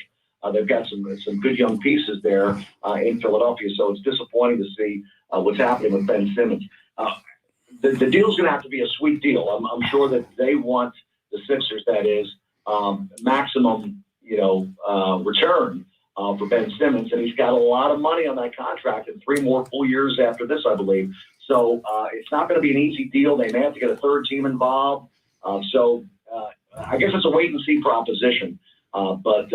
Speaker 7: They've got some good young pieces there in Philadelphia, so it's disappointing to see what's happening with Ben Simmons. The deal's going to have to be a sweet deal. I'm sure that they want, the Sixers, that is, maximum, return for Ben Simmons, and he's got a lot of money on that contract and 3 more full years after this, I believe. So it's not going to be an easy deal. They may have to get a third team involved. So I guess it's a wait-and-see proposition. But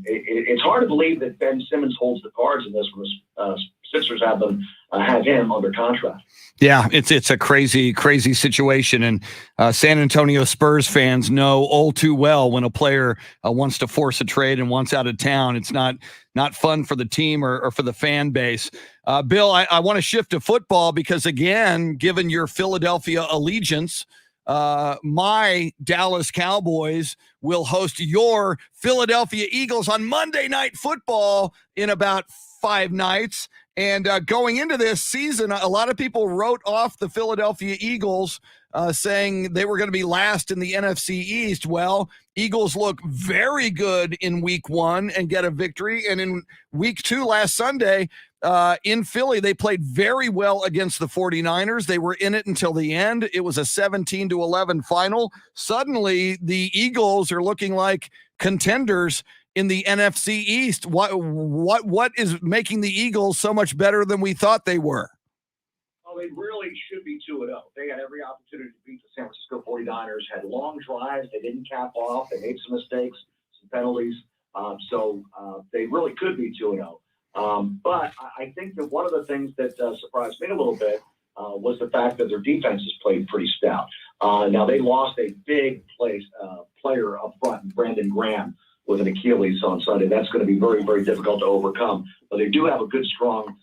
Speaker 7: it's hard to believe that Ben Simmons holds the cards in this when the Sixers have him under contract.
Speaker 1: Yeah, it's a crazy, crazy situation. And San Antonio Spurs fans know all too well when a player wants to force a trade and wants out of town. It's not fun for the team or for the fan base. Bill, I want to shift to football because, again, given your Philadelphia allegiance, my Dallas Cowboys will host your Philadelphia Eagles on Monday Night Football in about 5 nights. And going into this season, a lot of people wrote off the Philadelphia Eagles, saying they were going to be last in the NFC East. Well, Eagles look very good in week 1 and get a victory. And in week 2 last Sunday, in Philly, they played very well against the 49ers. They were in it until the end. It was a 17-11 final. Suddenly, the Eagles are looking like contenders in the NFC East. What is making the Eagles so much better than we thought they were?
Speaker 7: Oh, they really should be 2-0. They had every opportunity to beat the San Francisco 49ers, had long drives. They didn't cap off. They made some mistakes, some penalties. So they really could be 2-0. But I think that one of the things that surprised me a little bit was the fact that their defense has played pretty stout. Now, they lost a big player up front, Brandon Graham, with an Achilles on Sunday. That's going to be very, very difficult to overcome. But they do have a good, strong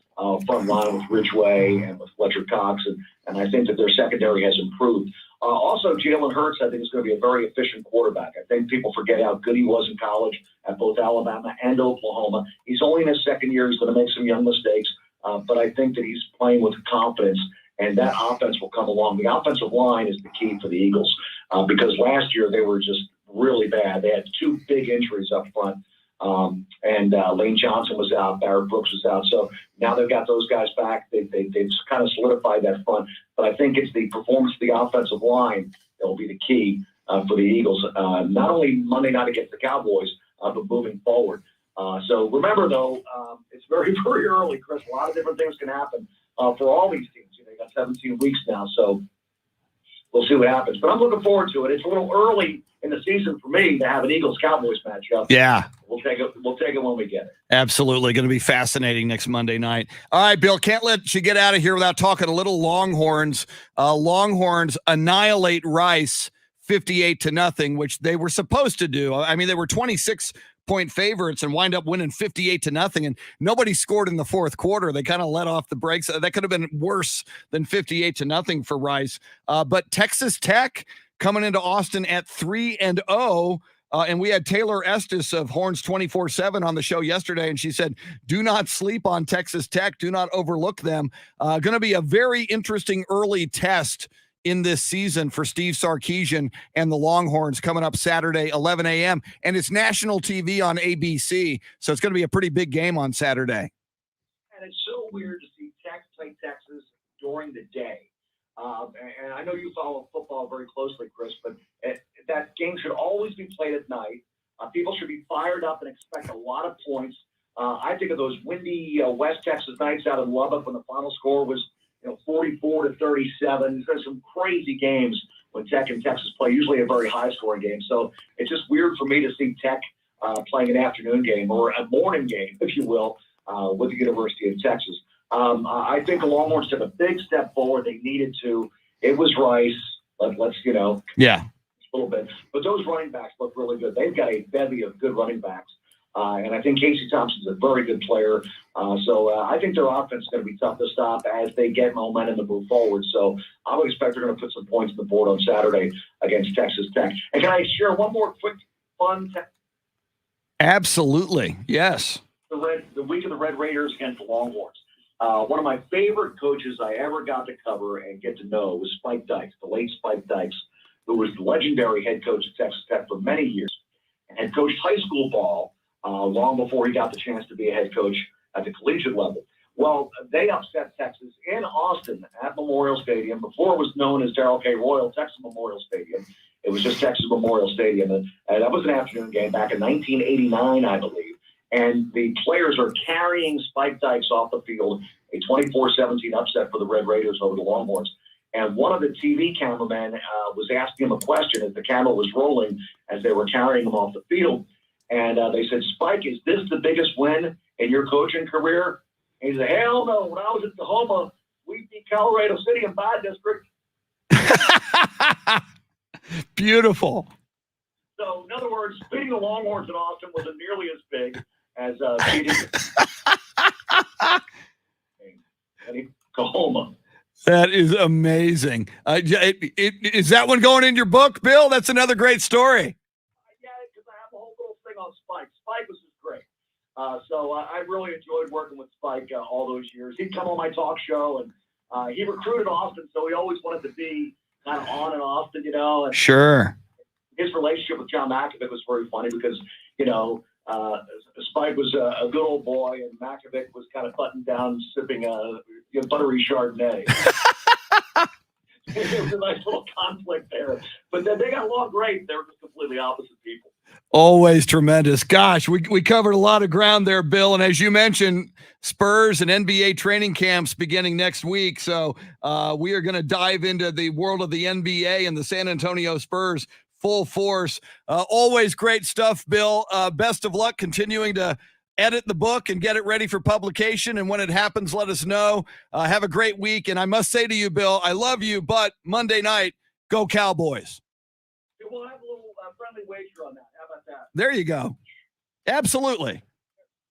Speaker 7: front line with Ridgeway and with Fletcher Cox, and I think that their secondary has improved. Also, Jalen Hurts, I think, is going to be a very efficient quarterback. I think people forget how good he was in college at both Alabama and Oklahoma. He's only in his second year. He's going to make some young mistakes, but I think that he's playing with confidence, and that offense will come along. The offensive line is the key for the Eagles because last year they were just really bad. They had 2 big injuries up front, and Lane Johnson was out, Barrett Brooks was out. So now they've got those guys back. They've kind of solidified that front. But I think it's the performance of the offensive line that will be the key for the Eagles, not only Monday night against the Cowboys, but moving forward. So remember, though, it's very, very early, Chris. A lot of different things can happen for all these teams. They got 17 weeks now, so we'll see what happens. But I'm looking forward to it. It's a little early in the season for me to have an Eagles-Cowboys matchup.
Speaker 1: Yeah.
Speaker 7: We'll take it when we get it.
Speaker 1: Absolutely. Going to be fascinating next Monday night. All right, Bill, can't let you get out of here without talking a little Longhorns. Longhorns annihilate Rice 58-0, which they were supposed to do. I mean, they were 26-point favorites and wind up winning 58-0, and nobody scored in the fourth quarter. They kind of let off the brakes. That could have been worse than 58-0 for Rice. But Texas Tech coming into Austin at 3-0. And we had Taylor Estes of Horns 24/7 on the show yesterday, and she said, do not sleep on Texas Tech. Do not overlook them. Going to be a very interesting early test in this season for Steve Sarkisian and the Longhorns coming up Saturday, 11 a.m. And it's national TV on ABC, so it's going to be a pretty big game on Saturday.
Speaker 7: And it's so weird to see Tech play Texas during the day. And I know you follow football very closely, Chris, but that game should always be played at night. People should be fired up and expect a lot of points. I think of those windy West Texas nights out in Lubbock when the final score was 44-37. There's some crazy games when Tech and Texas play, usually a very high-scoring game. So it's just weird for me to see Tech playing an afternoon game or a morning game, if you will, with the University of Texas. I think the Longhorns took a big step forward. They needed to. It was Rice. Let's
Speaker 1: Yeah.
Speaker 7: A little bit. But those running backs look really good. They've got a bevy of good running backs. And I think Casey Thompson's a very good player. So I think their offense is going to be tough to stop as they get momentum to move forward. So I would expect they're going to put some points on the board on Saturday against Texas Tech. And can I share one more quick fun?
Speaker 1: Absolutely. Yes.
Speaker 7: The week of the Red Raiders against the Longhorns. One of my favorite coaches I ever got to cover and get to know was Spike Dykes, the late Spike Dykes, who was the legendary head coach at Texas Tech for many years and had coached high school ball long before he got the chance to be a head coach at the collegiate level. Well, they upset Texas in Austin at Memorial Stadium. Before it was known as Darrell K. Royal Texas Memorial Stadium. It was just Texas Memorial Stadium. And that was an afternoon game back in 1989, I believe. And the players are carrying Spike Dykes off the field, a 24-17 upset for the Red Raiders over the Longhorns. And one of the TV cameramen was asking him a question as the camera was rolling as they were carrying him off the field. And they said, Spike, is this the biggest win in your coaching career? And he said, hell no. When I was at Tahoma, we beat Colorado City in my district.
Speaker 1: Beautiful.
Speaker 7: So, in other words, beating the Longhorns in Austin wasn't nearly as big as beating Tahoma.
Speaker 1: That is amazing. Is that one going in your book, Bill? That's another great story.
Speaker 7: Yeah, because I have a whole little thing on Spike. Spike was just great. So I really enjoyed working with Spike all those years. He'd come on my talk show, and he recruited Austin, so he always wanted to be kind of on and Austin, you know. And
Speaker 1: sure.
Speaker 7: His relationship with John Malkovich was very funny because, you know, Spike was a good old boy, and Malkovich was kind of buttoned down, sipping buttery Chardonnay. There was a nice little conflict there. But then they got along great. They were just completely opposite people.
Speaker 1: Always tremendous. Gosh, we covered a lot of ground there, Bill. And as you mentioned, Spurs and NBA training camps beginning next week. So we are going to dive into the world of the NBA and the San Antonio Spurs full force. Always great stuff, Bill. Best of luck continuing to edit the book and get it ready for publication. And when it happens, let us know. Have a great week. And I must say to you, Bill, I love you, but Monday night, go Cowboys.
Speaker 7: We'll have a little friendly wager on that. How about that?
Speaker 1: There you go. Absolutely.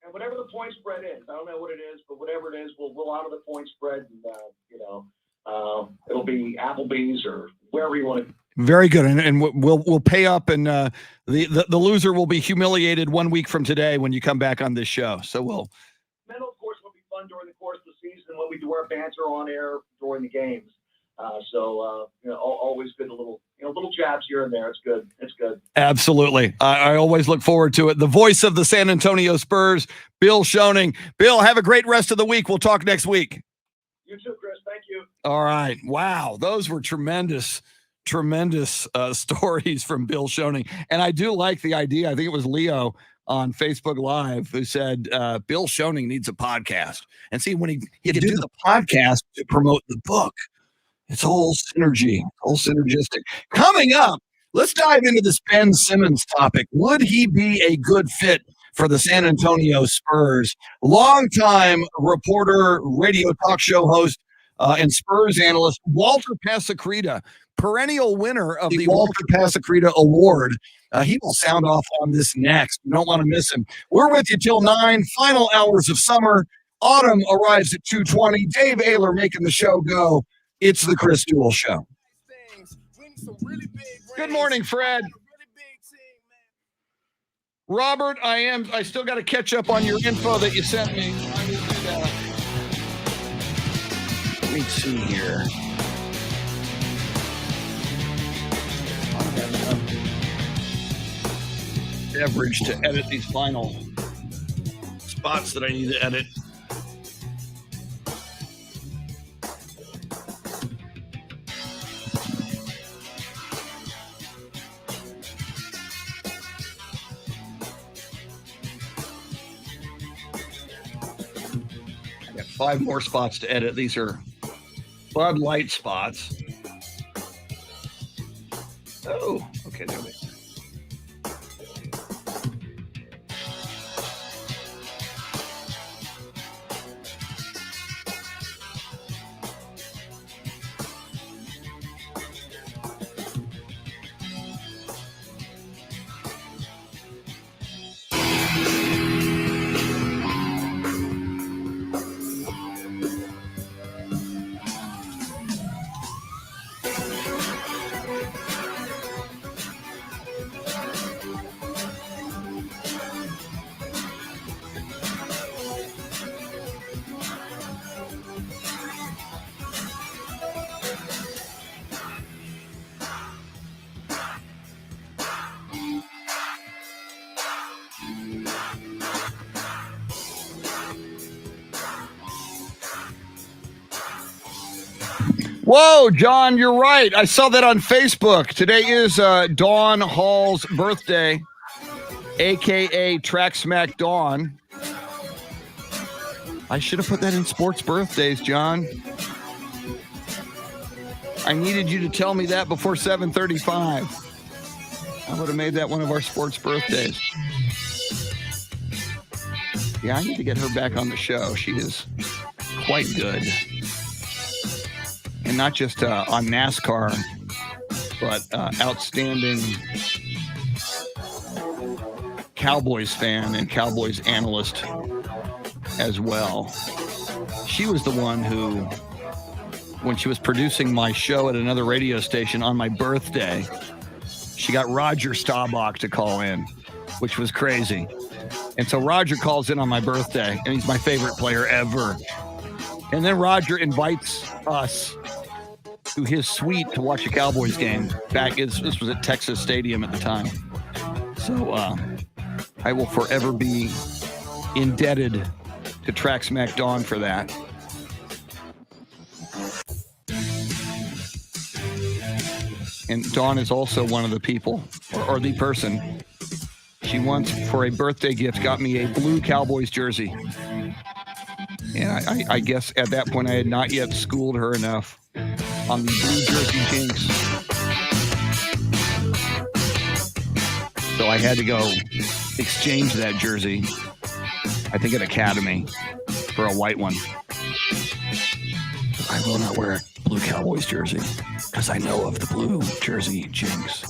Speaker 7: And whatever the point spread is, I don't know what it is, but whatever it is, we'll honor the point spread, and it'll be Applebee's or wherever you want to.
Speaker 1: Very good, and we'll pay up, and the loser will be humiliated 1 week from today when you come back on this show. So we'll.
Speaker 7: Then of course will be fun during the course of the season when we do our banter on air during the games. Always good little jabs here and there. It's good. It's good.
Speaker 1: Absolutely. I always look forward to it. The voice of the San Antonio Spurs, Bill Schoening. Bill, have a great rest of the week. We'll talk next week.
Speaker 7: You too, Chris. Thank you.
Speaker 1: All right. Wow. Those were tremendous stories from Bill Schoening. And I do like the idea. I think it was Leo on Facebook Live who said Bill Schoening needs a podcast. And see, when he could do the podcast to promote the book, it's all synergy, all synergistic. Coming up, let's dive into this Ben Simmons topic. Would he be a good fit for the San Antonio Spurs? Longtime reporter, radio talk show host, and Spurs analyst Walter Pasacreta, perennial winner of the Walter Pasacreta Award. He will sound off on this next. You don't want to miss him. We're with you till 9, final hours of summer. Autumn arrives at 2:20. Dave Ayler making the show go. It's the Chris Duel Show. Good morning, Fred. Robert, I still got to catch up on your info that you sent me. Let me see here. Beverage to edit these final spots that I need to edit. I got 5 more spots to edit. These are Bud Light spots. Oh, okay, there we go. Whoa, John, you're right. I saw that on Facebook. Today is Dawn Hall's birthday, a.k.a. Track Smack Dawn. I should have put that in sports birthdays, John. I needed you to tell me that before 7:35. I would have made that one of our sports birthdays. Yeah, I need to get her back on the show. She is quite good. And not just on NASCAR, but outstanding Cowboys fan and Cowboys analyst as well. She was the one who, when she was producing my show at another radio station on my birthday, she got Roger Staubach to call in, which was crazy. And so Roger calls in on my birthday, and he's my favorite player ever. And then Roger invites us to his suite to watch a Cowboys game. This was at Texas Stadium at the time. So I will forever be indebted to Track Smack Dawn for that. And Dawn is also one of the people, or the person. She once, for a birthday gift, got me a blue Cowboys jersey. And I guess at that point I had not yet schooled her enough on the blue jersey jinx. So I had to go exchange that jersey, I think at Academy, for a white one. I will not wear a blue Cowboys jersey because I know of the blue jersey jinx.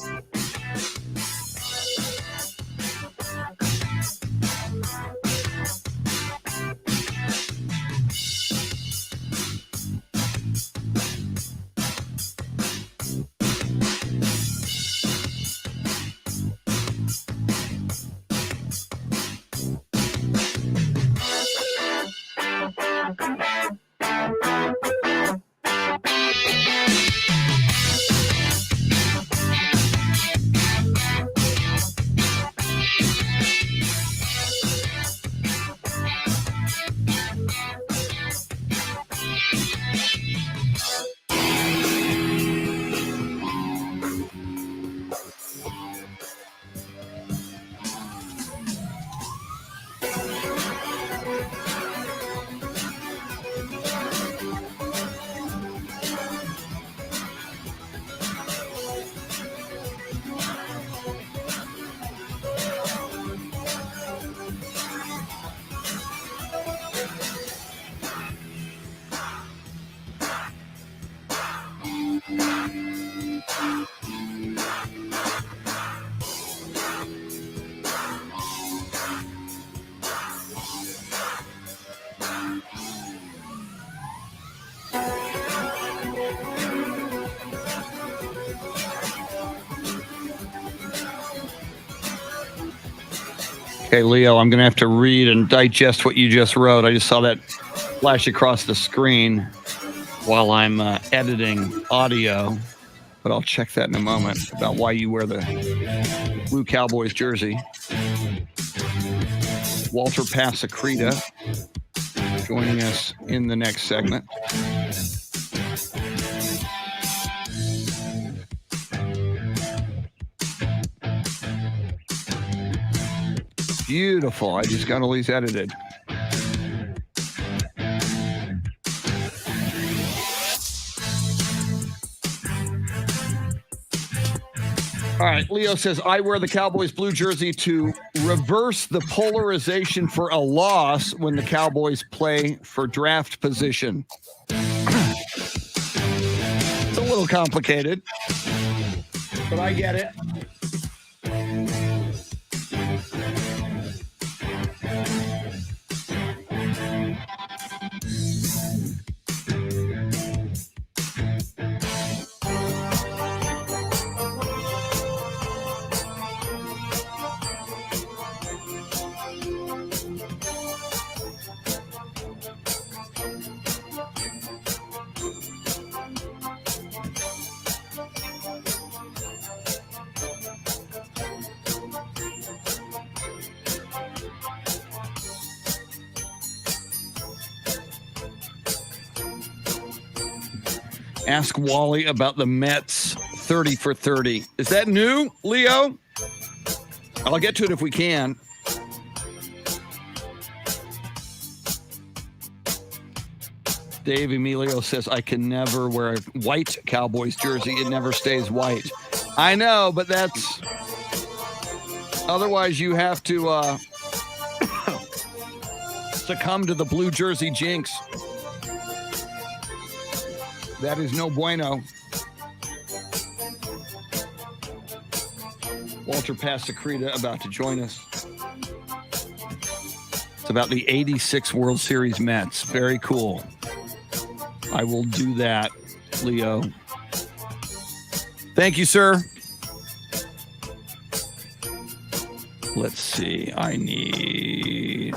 Speaker 1: Okay, Leo, I'm going to have to read and digest what you just wrote. I just saw that flash across the screen while I'm editing audio, but I'll check that in a moment about why you wear the blue Cowboys jersey. Walter Pasacreta joining us in the next segment. Beautiful. I just got all these edited. All right. Leo says, I wear the Cowboys blue jersey to reverse the polarization for a loss when the Cowboys play for draft position. It's a little complicated, but I get it. Ask Wally about the Mets 30 for 30. Is that new, Leo? I'll get to it if we can. Dave Emilio says, I can never wear a white Cowboys jersey. It never stays white. I know, but that's... Otherwise, you have to succumb to the blue jersey jinx. That is no bueno. Walter Pasacreta about to join us. It's about the 86 World Series Mets. Very cool. I will do that, Leo. Thank you, sir. Let's see. I need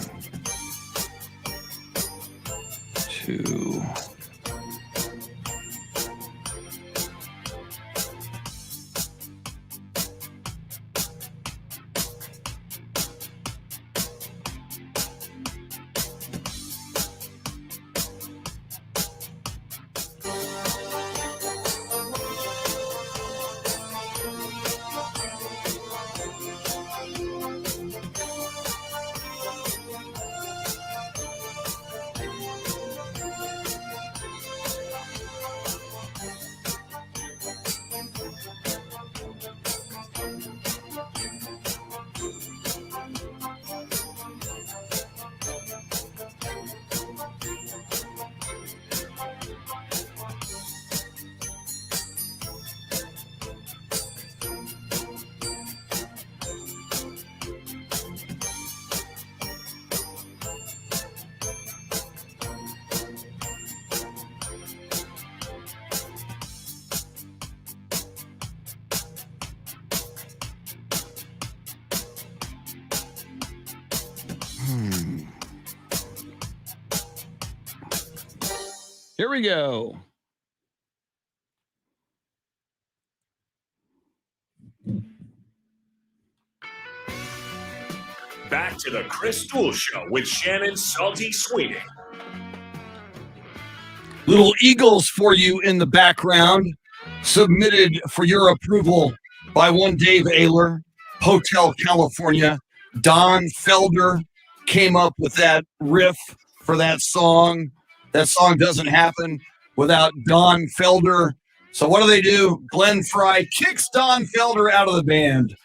Speaker 1: to... Here we go.
Speaker 2: Back to the Chris Duel Show with Shannon Salty Sweeney.
Speaker 1: Little Eagles for you in the background, submitted for your approval by one Dave Ayler, Hotel California. Don Felder came up with that riff for that song. That song doesn't happen without Don Felder. So what do? Glenn Fry kicks Don Felder out of the band.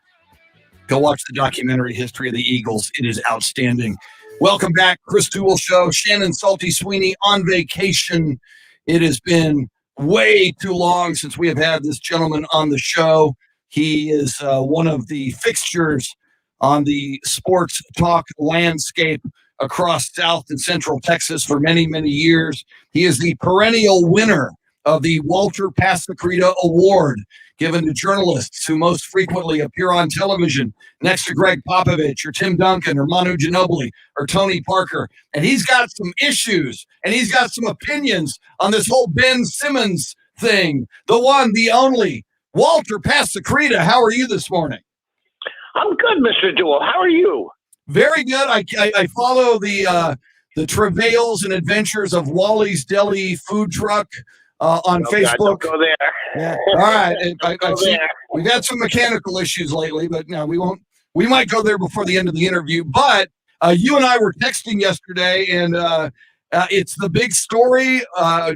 Speaker 1: Go watch the documentary History of the Eagles. It is outstanding. Welcome back, Chris Duel Show. Shannon Salty Sweeney on vacation. It has been way too long since we have had this gentleman on the show. He is one of the fixtures on the sports talk landscape across South and Central Texas for many, many years. He is the perennial winner of the Walter Pasacreta Award, given to journalists who most frequently appear on television next to Greg Popovich or Tim Duncan or Manu Ginobili or Tony Parker. And he's got some issues and he's got some opinions on this whole Ben Simmons thing. The one, the only, Walter Pasacreta. How are you this morning?
Speaker 7: I'm good, Mr. Duel. How are you?
Speaker 1: Very good. I follow the travails and adventures of Wally's Deli food truck on Facebook.
Speaker 7: God, don't go there.
Speaker 1: Yeah. All right. We've had some mechanical issues lately, but no, we won't. We might go there before the end of the interview. But you and I were texting yesterday, and it's the big story.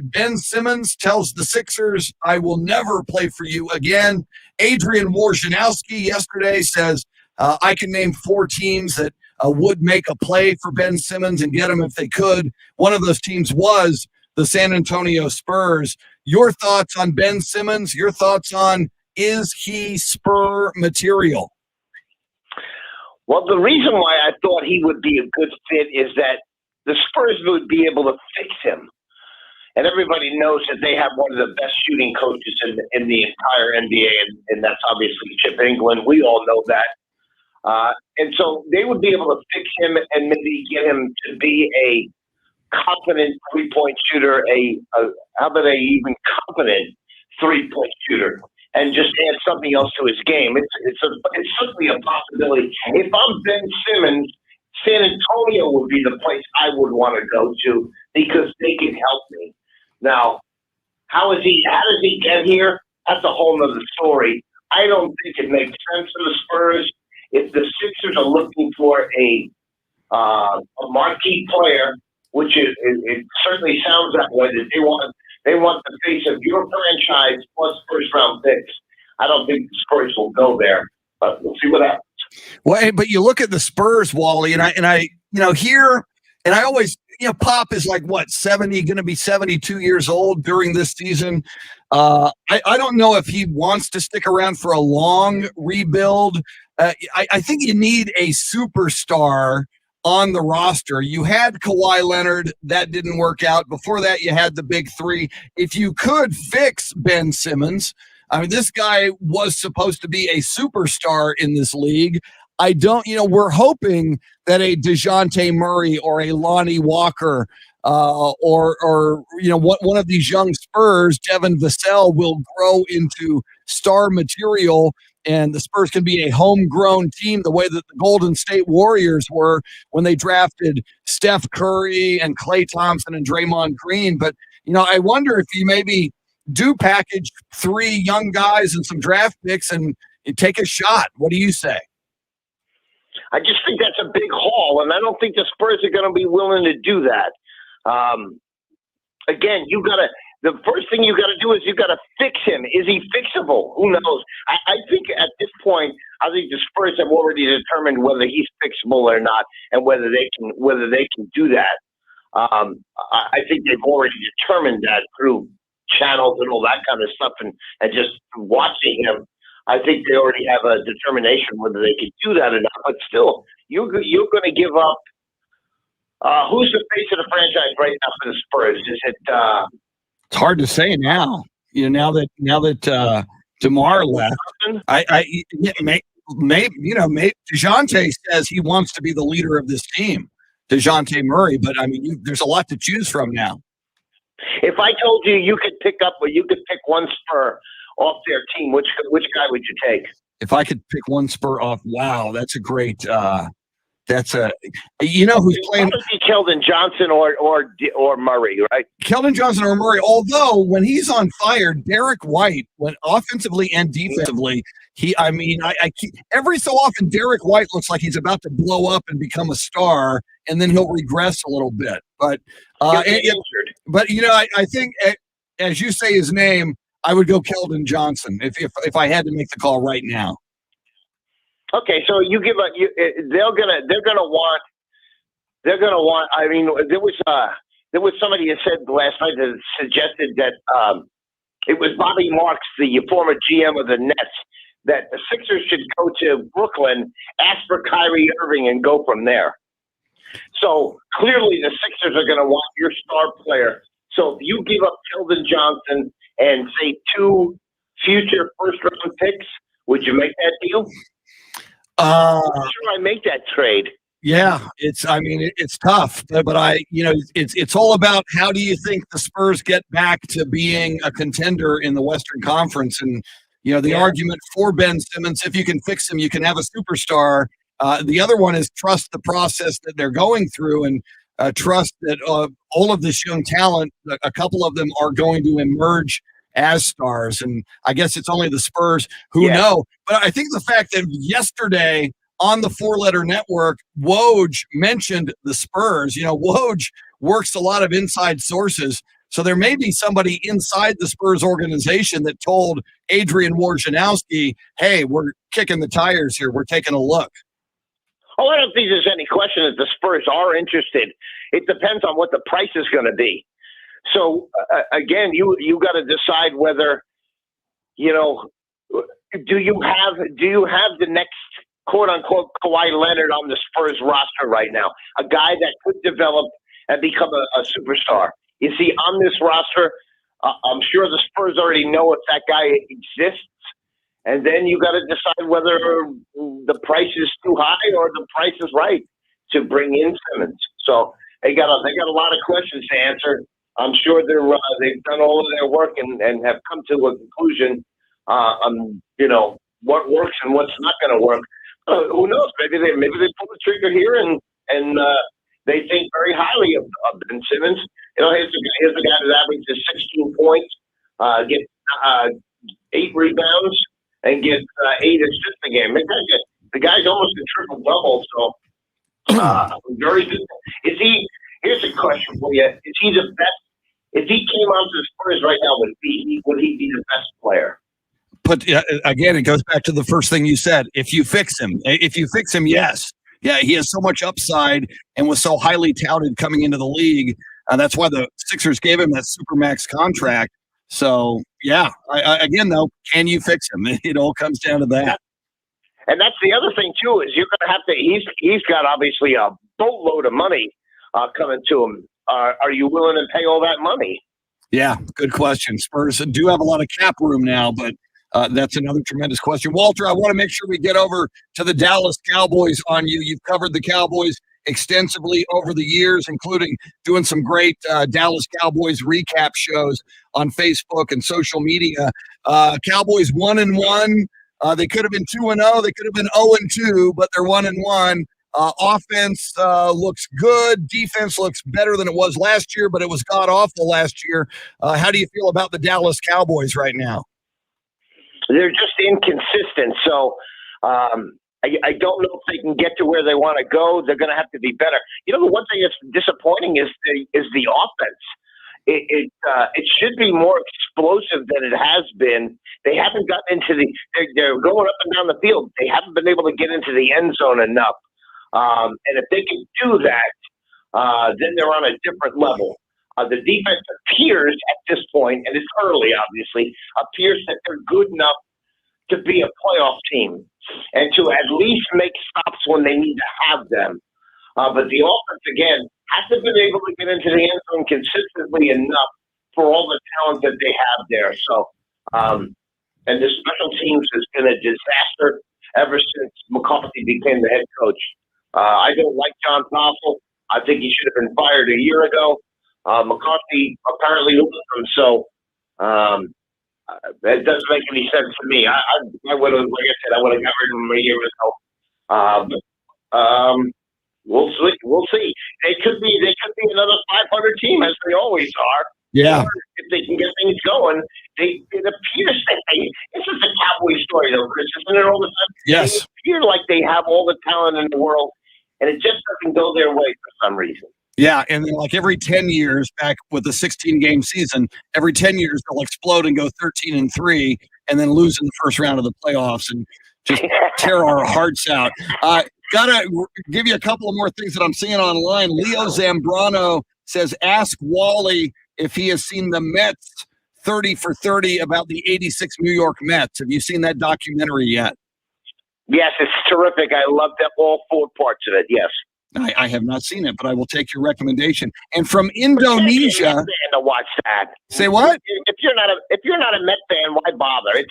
Speaker 1: Ben Simmons tells the Sixers, "I will never play for you again." Adrian Wojnarowski yesterday says, I can name 4 teams that would make a play for Ben Simmons and get him if they could. One of those teams was the San Antonio Spurs. Your thoughts on Ben Simmons? Your thoughts on, is he Spur material?
Speaker 7: Well, the reason why I thought he would be a good fit is that the Spurs would be able to fix him. And everybody knows that they have one of the best shooting coaches in the entire NBA, and that's obviously Chip England. We all know that. And so they would be able to fix him and maybe get him to be a confident three-point shooter, how about even competent three-point shooter, and just add something else to his game. It's certainly a possibility. If I'm Ben Simmons, San Antonio would be the place I would want to go to because they can help me. Now,
Speaker 8: How does he get here? That's a whole nother story. I don't think it makes sense for the Spurs. If the Sixers are looking for a marquee player, which it certainly sounds that way, that they want the face of your franchise plus first round picks. I don't think the Spurs will go there, but we'll see what happens.
Speaker 1: Well, but you look at the Spurs, Wally, and I here, and I always, Pop is like what, 70, going to be 72 years old during this season. I don't know if he wants to stick around for a long rebuild. I think you need a superstar on the roster. You had Kawhi Leonard, that didn't work out. Before that, you had the big three. If you could fix Ben Simmons, I mean, this guy was supposed to be a superstar in this league. We're hoping that a DeJounte Murray or a Lonnie Walker or one of these young Spurs, Devin Vassell, will grow into star material, and the Spurs can be a homegrown team the way that the Golden State Warriors were when they drafted Steph Curry and Klay Thompson and Draymond Green. But, I wonder if you maybe do package 3 young guys and some draft picks and take a shot. What do you say?
Speaker 8: I just think that's a big haul, and I don't think the Spurs are going to be willing to do that. Again, the first thing you got to do is you got to fix him. Is he fixable? Who knows? I think at this point, I think the Spurs have already determined whether he's fixable or not, and whether they can do that. I think they've already determined that through channels and all that kind of stuff, and just watching him. I think they already have a determination whether they can do that or not. But still, you're going to give up. Who's the face of the franchise right now for the Spurs? Is it?
Speaker 1: It's hard to say now. Now that DeMar left, maybe DeJounte says he wants to be the leader of this team, DeJounte Murray. But I mean, there's a lot to choose from now.
Speaker 8: If I told you you could pick one Spur off their team, which guy would you take?
Speaker 1: If I could pick one Spur off, wow, that's a great. Who's playing?
Speaker 8: Probably Keldon Johnson or Murray, right?
Speaker 1: Keldon Johnson or Murray. Although when he's on fire, Derek White, when offensively and defensively, every so often Derek White looks like he's about to blow up and become a star, and then he'll regress a little bit. But I think as you say his name, I would go Keldon Johnson if I had to make the call right now.
Speaker 8: Okay, so you give a they're gonna want. I mean, there was somebody that said last night that suggested that it was Bobby Marks, the former GM of the Nets, that the Sixers should go to Brooklyn, ask for Kyrie Irving, and go from there. So clearly, the Sixers are going to want your star player. So if you give up Keldon Johnson and say 2 future first-round picks, would you make that deal? I'm sure I make that trade.
Speaker 1: Yeah, it's tough, but it's all about how do you think the Spurs get back to being a contender in the Western Conference, and the argument for Ben Simmons, if you can fix him, you can have a superstar. The other one is trust the process that they're going through, and trust that all of this young talent, a couple of them are going to emerge as stars. And I guess it's only the Spurs who know. But I think the fact that yesterday on the 4-letter network, Woj mentioned the Spurs. Woj works a lot of inside sources. So there may be somebody inside the Spurs organization that told Adrian Wojnarowski, hey, we're kicking the tires here. We're taking a look.
Speaker 8: Oh, I don't think there's any question that the Spurs are interested. It depends on what the price is going to be. So again, you got to decide whether, do you have the next quote unquote Kawhi Leonard on the Spurs roster right now, a guy that could develop and become a superstar? Is he on this roster? I'm sure the Spurs already know if that guy exists. And then you got to decide whether the price is too high or the price is right to bring in Simmons. So they got a lot of questions to answer. I'm sure they've done all of their work and have come to a conclusion on what works and what's not going to work. Who knows? Maybe they pull the trigger here and they think very highly of Ben Simmons. Here's a guy that averages 16 points, get 8 rebounds, and get 8 assists a game. The guy's almost a triple double. So very good. Is he? Here's a question for you: is he the best? If he came out to the Spurs right now, would he be the best player?
Speaker 1: But again, it goes back to the first thing you said. If you fix him, yes. Yeah, he has so much upside and was so highly touted coming into the league. That's why the Sixers gave him that supermax contract. So, yeah, again, though, can you fix him? It all comes down to that.
Speaker 8: And that's the other thing, too, is you're going to have to – he's got obviously a boatload of money coming to him. Are you willing to pay all that money?
Speaker 1: Yeah, good question. Spurs do have a lot of cap room now, but that's another tremendous question. Walter, I want to make sure we get over to the Dallas Cowboys on you. You've covered the Cowboys extensively over the years, including doing some great Dallas Cowboys recap shows on Facebook and social media. Cowboys 1-1. They could have been 2-0. They could have been 0-2, but they're 1-1. Offense looks good. Defense looks better than it was last year, but it was god awful last year. How do you feel about the Dallas Cowboys right now?
Speaker 8: They're just inconsistent. So I don't know if they can get to where they want to go. They're going to have to be better. You know, the one thing that's disappointing is the offense. It should be more explosive than it has been. They haven't gotten into they're going up and down the field. They haven't been able to get into the end zone enough. And if they can do that, then they're on a different level. The defense appears at this point, and it's early, obviously, appears that they're good enough to be a playoff team and to at least make stops when they need to have them. But the offense, again, hasn't been able to get into the end zone consistently enough for all the talent that they have there. So, and the special teams has been a disaster ever since McCarthy became the head coach. I don't like John Fossil. I think he should have been fired a year ago. McCarthy apparently looked at him, so that doesn't make any sense to me. I would have, like I said, I would have got rid of him a year ago. We'll see. We'll see. They could be another 500 team, as they always are.
Speaker 1: Yeah.
Speaker 8: Or if they can get things going, it appears that this is a Cowboy story, though, Chris, isn't it? All the time.
Speaker 1: Yes.
Speaker 8: They appear like they have all the talent in the world, and it just doesn't go their way for some reason.
Speaker 1: Yeah, and then like every 10 years, back with the 16-game season, every 10 years they'll explode and go 13-3, and then lose in the first round of the playoffs and just tear our hearts out. Gotta give you a couple of more things that I'm seeing online. Leo Zambrano says, ask Wally if he has seen the Mets 30 for 30 about the 86 New York Mets. Have you seen that documentary yet?
Speaker 8: Yes, it's terrific. I loved all 4 parts of it, yes.
Speaker 1: I have not seen it, but I will take your recommendation. And from Indonesia,
Speaker 8: fan to watch that.
Speaker 1: Say what?
Speaker 8: If you're not a Met fan, why bother?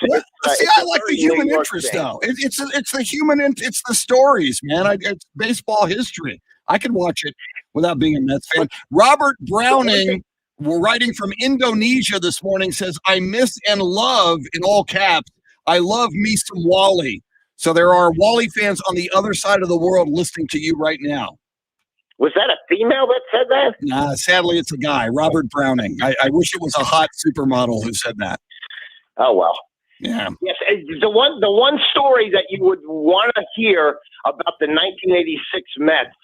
Speaker 1: See, I like the human interest, though. It's the human. It's the stories, man. It's baseball history. I could watch it without being a Mets fan. Robert Browning, writing from Indonesia this morning, says, "I miss and love," in all caps, "I love me some Wally." So there are Wally fans on the other side of the world listening to you right now.
Speaker 8: Was that a female that said that?
Speaker 1: Nah, sadly, it's a guy, Robert Browning. I wish it was a hot supermodel who said that.
Speaker 8: Oh, well.
Speaker 1: Yeah.
Speaker 8: Yes, the one story that you would want to hear about the 1986 Mets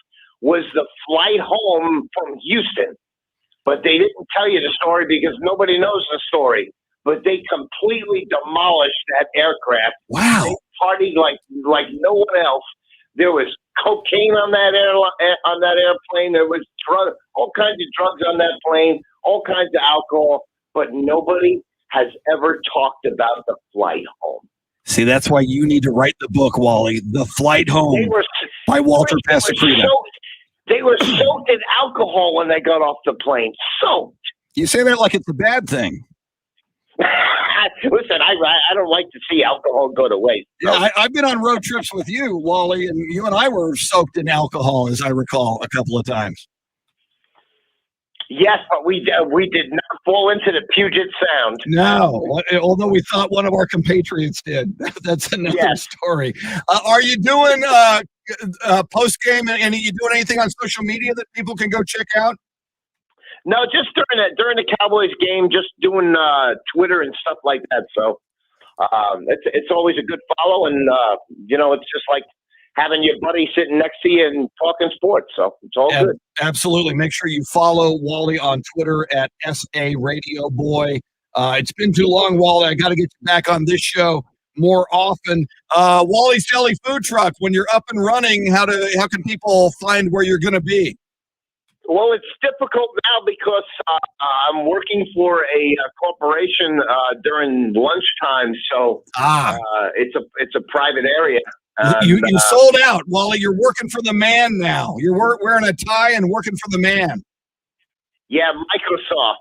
Speaker 8: was the flight home from Houston. But they didn't tell you the story because nobody knows the story. But they completely demolished that aircraft.
Speaker 1: Wow.
Speaker 8: They partied like no one else. There was cocaine on that airplane. There was all kinds of drugs on that plane, all kinds of alcohol. But nobody has ever talked about the flight home.
Speaker 1: See, that's why you need to write the book, Wally, The Flight Home by Walter Pasacreta.
Speaker 8: They were soaked in alcohol when they got off the plane. Soaked.
Speaker 1: You say that like it's a bad thing.
Speaker 8: Listen, I don't like to see alcohol go to waste. So.
Speaker 1: Yeah, I've been on road trips with you, Wally, and you and I were soaked in alcohol, as I recall, a couple of times.
Speaker 8: Yes, but we did not fall into the Puget Sound.
Speaker 1: No, although we thought one of our compatriots did. That's another story. Are you doing post-game, and are you doing anything on social media that people can go check out?
Speaker 8: No, just during the Cowboys game, just doing Twitter and stuff like that. So it's always a good follow, and it's just like having your buddy sitting next to you and talking sports. So it's all good.
Speaker 1: Absolutely. Make sure you follow Wally on Twitter at SA Radio Boy. It's been too long, Wally. I got to get you back on this show more often. Wally's Deli Food Truck, when you're up and running, how can people find where you're going to be?
Speaker 8: Well, it's difficult now because I'm working for a corporation during lunchtime, so it's a private area.
Speaker 1: You sold out, Wally. You're working for the man now. You're wearing a tie and working for the man.
Speaker 8: Yeah, Microsoft.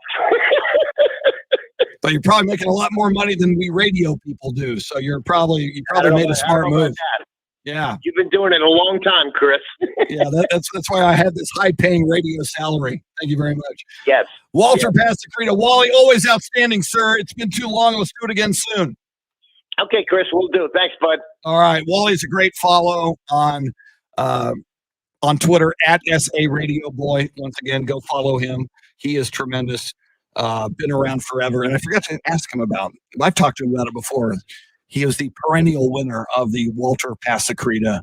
Speaker 1: But you're probably making a lot more money than we radio people do. So you probably made a smart move. Yeah.
Speaker 8: You've been doing it a long time, Chris.
Speaker 1: Yeah, that's why I had this high-paying radio salary. Thank you very much.
Speaker 8: Yes.
Speaker 1: Walter Pasacreta. Wally, always outstanding, sir. It's been too long. Let's do it again soon.
Speaker 8: Okay, Chris, we'll do it. Thanks, bud.
Speaker 1: All right. Wally's a great follow on Twitter at SA Radio Boy. Once again, go follow him. He is tremendous. Been around forever. And I forgot to ask him about it. I've talked to him about it before. He is the perennial winner of the Walter Pasacreta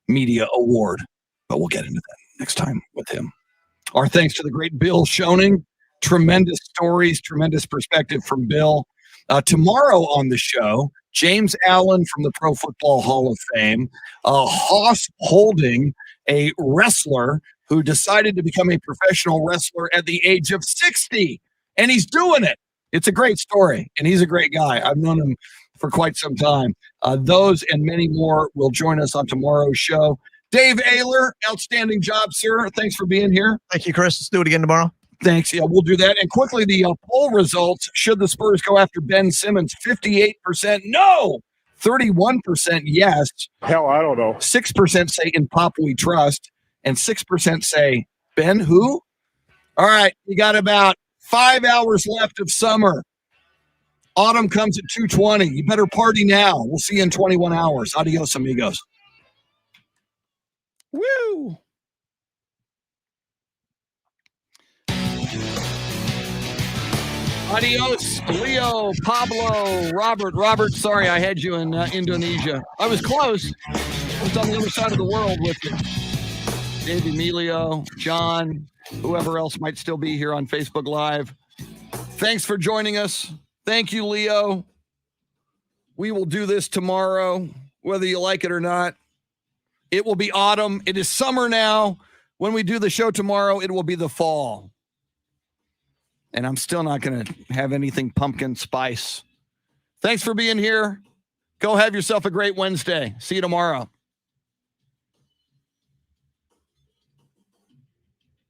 Speaker 1: Media Award. But we'll get into that next time with him. Our thanks to the great Bill Schoening. Tremendous stories, tremendous perspective from Bill. Tomorrow on the show, James Allen from the Pro Football Hall of Fame, Hoss Holding, a wrestler who decided to become a professional wrestler at the age of 60, and he's doing it. It's a great story, and he's a great guy. I've known him for quite some time. Those and many more will join us on tomorrow's show. Dave Ayler, outstanding job, sir. Thanks for being here.
Speaker 3: Thank you, Chris. Let's do it again tomorrow.
Speaker 1: Thanks. Yeah, we'll do that. And quickly, the poll results. Should the Spurs go after Ben Simmons? 58% no. 31% yes.
Speaker 6: Hell, I don't know.
Speaker 1: 6% say in Pop we trust. And 6% say Ben who? All right. You got about 5 hours left of summer. Autumn comes at 2:20. You better party now. We'll see you in 21 hours. Adios, amigos. Woo! Adios, Leo, Pablo, Robert. Robert, sorry I had you in Indonesia. I was close. I was on the other side of the world with you. Dave Emilio, John, whoever else might still be here on Facebook Live. Thanks for joining us. Thank you, Leo. We will do this tomorrow, whether you like it or not. It will be autumn. It is summer now. When we do the show tomorrow, it will be the fall. And I'm still not going to have anything pumpkin spice. Thanks for being here. Go have yourself a great Wednesday. See you tomorrow.